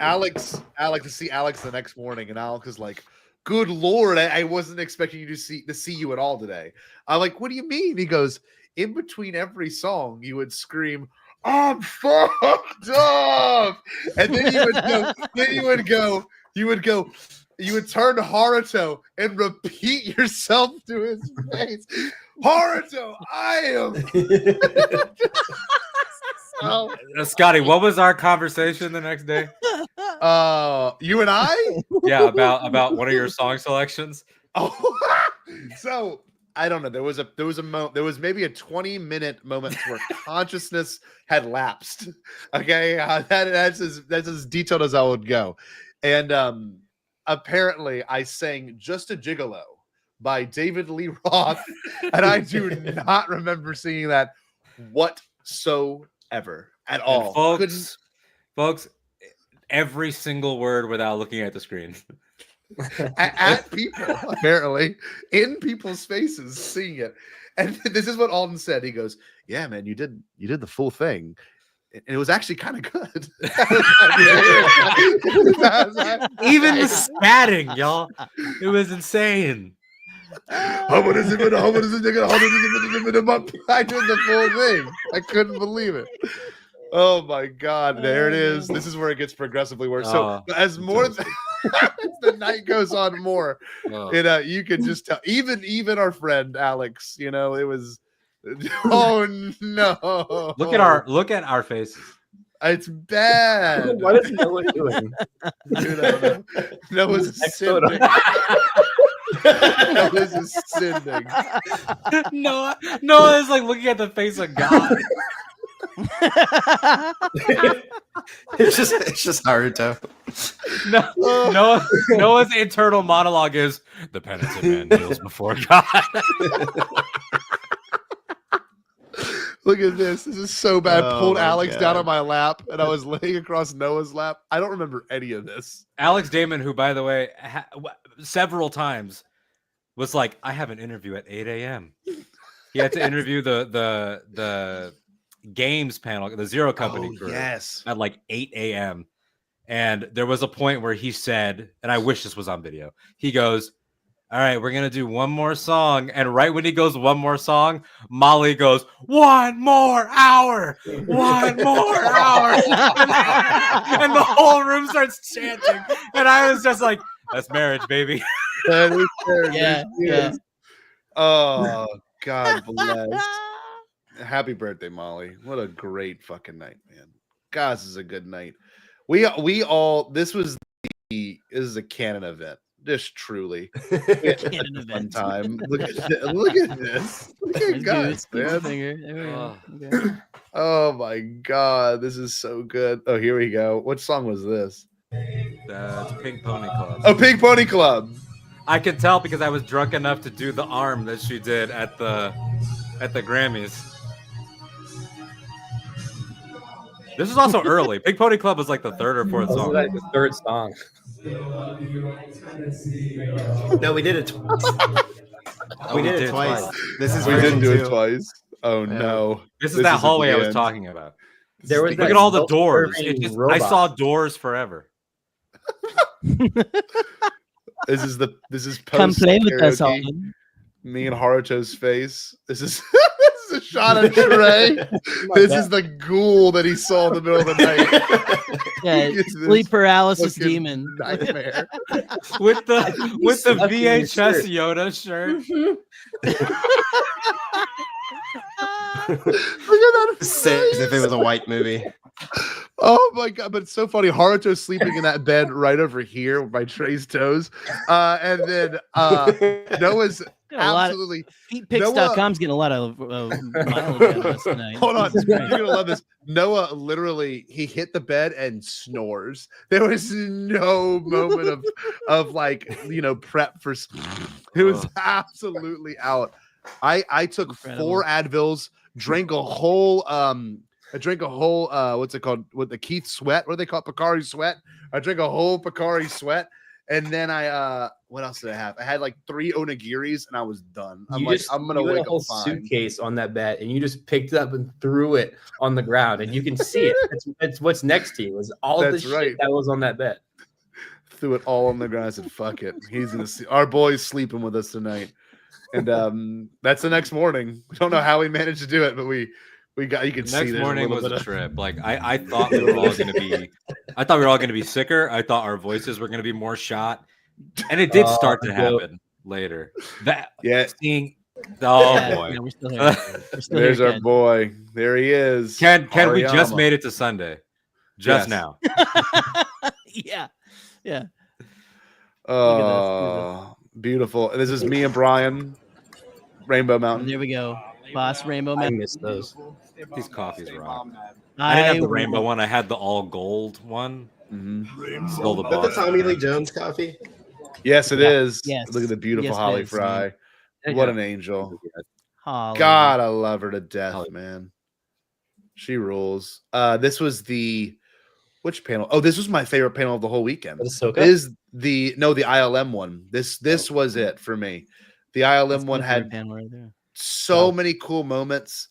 Alex to see Alex the next morning, and Alex is like, "Good Lord, I wasn't expecting you to see you at all today." I'm like, "What do you mean?" He goes, "In between every song, you would scream, 'I'm fucked up,' and then you would go, you would turn to Haruto and repeat yourself to his face, 'Haruto, I am.'" Oh, Scotty, what was our conversation the next day? you and I? Yeah, about one of your song selections. Oh, so I don't know. There was maybe a 20-minute moment where consciousness had lapsed. Okay, that's as detailed as I would go. And apparently, I sang "Just a Gigolo" by David Lee Roth, and I do not remember singing that whatsoever at all. Folks, every single word without looking at the screen. at people, apparently, in people's faces, seeing it. And this is what Alden said. He goes, "Yeah, man, you did the full thing. And it was actually kind of good." Even the spatting, y'all. It was insane. I did the full thing. I couldn't believe it. Oh my God, there it is. This is where it gets progressively worse. So as more as the night goes on more, you can just tell. Even our friend Alex, it was. Oh no! Look at our faces. It's bad. What is Noah doing? Dude, I don't know. Noah's sending. Noah's sending. Noah is like looking at the face of God. It's just Naruto. Noah's internal monologue is the penitent man kneels before God. Look at this. This is so bad. Oh, Pulled my Alex down God. on my lap, and I was laying across Noah's lap. I don't remember any of this. Alex Damon, who by the way, several times was like, "I have an interview at 8 a.m." He had to interview the games panel, the Zero Company crew, yes, at like 8 a.m. And there was a point where he said, and I wish this was on video, he goes, "All right, we're gonna do one more song." And right when he goes one more song, Molly goes, "1 more hour, 1 more hour," and the whole room starts chanting. And I was just like, "That's marriage, baby." That is fair. Yeah, yeah. Oh, God bless. Happy birthday, Molly. What a great fucking night, man. God, this is a good night. We all this is a canon event. Just truly Canon fun event. time. Look at this. Look at guys, man. Okay. Oh my god, this is so good. Oh, here we go. What song was this? It's Pink Pony Club. Oh, Pink Pony Club. I could tell because I was drunk enough to do the arm that she did at the Grammys. This is also early. Pink Pony Club was like the third or fourth This is song. like the third song. No, we did it twice. We did it twice. This is we version didn't do it 2. twice. Oh no. This is that at hallway the I was end. talking about. There was Look at all the doors. It just, I saw doors forever. This is Come post play with us, karaoke. Alden. Me and Haruto's face. This is this is a shot of Trey. This is the ghoul that he saw in the middle of the night. Yeah, He gets this sleep paralysis fucking demon. nightmare. with the VHS Yoda shirt. Look at that. Same as if it was a white movie. Oh my god! But it's so funny. Haruto's sleeping in that bed right over here by Trey's toes, and then Noah's absolutely. Feetpics.com's getting a lot of mileage out of us tonight. Hold on, Jesus you're Christ. gonna love this. Noah literally he hit the bed and snores. There was no moment of like prep for. It was absolutely out. I took Incredible. 4 Advils, drank a whole what's it called? With the Keith Sweat, what do they call it? Picari Sweat. I drank a whole Picari Sweat, and then I what else did I have? I had like 3 Onigiris, and I was done. I'm gonna you had wake a whole up fine. suitcase on that bed, and you just picked it up and threw it on the ground, and you can see it. It's what's next to you is all the That's shit right. that was on that bed. Threw it all on the ground. I said, "Fuck it." He's gonna see our boy's sleeping with us tonight, and that's the next morning. We don't know how we managed to do it, but we got. You can see Next there's morning a little was bit a of trip. Like I thought we were all gonna be. I thought we were all gonna be sicker. I thought our voices were gonna be more shot, and it did start to happen later. That seeing. Oh Yeah, boy, yeah, we're still here. We're still There's here, our Ken. boy. There he is. Ken, we just Hariyama. made it to Sunday, just Yes. now. Yeah. Oh, beautiful. And this is me and Brian, Rainbow Mountain. There we go. Boss Rainbow I Man. miss those. These coffees rock. I didn't have the rainbow one. I had the all gold one. Still the Is that the boss. Tommy Lee Jones coffee? Yes, it is. Yes. Look at the beautiful Yes, it Holly is, Fry. man. What an angel. Holly. God, I love her to death, man. She rules. This was which panel? Oh, this was my favorite panel of the whole weekend. Ahsoka? Is the ILM one. This was it for me. The ILM That's one my favorite had panel right there. so many cool moments.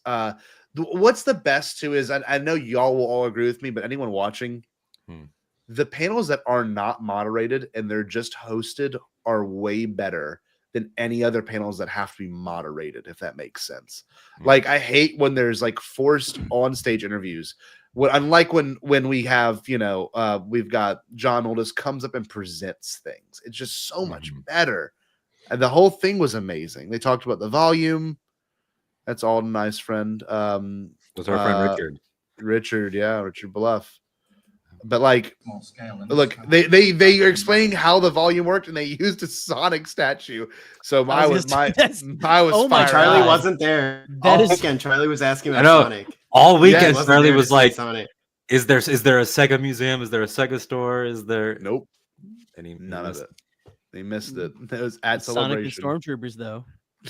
What's the best too is I know y'all will all agree with me, but anyone watching, the panels that are not moderated and they're just hosted are way better than any other panels that have to be moderated, if that makes sense. Like I hate when there's like forced on stage interviews. Unlike when we have, we've got John Oldest comes up and presents things. It's just so much better. And the whole thing was amazing. They talked about the volume. That's all nice friend. Was our friend Richard. Richard Bluff. But like, look, they are explaining how the volume worked, and they used a Sonic statue. So I was Oh my! fired Charlie up. wasn't there. That All is- weekend. Charlie was asking I about know. Sonic. All weekend, he wasn't Charlie there to was see like, Sonic. "Is there a Sega museum? Is there a Sega store? Is there?" Nope. And he None of missed it. They missed it. It was at Sonic and Celebration. Stormtroopers, though.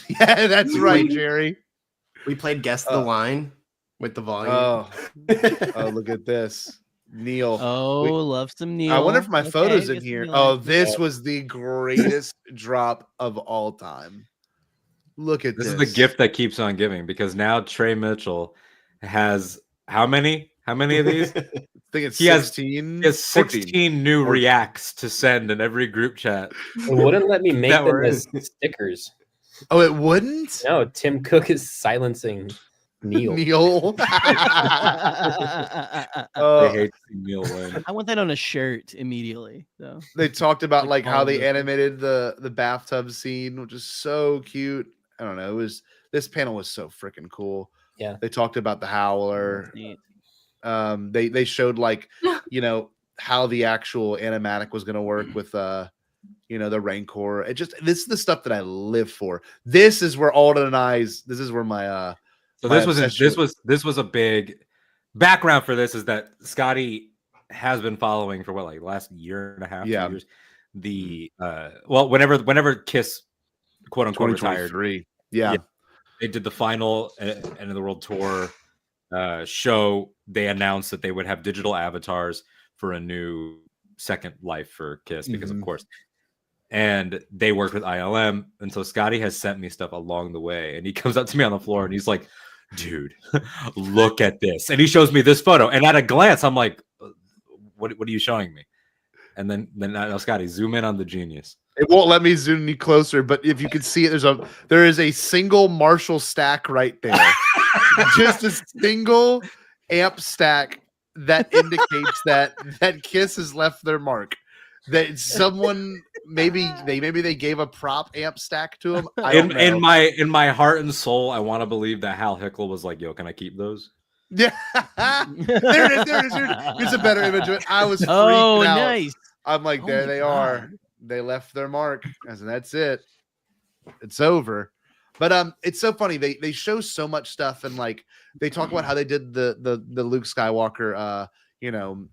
Yeah, that's right, Jerry. We played Guess the Line with the volume. Oh, look at this. Neil. Oh, love some Neil. I wonder if my Okay, photo's in guess here. we Oh, like this it. was the greatest drop of all time. Look at This this. is the gift that keeps on giving because now Trey Mitchell has how many? How many of these? I think it's He has 16. He has 14. 16 new reacts to send in every group chat. It wouldn't let me make That them were- as stickers. Oh, it wouldn't? No, Tim Cook is silencing Neil. Neil. I hate to see Neil win. I want that on a shirt immediately. So They talked about Like like how all they the- animated the bathtub scene, which is so cute. I don't know. This panel was so freaking cool. Yeah. They talked about the Howler. neat. They showed like how the actual animatic was going to work with the Rancor. This is the stuff that I live for. This is where Alden and I's. This is where my So my this was a big background for this, is that Scotty has been following for what, like last year and a half, 2 years. The whenever Kiss quote unquote retired, they did the final end of the world tour show. They announced that they would have digital avatars for a new second life for Kiss, because of course. And they worked with ILM, and so Scotty has sent me stuff along the way, and he comes up to me on the floor and he's like, dude, look at this. And he shows me this photo, and at a glance I'm like, what are you showing me? And then now, Scotty, zoom in on the genius. It won't let me zoom any closer, but if you can see it, there is a single Marshall stack right there. Just a single amp stack that indicates that Kiss has left their mark. That someone maybe they gave a prop amp stack to him. In my heart and soul, I want to believe that Hal Hickel was like, yo, can I keep those? Yeah. There it is. Here's a better image of it. I was freaking out. Nice. I'm like, there they are. They left their mark. And that's it. It's over. But it's so funny. They show so much stuff, and like they talk about how they did the Luke Skywalker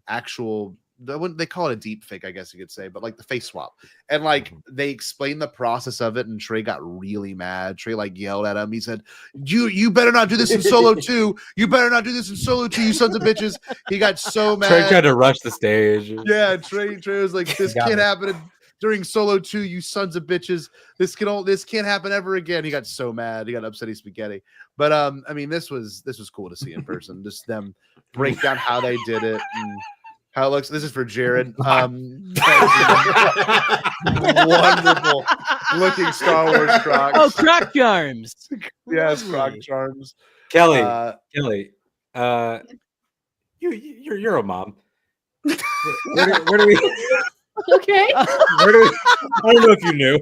actual, they call it a deep fake, I guess you could say, but like the face swap. And like they explained the process of it, and Trey got really mad. Trey like yelled at him. He said, You better not do this in Solo 2. You better not do this in Solo 2, you sons of bitches. He got so mad. Trey tried to rush the stage. Yeah, Trey was like, this can't happen during Solo 2, you sons of bitches. This can't happen ever again. He got so mad. He got upsetty spaghetti. But I mean, this was cool to see in person. Just them break down how they did it and how it looks. This is for Jared. Wonderful looking Star Wars Crocs. Oh, Croc charms. Yes, Croc charms. Kelly, you're a mom. Where do we? Okay. I don't know if you knew.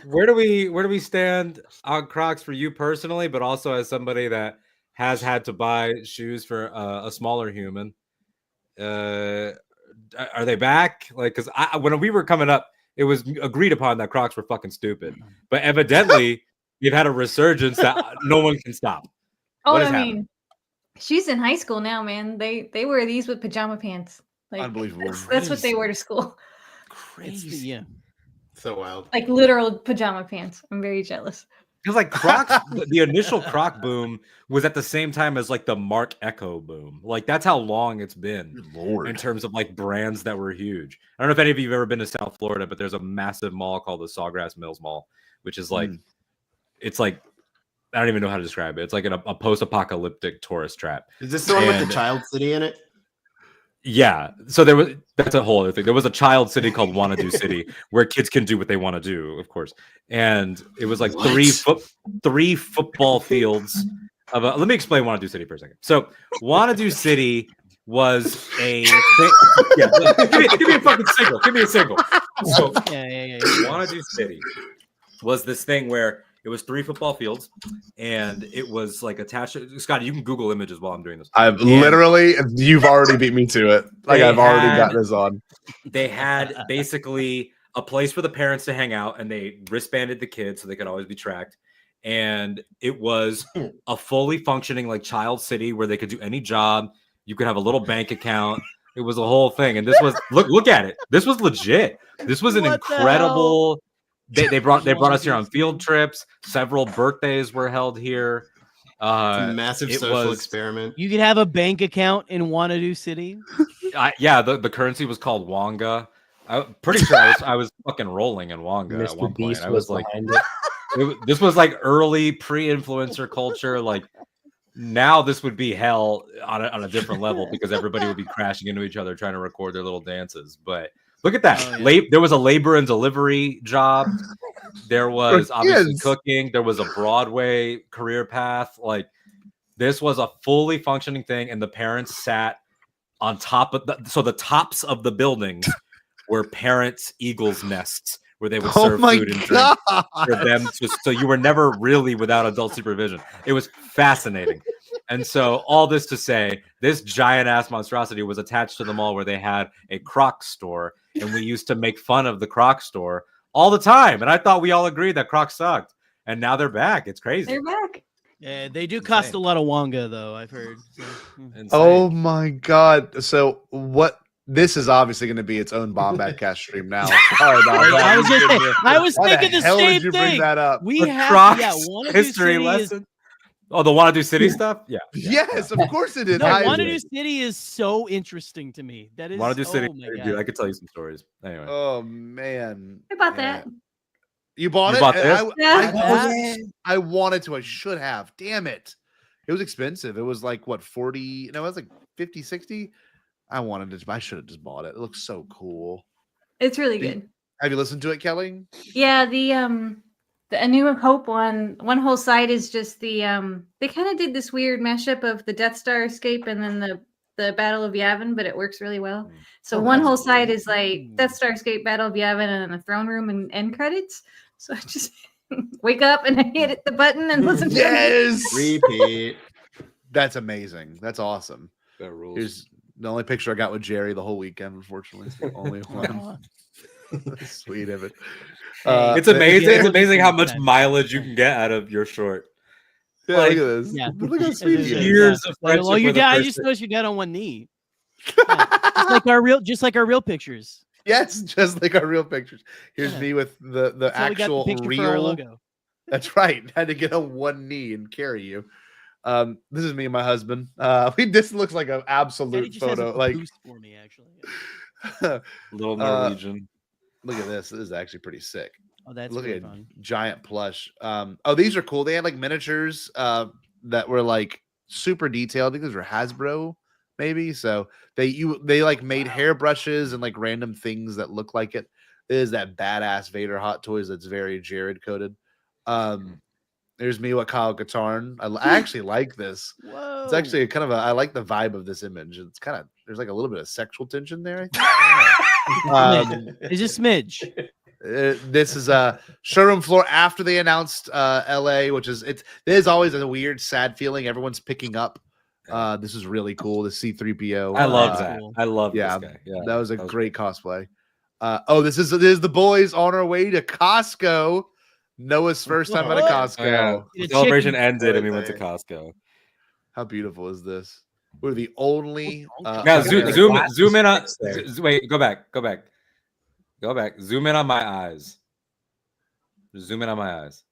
Where do we stand on Crocs for you personally, but also as somebody that has had to buy shoes for a smaller human? Are they back? Like, because when we were coming up, it was agreed upon that Crocs were fucking stupid, but evidently you've had a resurgence that no one can stop. Oh, I mean, she's in high school now, man. They wear these with pajama pants. Like, unbelievable. That's what they wear to school. Crazy. Yeah. So wild. Like literal pajama pants. I'm very jealous. Because like Crocs, the initial Croc boom was at the same time as like the Mark Echo boom. Like that's how long it's been in terms of like brands that were huge. I don't know if any of you have ever been to South Florida, but there's a massive mall called the Sawgrass Mills Mall, which is like, it's like, I don't even know how to describe it. It's like a post-apocalyptic tourist trap. Is this the one with the Child City in it? Yeah. So that's a whole other thing. There was a child city called Wanna Do City where kids can do what they want to do, of course. And it was like three football fields of let me explain Wanna Do City for a second. So Wanna Do City was a thing. Yeah, give me a fucking single. Give me a single. So Yeah. Wanna Do City was this thing where it was 3 football fields, and it was like attached. Scotty, you can Google images while I'm doing this. You've already beat me to it. Like I've already got this on. They had basically a place for the parents to hang out, and they wristbanded the kids so they could always be tracked. And it was a fully functioning like child city where they could do any job. You could have a little bank account. It was a whole thing, and this was look at it. This was legit. This was an incredible. They brought us here on field trips. Several birthdays were held here. It's a massive social experiment. You could have a bank account in Wanna Do City. Yeah, the currency was called Wonga. I'm pretty sure I was fucking rolling in Wonga at one point. I was like, this was like early pre-influencer culture. Like now, this would be hell on a different level because everybody would be crashing into each other trying to record their little dances. But look at that. Oh, yeah. There was a labor and delivery job. There was obviously cooking. There was a Broadway career path. Like this was a fully functioning thing. And the parents sat on top of the tops of the buildings were parents' eagles' nests where they would serve food and drink for them. So you were never really without adult supervision. It was fascinating. And so all this to say, this giant ass monstrosity was attached to the mall where they had a Crocs store, and we used to make fun of the Crocs store all the time. And I thought we all agreed that Crocs sucked, and now they're back. It's crazy. They're back. Yeah, they do cost a lot of wonga though, I've heard. So, Oh my god! So what? This is obviously going to be its own Bombadcast stream now. Sorry about that. I was thinking the hell same did you thing. bring that up? We The have Crocs Wanna history Do City lesson. Oh, the Wanna Do City stuff? Yeah. Yes, of course it is. No, Wanna Do City is so interesting to me. That is Wanna Do City? Oh my Dude, God. I could tell you some stories. Anyway. Oh man. I bought that. You bought You it? bought this? I wanted to. I should have. Damn it. It was expensive. It was like what 40? No, it was like 50, 60. I wanted to. I should have just bought it. It looks so cool. It's really good. Have you listened to it, Kelly? Yeah, the A New Hope one whole side is just the they kind of did this weird mashup of the Death Star escape and then the Battle of Yavin, but it works really well. So one whole side is like Death Star escape, Battle of Yavin, and then the throne room and end credits. So I just wake up and I hit the button and listen to it. Repeat. That's amazing. That's awesome. That rules. Here's the only picture I got with Jerry the whole weekend. Unfortunately, it's the only one. Sweet of it. It's amazing. It's amazing how much mileage you can get out of your short. Yeah, Like, look at this. Yeah. Look how sweet he is. Years of Well, friendship your with a dad. I just person. noticed your dad on one knee. Yeah, just like our real pictures. Yes, just like our real pictures. Here's Yeah. me with the That's how we got the actual picture real for our logo. That's right. Had to get on one knee and carry you. This is me and my husband. This looks like an Daddy absolute just has a photo. Like boost for me, actually. Little Norwegian. Look at this. This is actually pretty sick. Oh, that's look really at fun. giant plush. Oh, these are cool. They had like miniatures that were like super detailed. I think those were Hasbro, maybe. So they like made hairbrushes and like random things that look like it. It is that badass Vader Hot Toys that's very Jared coded. There's me with Kyle Katarn. I actually like this. Whoa. It's actually a kind of I like the vibe of this image. It's kind of there's like a little bit of sexual tension there. I think. It's a smidge. This is a showroom floor after they announced LA, which is there's always a weird, sad feeling. Everyone's picking up. This is really cool. The C-3PO. I love that. I love this Yeah, guy. Yeah, that was a great cosplay. This is the boys on our way to Costco. Noah's first time at a Costco. Oh, yeah. The celebration ended and we went to Costco. How beautiful is this? We're the only. Now zoom in on. Wait, go back. Zoom in on my eyes. Zoom in on my eyes.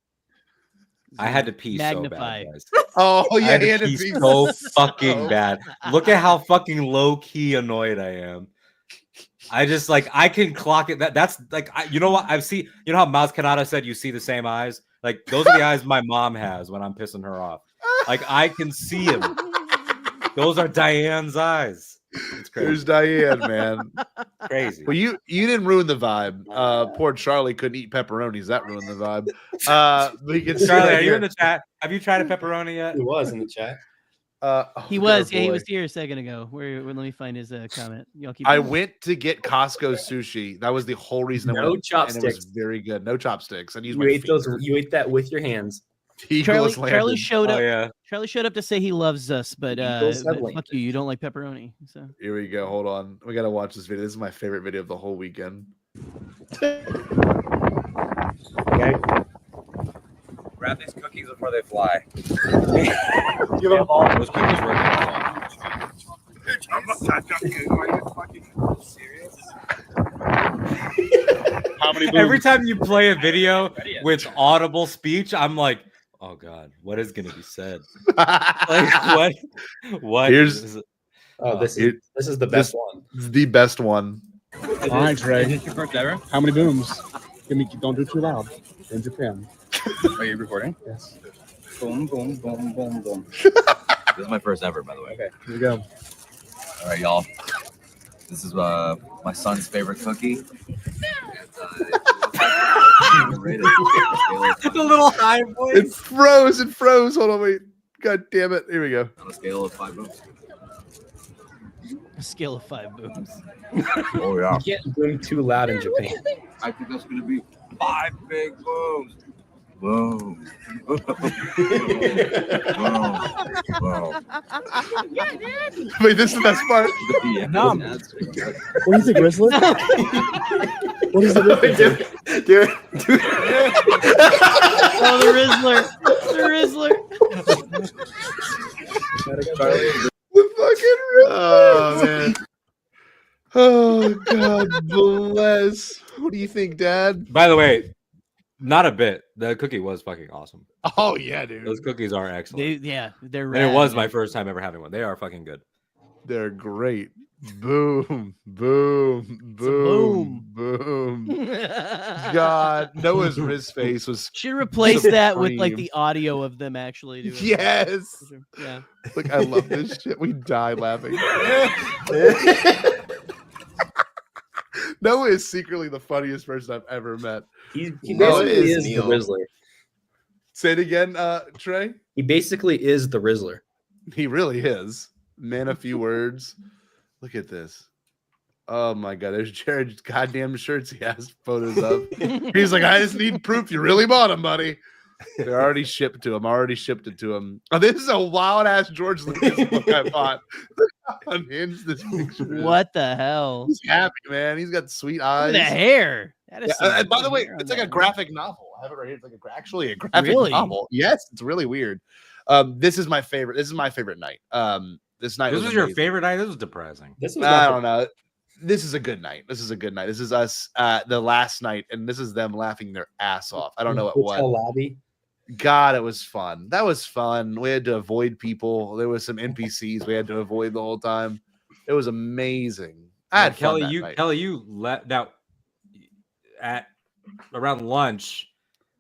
I had to pee Magnify. so bad, guys. Oh yeah, I had he to had to pee pee so so fucking bad. Look at how fucking low key annoyed I am. I just like I can clock it. That's like you know what I've seen. You know how Maz Kanata said you see the same eyes. Like those are the eyes my mom has when I'm pissing her off. Like I can see them. Those are Diane's eyes. It's crazy. There's Diane, man. Crazy. Well, you didn't ruin the vibe. Poor Charlie couldn't eat pepperonis. That ruined the vibe. But you can see Charlie, that are you here. in the chat? Have you tried a pepperoni yet? He was in the chat. He was. Yeah, he was here a second ago. Where let me find his comment. Y'all keep. I going. went to get Costco sushi. That was the whole reason I No went. And it chopsticks. was very good. No chopsticks. And You ate those. You ate that with your hands. Charlie showed up. Oh, yeah. Charlie showed up to say he loves us, but Eagles have fuck you. You don't like pepperoni. So Here we go. Hold on. We gotta watch this video. This is my favorite video of the whole weekend. Okay. Grab these cookies before they fly. Give them all. Those cookies were How many Every time you play a video with audible speech, I'm like, oh god, what is going to be said? Like what? Here's this is the best one. This is the best one. All right, Trey. How many booms? Don't do too loud. In Japan. Are you recording? Yes. Boom, boom, boom, boom, boom. This is my first ever, by the way. Okay, here we go. All right, y'all. This is my son's favorite cookie. It's a little high voice. It froze. It froze. Hold on, wait. God damn it. Here we go. On a scale of 5 booms. a scale of 5 booms. Oh yeah. You can't boom too loud in Japan. I think that's gonna be 5 big booms. Boom. Boom. Wait, this is the best part. Nom. What do you think, Rizzler? What is the Rizzler? Dude. Oh, the Rizzler. The Rizzler. The fucking Rizzler. Oh man. Oh God bless. What do you think, Dad? By the way, not a bit. The cookie was fucking awesome. Oh yeah, dude. Those cookies are excellent. They're And rad, it was man. my first time ever having one. They are fucking good. They're great. Boom, boom, boom, boom. God, Noah's wrist face was. Should replace that with like supreme. the audio of them actually doing it. Yes. Yeah. Like I love this shit. We die laughing. Noah is secretly the funniest person I've ever met. He Noah basically is is the Neil. Rizzler. Say it again, Trey. He basically is the Rizzler. He really is. Man, a few words. Look at this. Oh my God, there's Jared's goddamn shirts he has photos of. He's like, I just need proof you really bought them, buddy. They're already shipped to him. I already shipped it to him. Oh, this is a wild ass George Lucas book I bought. Look how unhinged this picture is. What the hell? He's happy, man. He's got sweet Look eyes. at the hair. That is Yeah, some and by the way, hair on it's like a that. graphic novel. I have it right here. It's like actually a graphic Really? novel. Yes, it's really weird. This is my favorite. This is my favorite night. This night This was was your amazing. favorite night? This was depressing. This was I not don't know. This is a good night. This is a good night. This is us the last night, and this is them laughing their ass off. I don't know what. Hotel lobby. God, it was fun. That was fun. We had to avoid people. There was some NPCs we had to avoid the whole time. It was amazing. I had fun that night. Kelly, you let now at around lunch.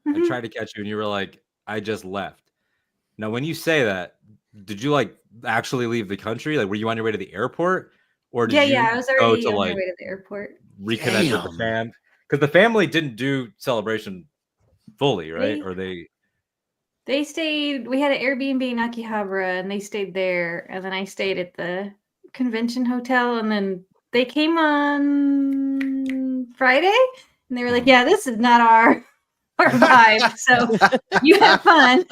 I tried to catch you, and you were like, "I just left." Now, when you say that, did you like actually leave the country? Like, were you on your way to the airport, or did you I was go already to on my like way to the airport. reconnect with the fam? Because the family didn't do celebration fully, right? Or They stayed. We had an Airbnb in Akihabara, and they stayed there. And then I stayed at the convention hotel. And then they came on Friday, and they were like, "Yeah, this is not our vibe. So you have fun."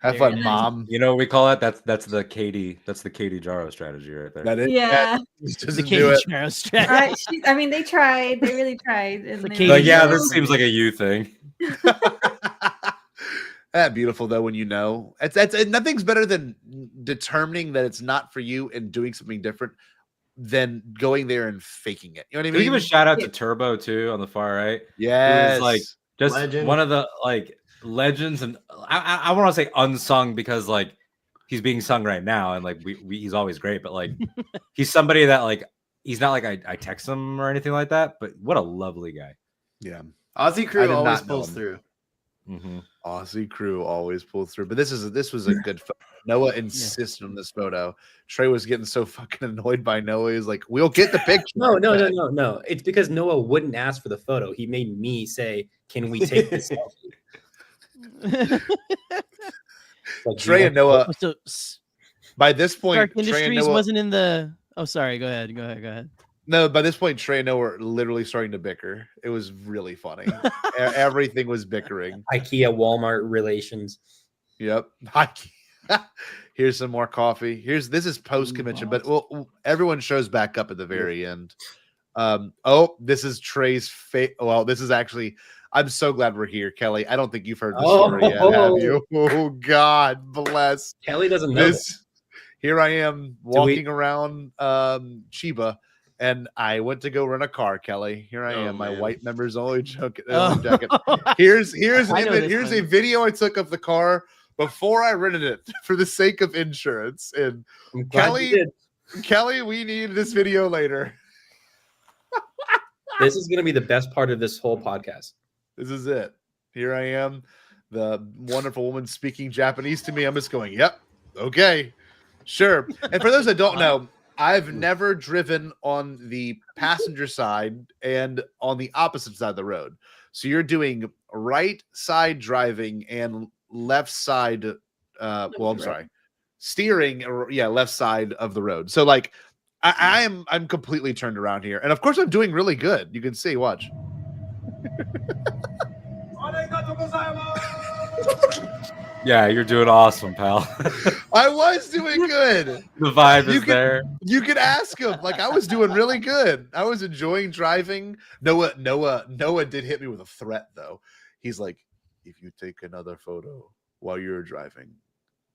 Have fun, Mom. You know what we call it? That's the Katie. That's the Katie Jarrow strategy right there. That is, Yeah. Just The do Katie it. Jarrow strategy. I mean, they tried. They really tried. And they Katie were Like, yeah, so- this seems like a you thing. That beautiful though when you know. It's nothing's better than determining that it's not for you and doing something different than going there and faking it. You know what I Can we mean? give a shout out to Turbo too on the far right? Yes. He was like just Legend. one of the like legends, and I want to say unsung because like he's being sung right now, and like he's always great, but like he's somebody that like he's not like I text him or anything like that, but what a lovely guy. Yeah. Aussie I crew did always not know pulls him. through. Mm-hmm. Aussie crew always pulls through, but this was a good photo. Noah insisted on this photo. Trey was getting so fucking annoyed by Noah. He's like, "We'll get the picture." No. It's because Noah wouldn't ask for the photo. He made me say, "Can we take this selfie?" Like, Trey and Noah. So By this point, Stark Trey and Industries Noah, wasn't in the. Oh, sorry. Go ahead. No, by this point, Trey and Noah were literally starting to bicker. It was really funny. Everything was bickering. IKEA Walmart relations. Yep. Here's some more coffee. This is post convention, but everyone shows back up at the very end. This is Trey's well, this is actually. I'm so glad we're here, Kelly. I don't think you've heard this story yet, have you? Oh God bless. Kelly doesn't know this. Here I am walking around Chiba. And I went to go rent a car, Kelly. Here I am, my white members only jacket. Here's a video I took of the car before I rented it for the sake of insurance. And Kelly, we need this video later. This is going to be the best part of this whole podcast. This is it. Here I am, the wonderful woman speaking Japanese to me. I'm just going, yep, okay, sure. And for those that don't know, I've never driven on the passenger side and on the opposite side of the road. So you're doing right side driving and left side. Steering. Left side of the road. So like, I'm completely turned around here, and of course I'm doing really good. You can see. Watch. Yeah, you're doing awesome, pal. I was doing good. The vibe is there. You could ask him. Like, I was doing really good. I was enjoying driving. Noah did hit me with a threat though. He's like, if you take another photo while you're driving,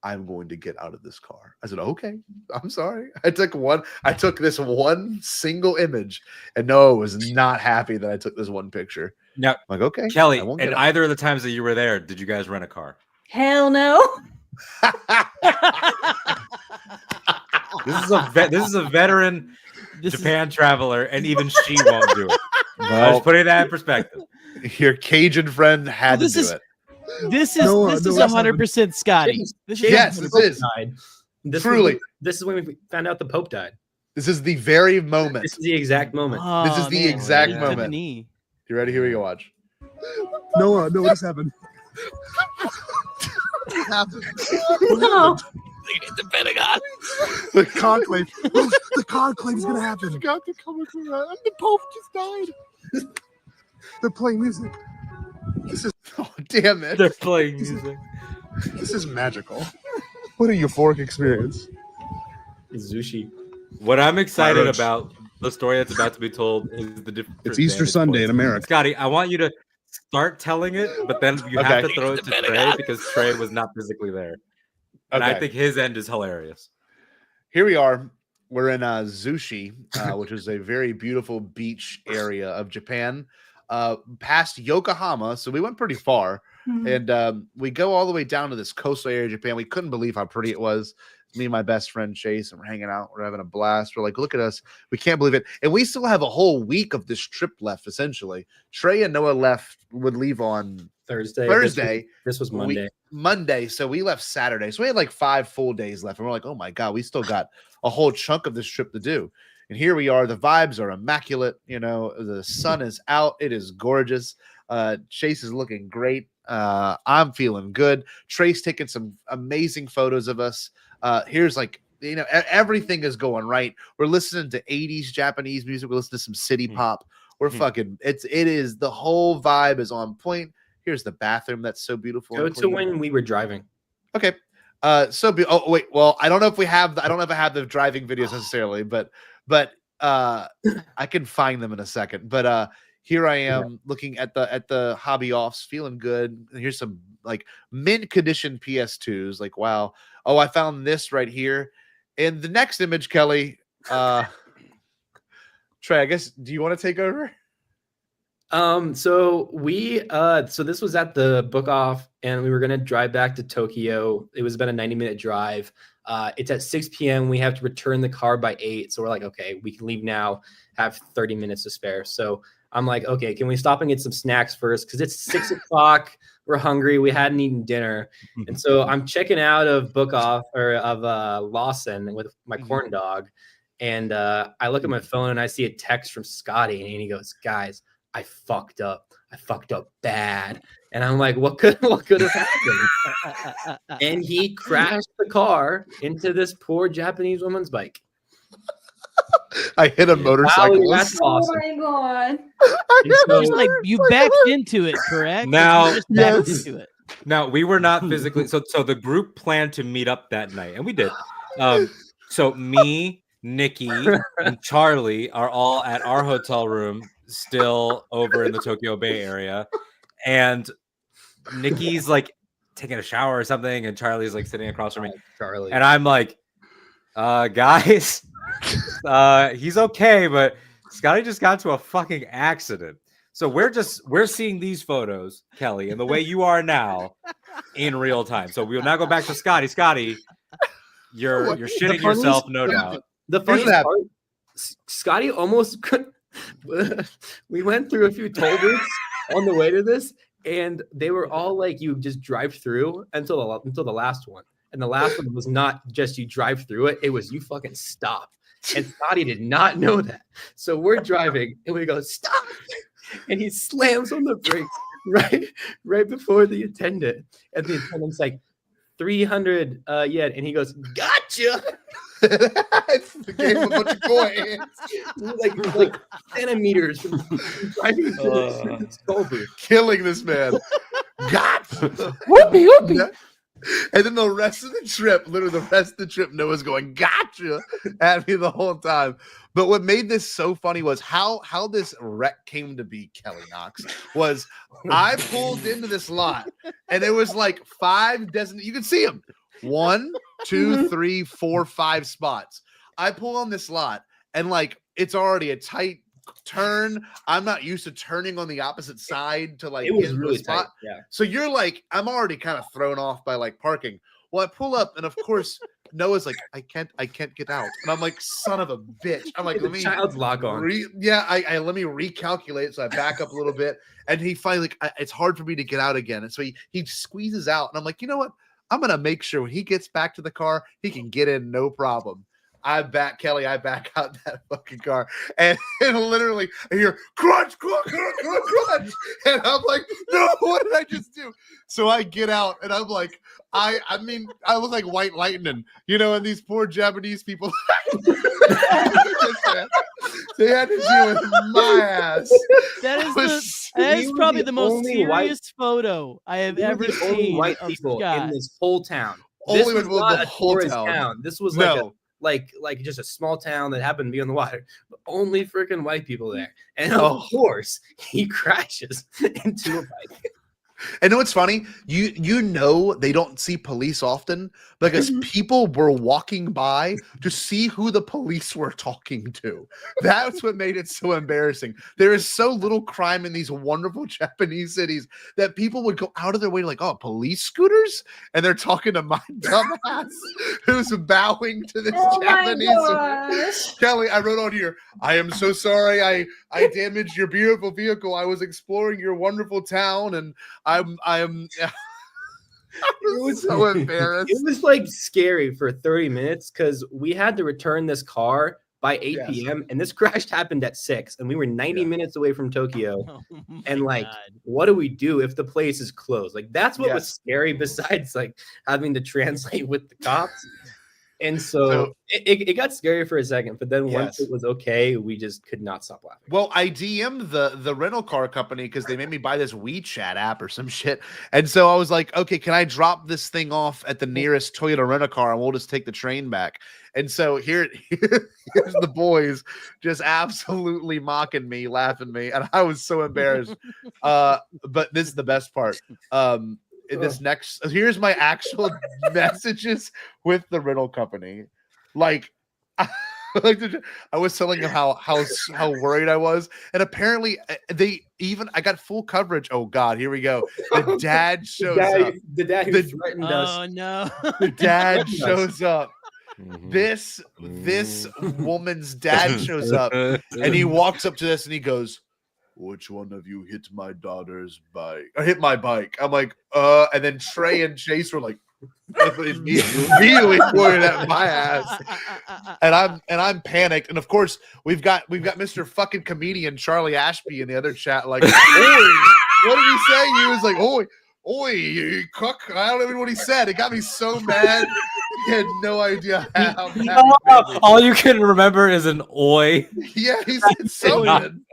I'm going to get out of this car. I said, okay, I'm sorry. I took this one single image, and Noah was not happy that I took this one picture. Now, I'm like, okay, Kelly, I won't and get out. either of the times that you were there, did you guys rent a car? Hell no. This is a veteran Japan traveler, and even she won't do it. I was putting that in perspective. Your Cajun friend had to do it. This is 100% Scotty. Yes, this is. Truly. This is when we found out the Pope died. This is the very moment. This is the exact moment. This is the exact moment. You ready? Here we go. Watch. No, what's happened? No. The Pentagon. The conclave. The conclave's gonna happen. Got to come with that. And the Pope just died. They're playing music. This is damn it. They're playing music. This is magical. What a euphoric experience. Zushi. What I'm excited Marriage. about the story that's about to be told is the different. It's Easter Sunday in America. Scotty, I want you to start telling it, but then you have to throw it to Trey because Trey was not physically there. And I think his end is hilarious. Here we are. We're in Zushi, which is a very beautiful beach area of Japan, past Yokohama. So we went pretty far. And we go all the way down to this coastal area of Japan. We couldn't believe how pretty it was. Me and my best friend Chase, and we're hanging out. We're having a blast. We're like, look at us. We can't believe it. And we still have a whole week of this trip left, essentially. Trey and Noah would leave on Thursday. This was Monday. Monday. So we left Saturday. So we had like 5 full days left. And we're like, oh my God, we still got a whole chunk of this trip to do. And here we are. The vibes are immaculate. You know, the sun is out. It is gorgeous. Chase is looking great. I'm feeling good. Trey's taking some amazing photos of us. Here's like, you know, everything is going right. We're listening to 80s Japanese music. We're listening to some city pop. We're fucking, it is the whole vibe is on point. Here's the bathroom that's so beautiful. Go to when we were driving. Okay. Oh wait, well, I don't know if I have the driving videos necessarily, but I can find them in a second. But here I am looking at the hobby offs, feeling good. And here's some like mint condition PS2s. Like, wow. Oh, I found this right here. And the next image, Kelly. Trey, I guess, do you want to take over? So this was at the book off, and we were gonna drive back to Tokyo. It was about a 90-minute drive. It's at 6 p.m. We have to return the car by 8. So we're like, okay, we can leave now, have 30 minutes to spare. So I'm like, okay, can we stop and get some snacks first? Because it's 6 o'clock. We're hungry. We hadn't eaten dinner. And so I'm checking out of Lawson with my corn dog. And I look at my phone and I see a text from Scotty, and he goes, guys, I fucked up. I fucked up bad. And I'm like, what could have happened? And he crashed the car into this poor Japanese woman's bike. I hit a motorcycle. That's awesome. Oh my God. Just like you backed into it, correct? Now, You just backed into it. Now we were not physically so the group planned to meet up that night, and we did. So me, Nikki, and Charlie are all at our hotel room, still over in the Tokyo Bay area, and Nikki's like taking a shower or something, and Charlie's like sitting across from me. Charlie, and I'm like, guys, he's okay, but Scotty just got into a fucking accident. So we're seeing these photos, Kelly, and the way you are now in real time. So we'll now go back to Scotty. Scotty, you're shitting yourself, no doubt. The funniest part, Scotty almost could. We went through a few toll booths on the way to this, and they were all like, you just drive through until the last one. And the last one was not just you drive through it, it was you fucking stop. And Scotty did not know that. So we're driving and we go, stop. And he slams on the brakes right before the attendant. And the attendant's like, 300 yen. And he goes, gotcha. It's gave him a bunch of coins. like centimeters from driving through this toll booth. Killing this man. gotcha. Whoopee, whoopee. And then the rest of the trip, Noah's going, gotcha, at me the whole time. But what made this so funny was how this wreck came to be, Kelly Knox, was I pulled into this lot, and there was like 5 designated, you can see them. 1, 2, 3, 4, 5 spots. I pull on this lot, and like it's already a tight turn. I'm not used to turning on the opposite side to like It was get really the spot. tight. Yeah. So you're like, I'm already kind of thrown off by like parking. Well, I pull up, and of course, Noah's like, I can't get out. And I'm like, son of a bitch. I'm like, let me child's lock on. I let me recalculate. So I back up a little bit, and he finally like, it's hard for me to get out again. And so he squeezes out, and I'm like, you know what? I'm gonna make sure when he gets back to the car, he can get in, no problem. I back out that fucking car, and literally I hear crunch, crunch, crunch, crunch, crunch, and I'm like, no, what did I just do? So I get out, and I'm like, I look like White Lightning, and these poor Japanese people, they had to deal with my ass. That is probably the most serious photo I have ever seen. White of people Scott. in this whole town. Only This was with not the a whole tourist town. town. This was No. like just a small town that happened to be on the water. But only freaking white people there. And Oh. of course, he crashes into a bike. And what's funny? You know they don't see police often because people were walking by to see who the police were talking to. That's what made it so embarrassing. There is so little crime in these wonderful Japanese cities that people would go out of their way to like, oh, police scooters? And they're talking to my dumbass who's bowing to this Japanese woman. Kelly, I wrote on here, I am so sorry I damaged your beautiful vehicle. I was exploring your wonderful town, and I am It was so embarrassed. It was like scary for 30 minutes because we had to return this car by 8 p.m. and this crash happened at 6, and we were 90 minutes away from Tokyo. And like, what do we do if the place is closed? Like, that's what was scary besides like having to translate with the cops. And so it got scary for a second, but then once it was okay, we just could not stop laughing. Well, I DM'd the rental car company because they made me buy this WeChat app or some shit. And so I was like, okay, can I drop this thing off at the nearest Toyota rental car and we'll just take the train back? And so here's the boys just absolutely mocking me, laughing me. And I was so embarrassed. But this is the best part. Here's my actual messages with the rental company. Like, I was telling them how worried I was, and apparently I got full coverage. Oh God, here we go. The dad shows up. The dad who threatened us. Oh no. The dad shows up. This woman's dad shows up, and he walks up to this and he goes, which one of you hit my daughter's bike? Or hit my bike? I'm like, and then Trey and Chase were like, immediately pointed at my ass, and I'm panicked. And of course, we've got Mr. fucking comedian Charlie Ashby in the other chat, like, oi, what did he say? He was like, oi, you cook. I don't even know what he said. It got me so mad. He had no idea how mad. All you can remember is an oi. Yeah, he said something.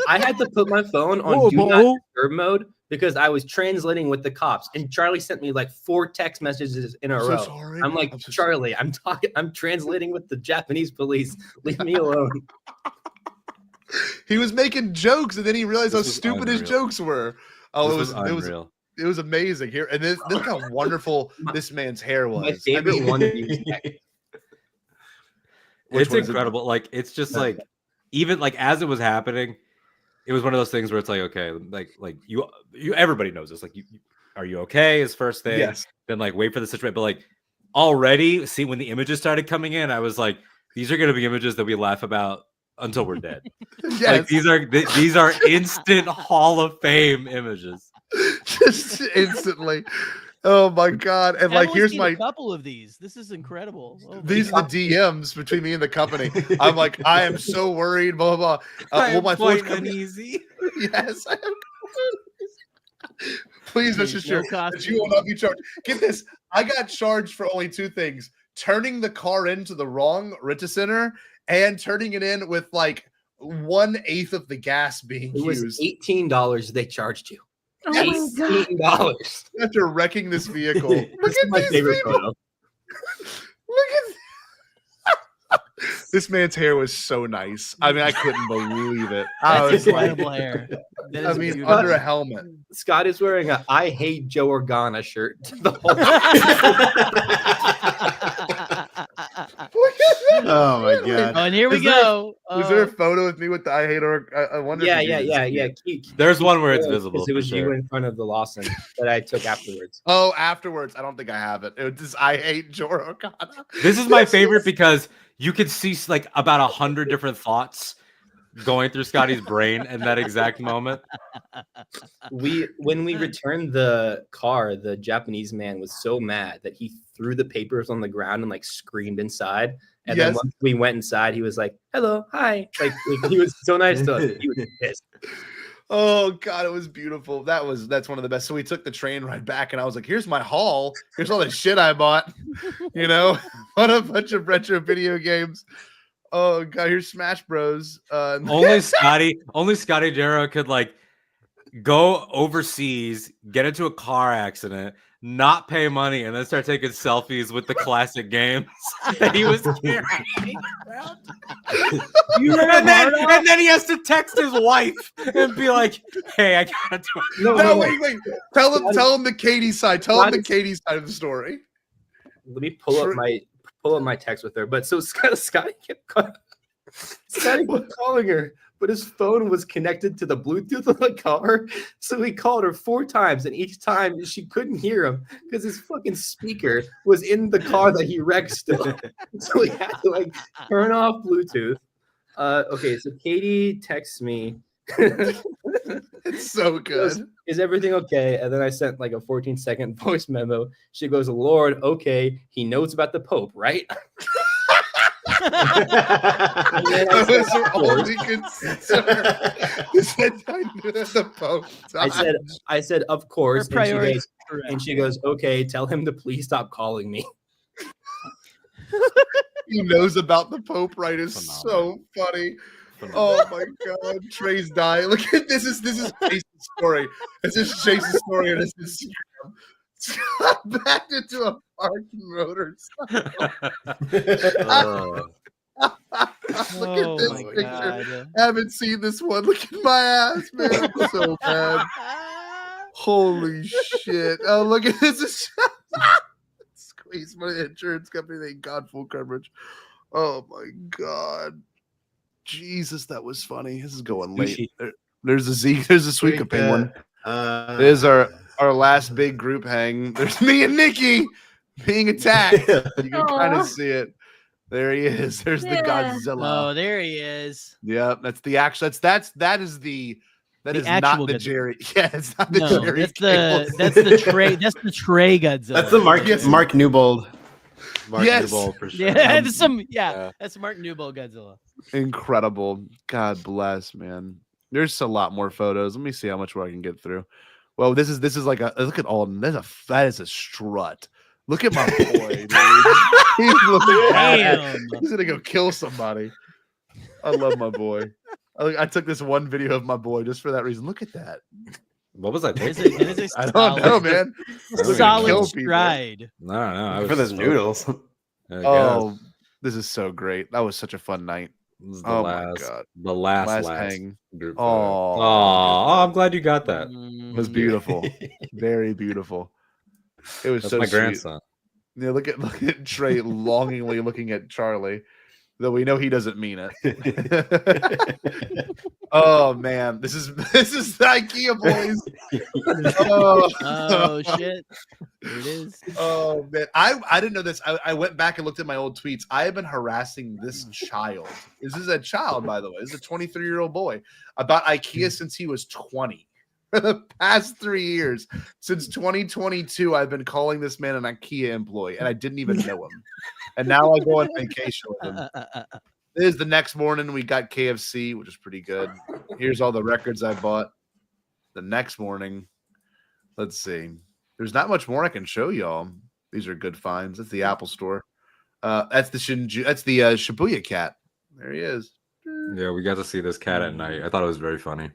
I had to put my phone on do not disturb mode because I was translating with the cops, and Charlie sent me like 4 text messages in a row. Sorry. I'm like, Charlie, I'm translating with the Japanese police. Leave me alone. He was making jokes, and then he realized how stupid his jokes were. Oh, it was unreal. It was amazing here, and this look how wonderful this man's hair was. My favorite one. It's incredible. Like, it's just like, even like as it was happening, it was one of those things where it's like, okay, like you everybody knows this. Like, are you okay? Is first thing. Yes. Then like wait for the situation. But like already, see, when the images started coming in, I was like, these are going to be images that we laugh about until we're dead. Yes. Like, these are instant Hall of Fame images. Just instantly. Oh my God. And like, here's a couple of these. This is incredible. These are the DMs between me and the company. I'm like, I am so worried, blah, blah, blah. Will my fourth uneasy. Yes, I am. Please, Mr. Sure, that you will not be charged. Get this. I got charged for only 2 things: turning the car into the wrong Rita Center and turning it in with like 1/8 of the gas being used. It was $18 they charged you. Oh my God. $18. After wrecking this vehicle. This is my favorite photo. Look at this man's hair was so nice. I mean, I couldn't believe it. I That's was like, incredible hair. That I is mean, beautiful. under a helmet. Scott is wearing a "I hate Joe Organa" shirt. The whole Oh my God. Oh, and here we Is there- go. Was there a photo with me with the I hate or I wonder? yeah, if you yeah, did yeah, this. yeah. There's one where it's visible. Because it was for you sure. in front of the Lawson that I took afterwards. Oh, afterwards. I don't think I have it. It was just I hate Joro Okada. This is my favorite because you could see like about 100 different thoughts going through Scotty's brain in that exact moment. When we returned the car, the Japanese man was so mad that he threw the papers on the ground and like screamed inside. And then Yes. once we went inside, he was like, "Hello, hi." Like he was so nice to us. He was pissed. Oh God, it was beautiful. That's one of the best. So we took the train ride back, and I was like, "Here's my haul. Here's all the shit I bought." You know, on a bunch of retro video games. Oh God, here's Smash Bros. Only Scotty Jarrow could like go overseas, get into a car accident, not pay money, and then start taking selfies with the classic games that he was carrying around. And then he has to text his wife and be like, "Hey, I gotta do it." No, wait. Tell him the Katie side. Tell him the Katie side of the story. Let me pull up my text with her. But so Scotty kept calling her, but his phone was connected to the Bluetooth of the car. So he called her 4 times, and each time she couldn't hear him because his fucking speaker was in the car that he wrecked still. So he had to like turn off Bluetooth. Okay, so Katie texts me. It's so good. Is everything okay? And then I sent like a 14-second voice memo. She goes, "Lord, okay, he knows about the Pope, right?" That was her only concern. He said, "I knew that the Pope." I said, "Of course." Her And she goes, "Okay, tell him to please stop calling me." He knows about the Pope, right? Is so funny. Oh my God, Trey's dying. Look at this. Is Chase's story. This is Chase's story, and it's Scott backed into a parked motorcycle. Look at this picture. God. I haven't seen this one. Look at my ass, man. I'm so bad. Holy shit. Oh, look at this. Squeeze my insurance company. Thank God, full coverage. Oh my God. Jesus, that was funny. This is going late. There's a Suika penguin. There's our last big group hang. There's me and Nikki being attacked. You can kind of see it. There he is. There's the Godzilla. Oh, there he is. Yep, that's the actual. That is not the Godzilla. Jerry. Yeah, it's not the Jerry. That's the Trey. That's the Trey Godzilla. That's the Mark Newbold. Newbold for sure. Yeah, that's Mark Newbold Godzilla. Incredible. God bless, man. There's a lot more photos. Let me see how much more I can get through. Well, this is like a look at all. That is a strut. Look at my boy, dude. He's looking bad. He's gonna go kill somebody. I love my boy. I took this one video of my boy just for that reason. Look at that. What was I It thinking? is a I don't know, man. solid stride. I don't know. For those noodles. Oh, this is so great. That was such a fun night. This is Oh my God. The last hang. group. Oh, I'm glad you got that. it was beautiful. Very beautiful. It was That's so my sweet. grandson. Yeah, look at Trey longingly looking at Charlie, though we know he doesn't mean it. Oh man, this is the IKEA boys. Oh shit! There it is. Oh man, I didn't know this. I went back and looked at my old tweets. I have been harassing this child. This is a child, by the way. This is a 23-year-old boy about IKEA since he was 20. For the past 3 years, since 2022, I've been calling this man an IKEA employee, and I didn't even know him. And now I go on vacation with him. This is the next morning. We got KFC, which is pretty good. Here's all the records I bought. The next morning, let's see. There's not much more I can show y'all. These are good finds. That's the Apple Store. That's the Shibuya cat. There he is. Yeah, we got to see this cat at night. I thought it was very funny.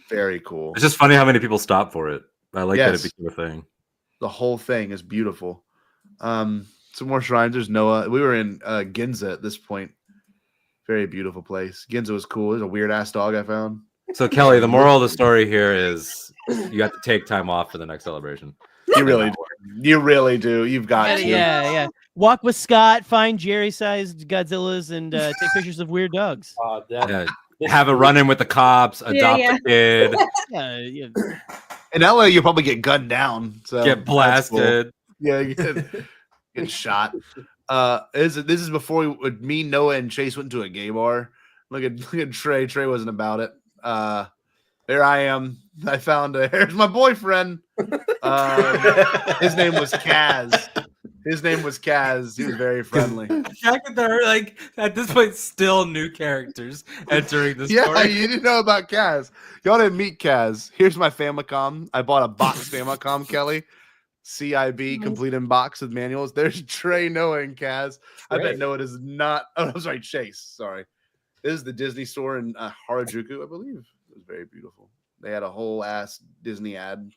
Very cool. It's just funny how many people stop for it. I like that it became a thing. The whole thing is beautiful. Some more shrines. There's Noah. We were in Ginza at this point. Very beautiful place. Ginza was cool. There's a weird ass dog I found. So Kelly, the moral of the story here is you have to take time off for the next celebration. You really do. You really do. You've got to. Yeah. Walk with Scott, find Jerry-sized Godzillas, and take pictures of weird dogs. Have a run-in with the cops, adopt a kid. Yeah. In LA, you'll probably get gunned down. So get blasted. Cool. Yeah, get shot. This is before me, Noah, and Chase went to a gay bar. Look at Trey. Trey wasn't about it. There I am. I found here's my boyfriend. His name was Kaz. He was very friendly. The fact that there are like at this point still new characters entering the story. Yeah, you didn't know about Kaz. Y'all didn't meet Kaz. Here's my Famicom. I bought a box Famicom, Kelly. CIB complete in box with manuals. There's Trey, Noah, and Kaz. I bet Noah does not. Oh, I'm sorry, Chase. Sorry. This is the Disney store in Harajuku, I believe. It was very beautiful. They had a whole ass Disney ad,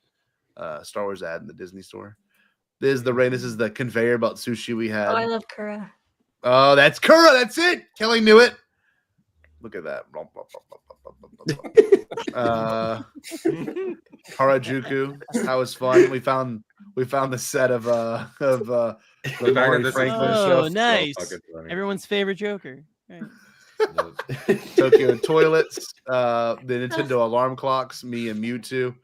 Star Wars ad in the Disney store. This is the conveyor belt sushi we had. Oh, I love Kura. Oh, that's Kura. That's it. Kelly knew it. Look at that. Harajuku. That was fun. We found the set of the Maury Franklin show. Oh, nice. Everyone's favorite Joker. Right. Tokyo toilets, the Nintendo alarm clocks, me and Mewtwo.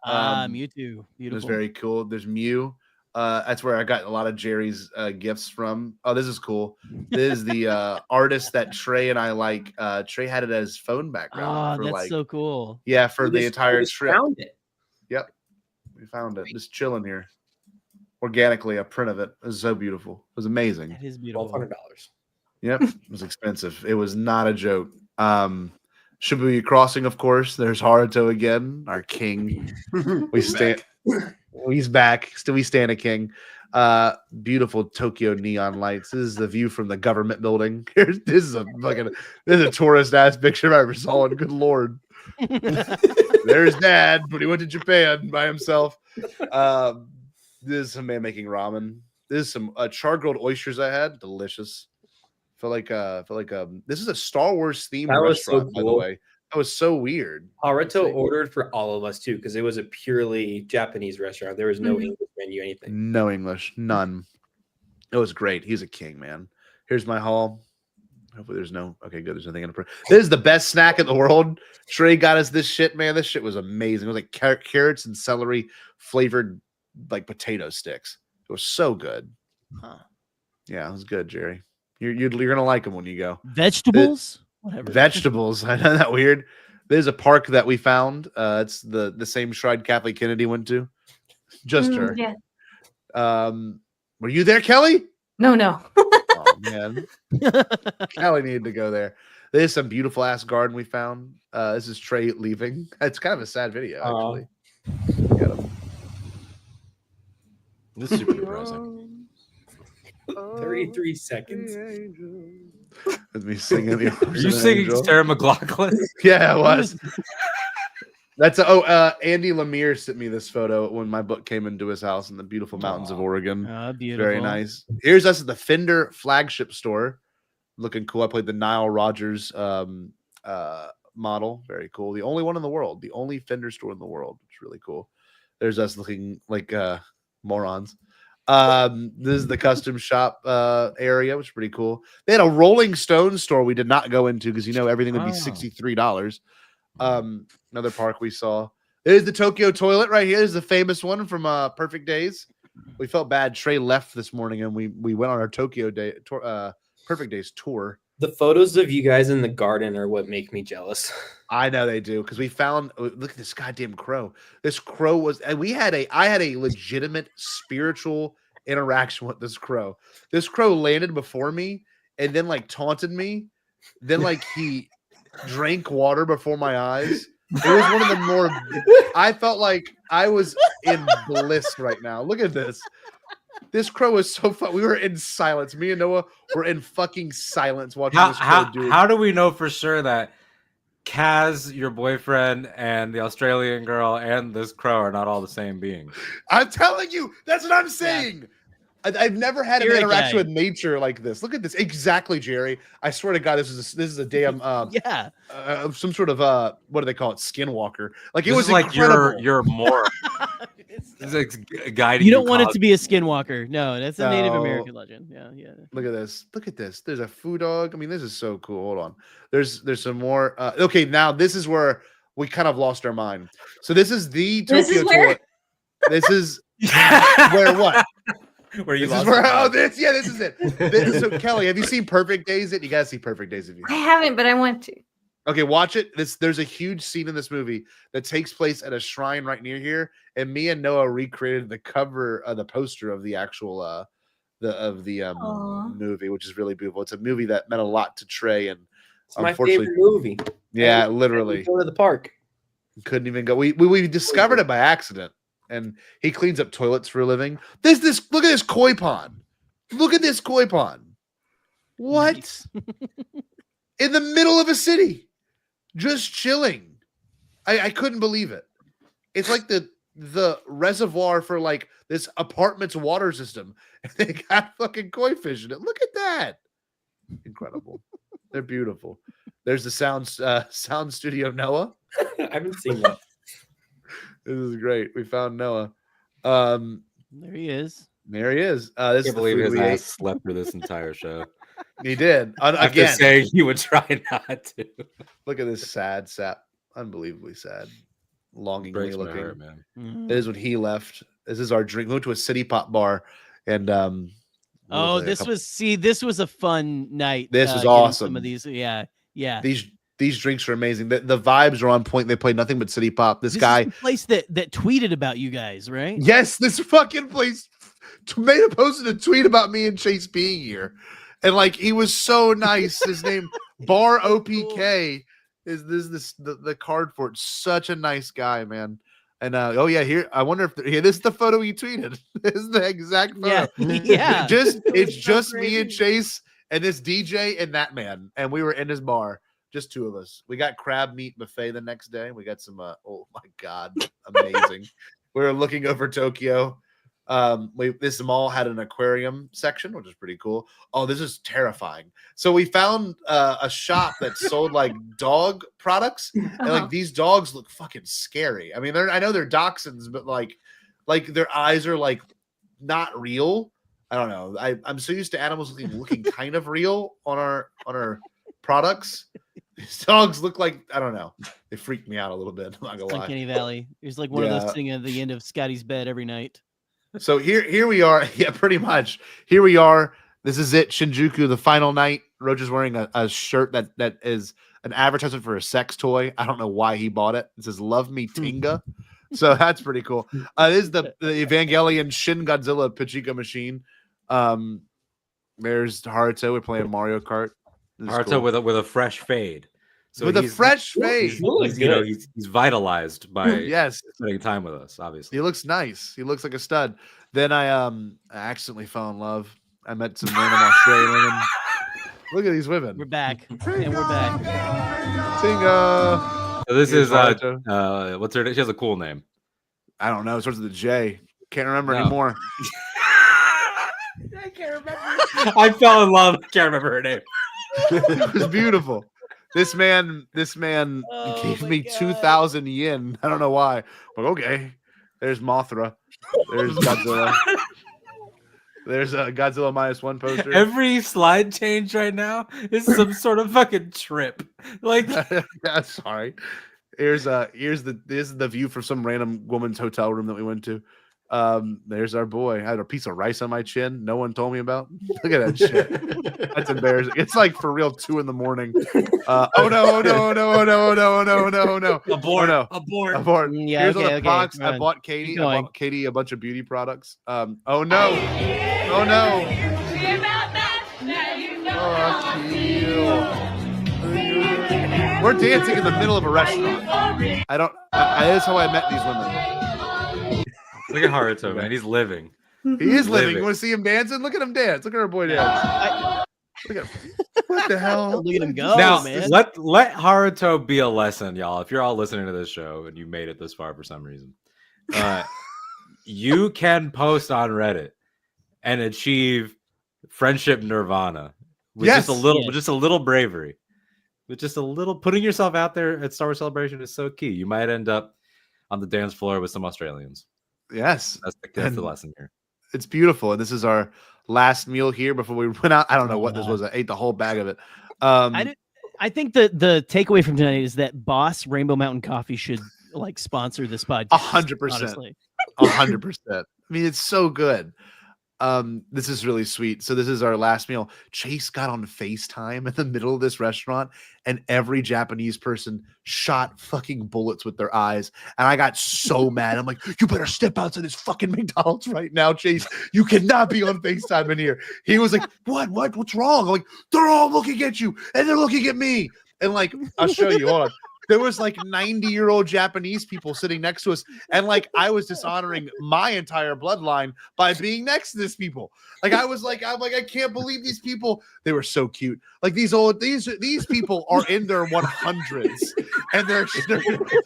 Mewtwo. Beautiful. It was very cool. There's Mew. That's where I got a lot of Jerry's gifts from. Oh, this is cool. This is the artist that Trey and I like. Trey had it as phone background. Oh, that's so cool. Yeah, for the entire trip. Found it. Yep. We found it. Just chilling here. Organically, a print of it. It was so beautiful. It was amazing. It is beautiful. $1,200. Yep. It was expensive. It was not a joke. Shibuya Crossing, of course. There's Haruto again, our king. He's back. Still, we stand a king. Beautiful Tokyo neon lights. This is the view from the government building. This is a tourist ass picture I ever saw. And good lord, there's Dad, but he went to Japan by himself. This is some man making ramen. This is some char-grilled oysters I had. Delicious. Felt like this is a Star Wars themed restaurant, by the way. That was so weird. Haruto ordered for all of us too, because it was a purely Japanese restaurant. There was no English menu, anything. No English, none. It was great. He's a king, man. Here's my haul. Hopefully there's no. Okay, good. There's nothing in the. This is the best snack in the world. Trey got us this shit, man. This shit was amazing. It was like carrots and celery flavored like potato sticks. It was so good. Huh. Yeah, it was good, Jerry. You're gonna like them when you go. Vegetables. Whatever. Vegetables. I know that weird. There's a park that we found. It's the same shrine Kathleen Kennedy went to. Just her. Yeah. Were you there, Kelly? No. Oh man, Kelly needed to go there. There's some beautiful ass garden we found. This is Trey leaving. It's kind of a sad video, actually. Get him. This is super depressing. 33 seconds. With me singing the. Are you singing Sarah McLachlan? Yeah, it was. That's Andy Lemire sent me this photo when my book came into his house in the beautiful mountains of Oregon. Beautiful. Very nice. Here's us at the Fender flagship store. Looking cool. I played the Nile Rodgers model. Very cool. The only one in the world. The only Fender store in the world. It's really cool. There's us looking like morons. This is the custom shop area, which is pretty cool. They had a Rolling Stone store we did not go into because everything would be $63. Another park we saw. There's the Tokyo toilet right here. This is the famous one from Perfect Days. We felt bad. Trey left this morning and we went on our Tokyo day Perfect Days tour. The photos of you guys in the garden are what make me jealous. I know they do, because we found, look at this goddamn crow. This crow was, and I had a legitimate spiritual interaction with this crow. This crow landed before me and then like taunted me. Then like he drank water before my eyes. It was one of the more, I felt like I was in bliss right now. Look at this. This crow was so fun. We were in silence. Me and Noah were in fucking silence watching this crow do it. How do we know for sure that Kaz, your boyfriend, and the Australian girl, and this crow are not all the same being. I'm telling you, that's what I'm saying. I've never had an interaction with nature like this. Look at this. Exactly, Jerry. I swear to God, this is a damn some sort of what do they call it? Skinwalker. Like it was like incredible. you're more guiding. You don't want it to be a skinwalker. No, that's a Native American legend. Yeah. Look at this. Look at this. There's a foo dog. I mean, this is so cool. Hold on. There's some more. Okay, now this is where we kind of lost our mind. So this is the Tokyo toilet. This is where what? Where you this lost is where this is it. So Kelly, have you seen Perfect Days? You gotta see Perfect Days if you I haven't, but I want to. Okay, watch it. There's a huge scene in this movie that takes place at a shrine right near here, and me and Noah recreated the cover of the poster of the actual movie, which is really beautiful. It's a movie that meant a lot to Trey, and it's my favorite movie. Yeah, literally. Go to the park. Couldn't even go. We discovered it by accident. And he cleans up toilets for a living. Look at this koi pond. Look at this koi pond. What? Nice. In the middle of a city. Just chilling. I couldn't believe it. It's like the reservoir for like this apartment's water system. And they got fucking koi fish in it. Look at that. Incredible. They're beautiful. There's the sound studio Noah. I haven't seen that. This is great. We found Noah. There he is. There he is. This I is can't the believe food his we ass ate. slept through this entire show. He did. After Again, saying he would try not to. Look at this sad sap. Unbelievably sad. Longingly Breaks my looking. heart, man. This is when he left. This is our drink. We went to a city pop bar and this was a fun night. This was getting awesome. Some of these, yeah. These drinks are amazing. The vibes are on point. They played nothing but city pop. This guy, is the place that tweeted about you guys, right? yes, this fucking place posted a tweet about me and Chase being here, and like he was so nice. His name Bar OPK is the card for it. Such a nice guy, man. And here I wonder if this is the photo he tweeted. This is the exact photo. Yeah. It's just me and Chase and this DJ and that man, and we were in his bar, just two of us. We got crab meat buffet the next day. We got some. Oh my god, amazing! We were looking over Tokyo. This mall had an aquarium section, which is pretty cool. Oh, this is terrifying. So we found a shop that sold like dog products, and like these dogs look fucking scary. I mean, I know they're dachshunds, but like their eyes are like not real. I don't know. I'm so used to animals looking kind of real on our products. These dogs look like, I don't know. They freak me out a little bit. I'm not gonna lie. Uncanny Valley. It's like one of those sitting at the end of Scotty's bed every night. So here we are. Yeah, pretty much. Here we are. This is it. Shinjuku, the final night. Roach is wearing a shirt that is an advertisement for a sex toy. I don't know why he bought it. It says "Love Me Tinga." So that's pretty cool. This is the Evangelion Shin Godzilla Pachinko machine. There's Haruto. We're playing Mario Kart. Haruto cool. with a fresh fade. So with a fresh fade. He's vitalized by spending time with us, obviously. He looks nice. He looks like a stud. Then I accidentally fell in love. I met some random Australian women. Look at these women. We're back. And we're back. Tinga. So this is what's her name? She has a cool name. I don't know. It starts with a J. Can't remember anymore. I can't remember. I fell in love. Can't remember her name. It was beautiful. This man gave me 2,000 yen. I don't know why. But okay. There's Mothra. There's Godzilla. There's a Godzilla -1 poster. Every slide change right now is some sort of fucking trip. Like, sorry. This is the view from some random woman's hotel room that we went to. There's our boy. I had a piece of rice on my chin. No one told me about. Look at that shit. That's embarrassing. It's like for real 2 a.m. Oh no. Abort. Yeah, Here's okay, all the products. okay, I bought Katie a bunch of beauty products. Oh no. We're dancing in the middle of a restaurant. That's how I met these women. Look at Haruto, man. He's living. He is living. You want to see him dancing? Look at him dance. Look at our boy dance. Look at him. What the hell? Look at him go, Now, man. let Haruto be a lesson, y'all. If you're all listening to this show and you made it this far for some reason, you can post on Reddit and achieve friendship nirvana with just a little bravery, with just a little putting yourself out there at Star Wars Celebration is so key. You might end up on the dance floor with some Australians. Yes, that's the lesson here. It's beautiful, and this is our last meal here before we went out. I don't know what this was. I ate the whole bag of it. I think the takeaway from tonight is that Boss Rainbow Mountain Coffee should like sponsor this podcast. 100%. 100%. I mean, it's so good. This is really sweet. So this is our last meal. Chase got on FaceTime in the middle of this restaurant, and every Japanese person shot fucking bullets with their eyes. And I got so mad. I'm like, you better step outside this fucking McDonald's right now, Chase. You cannot be on FaceTime in here. He was like, what's wrong? I'm like, they're all looking at you and they're looking at me. And like, I'll show you. Hold on. There was like 90-year-old Japanese people sitting next to us. And like, I was dishonoring my entire bloodline by being next to these people. Like, I'm like, I can't believe these people. They were so cute. Like these people are in their 100s and they're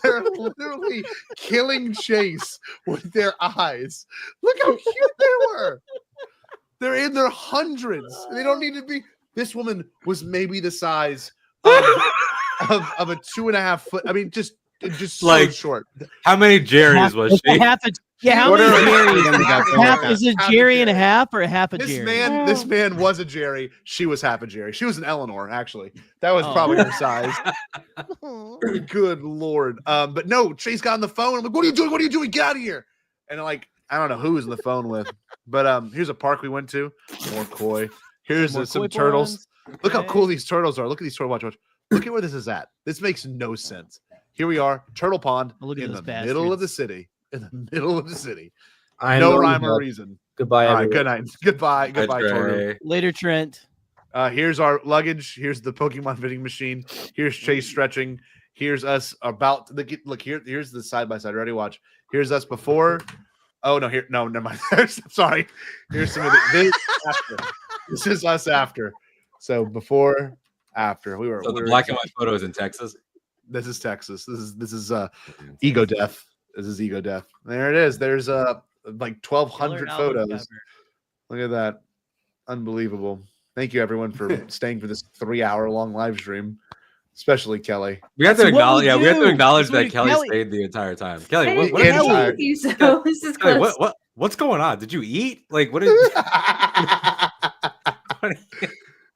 literally killing Chase with their eyes. Look how cute they were. They're in their hundreds. They don't need to be. This woman was maybe the size of a 2.5 foot. I mean, just so like short. How many Jerrys was she? How many Jerrys? Is it Jerry and a half or a half a Jerry? This man was a Jerry. She was half a Jerry. She was an Eleanor, actually. That was probably her size. Good Lord. But no, Chase got on the phone. I'm like, what are you doing? What are you doing? Get out of here. And like, I don't know who was on the phone with, but here's a park we went to. More koi. Here's some turtles. Look how cool these turtles are. Look at these turtles. Watch. Look at where this is at. This makes no sense. Here we are, Turtle Pond, in the middle of the city. In the middle of the city. No rhyme or reason. Goodbye, all right, everyone. good night. Goodbye, Toru. Later, Trent. Here's our luggage. Here's the Pokemon vending machine. Here's Chase stretching. Here's us about to look here. Here's the side by side. Ready? Watch. Here's us before. Oh no, never mind. Sorry. Here's some of this after. This is us after. So before. After we were the black and white photos in Texas. This is Texas. This is ego death. This is ego death. There it is. There's like 1,200 photos. Look at that. Unbelievable. Thank you everyone for staying for this 3-hour-long live stream, especially Kelly. We have to acknowledge. Yeah, we have to acknowledge that Kelly stayed the entire time. Kelly, what's going on? Did you eat? Like, what is?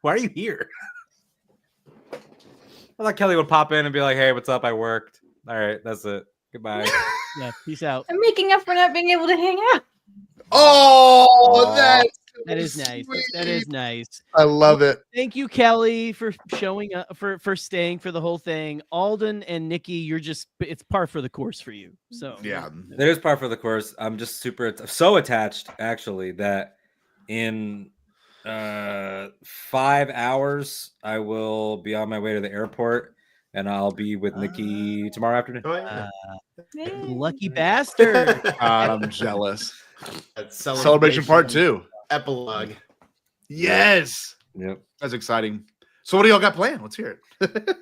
Why are you here? I thought Kelly would pop in and be like, "Hey, what's up? I worked. All right, that's it. Goodbye." Yeah, peace out. I'm making up for not being able to hang out. Oh, that is nice. That is nice. I love it. Thank you, Kelly, for showing up, for staying for the whole thing. Alden and Nikki, it's par for the course for you. So yeah, it is par for the course. I'm just so attached, actually, that in 5 hours I will be on my way to the airport and I'll be with Nikki tomorrow afternoon. Lucky bastard. God, I'm jealous. Celebration part 2 epilogue. Yes. Yep. That's exciting. So what do y'all got planned? Let's hear it.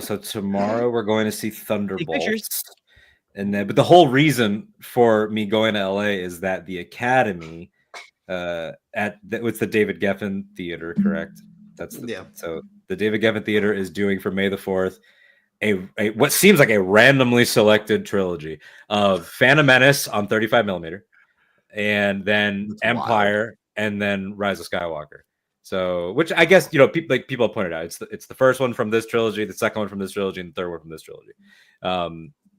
So tomorrow we're going to see Thunderbolts. And then, but the whole reason for me going to LA is that the Academy it's the David Geffen Theater, correct? So the David Geffen Theater is doing for May the 4th a what seems like a randomly selected trilogy of Phantom Menace on 35mm, and then Empire, and then Rise of Skywalker. So, which I guess people pointed out, it's the first one from this trilogy, the second one from this trilogy, and the third one from this trilogy.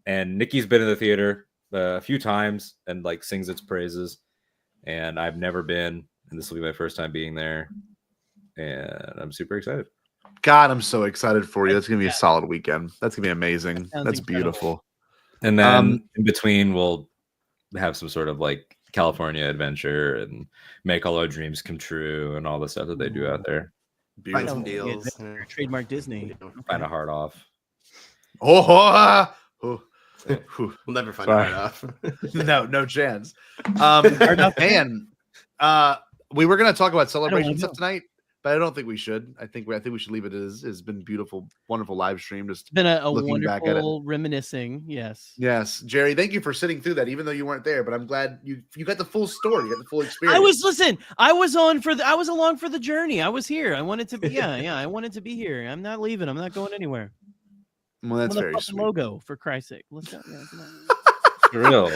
And Nikki's been in the theater a few times and like sings its praises. And I've never been, and this will be my first time being there, and I'm super excited. God, I'm so excited for you. That's gonna be a solid weekend. That's gonna be amazing. That's beautiful. And then in between, we'll have some sort of like California adventure and make all our dreams come true and all the stuff that they do out there. Find some deals. Trademark Disney. Find a heart off. We'll never find a heart off. No chance. Man, we were gonna talk about celebration stuff tonight, but I don't think we should. I think we should leave it as it's been beautiful, wonderful live stream. Just It's been a looking back at it. wonderful reminiscing. Yes. Yes, Jerry, thank you for sitting through that, even though you weren't there. But I'm glad you got the full story, you got the full experience. I was along for the journey. I was here. I wanted to be I wanted to be here. I'm not leaving. I'm not going anywhere. Well, that's very sweet. Logo, for Christ's sake. Let's go. Yeah, For real.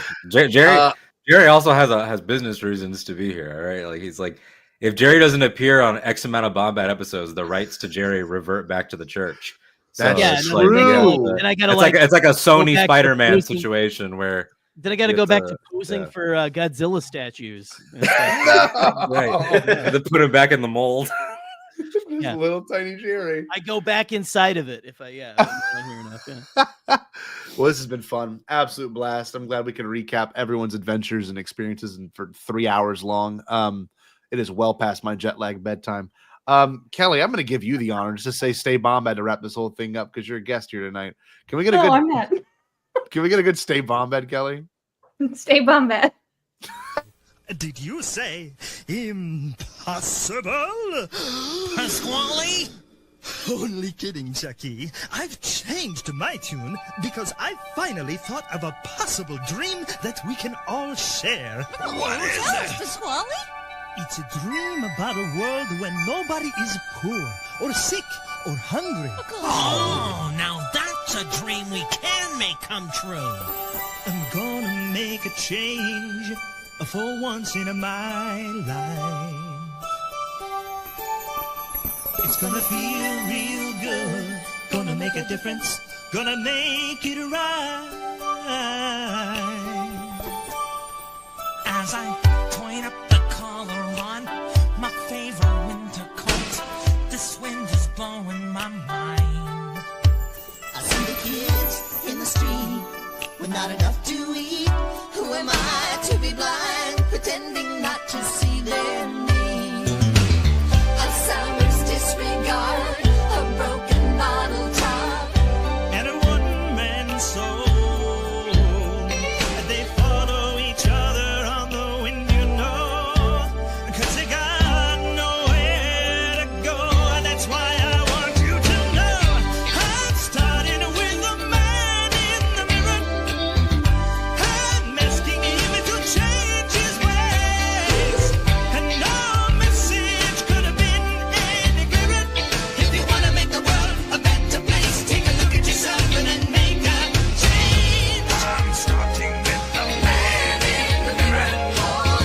Jerry also has business reasons to be here. All right, like he's like, if Jerry doesn't appear on X amount of Bombad episodes, the rights to Jerry revert back to the church. So That's true. And I gotta it's like a Sony back to Spider-Man posing. situation where Then I got to go back to posing for Godzilla statues. Right. To put him back in the mold. Yeah. Little tiny Jerry. I go back inside of it if I'm here enough. Yeah. Well, this has been fun. Absolute blast. I'm glad we can recap everyone's adventures and experiences for 3 hours long. It is well past my jet lag bedtime. Kelly, I'm going to give you the honor just to say stay Bombad to wrap this whole thing up because you're a guest here tonight. Can we get a good? I'm not. Can we get a good stay Bombad, Kelly? Stay Bombad. Did you say impossible? Pasquale? Only kidding, Chucky. I've changed my tune because I finally thought of a possible dream that we can all share. What is it? Pasquale? It's a dream about a world when nobody is poor or sick or hungry. Oh, now that's a dream we can make come true. I'm gonna make a change for once in my life. It's gonna feel real good. Gonna make a difference. Gonna make it right. As I point up the collar on my favorite winter coat, this wind is blowing my mind. I see the kids in the street with not enough to eat. Who am I to be blind, pretending not to see their need? Alzheimer's disregard, a broken bottle top, and a one-man soul. They follow each other on the wind, you know, 'cause they got nowhere to go. And that's why I want you to know I'm starting with the man in the mirror. I'm asking him to change his ways, and no message could have been any clearer. if you want to make the world a better place, take a look at yourself and then make a change. I'm starting with the man in the mirror. Oh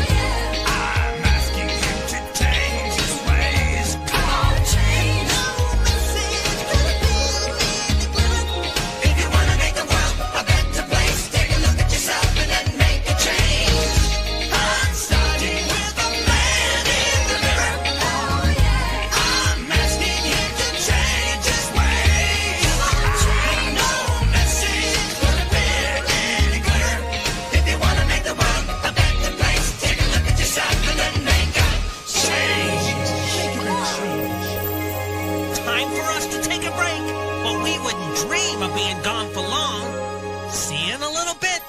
yeah, I'm asking him to change his ways. come on, change. No message could have been any clearer. If you want to make the world a better place, take a look at yourself and then make a change. I'm starting with the man in the mirror. Oh yeah, I'm asking him to change his ways. no message could have been any clearer. If you want to make the world a better place, take a look at yourself and then make a change. Time for us to take a break, but we wouldn't dream of being gone for long. See you in a little bit.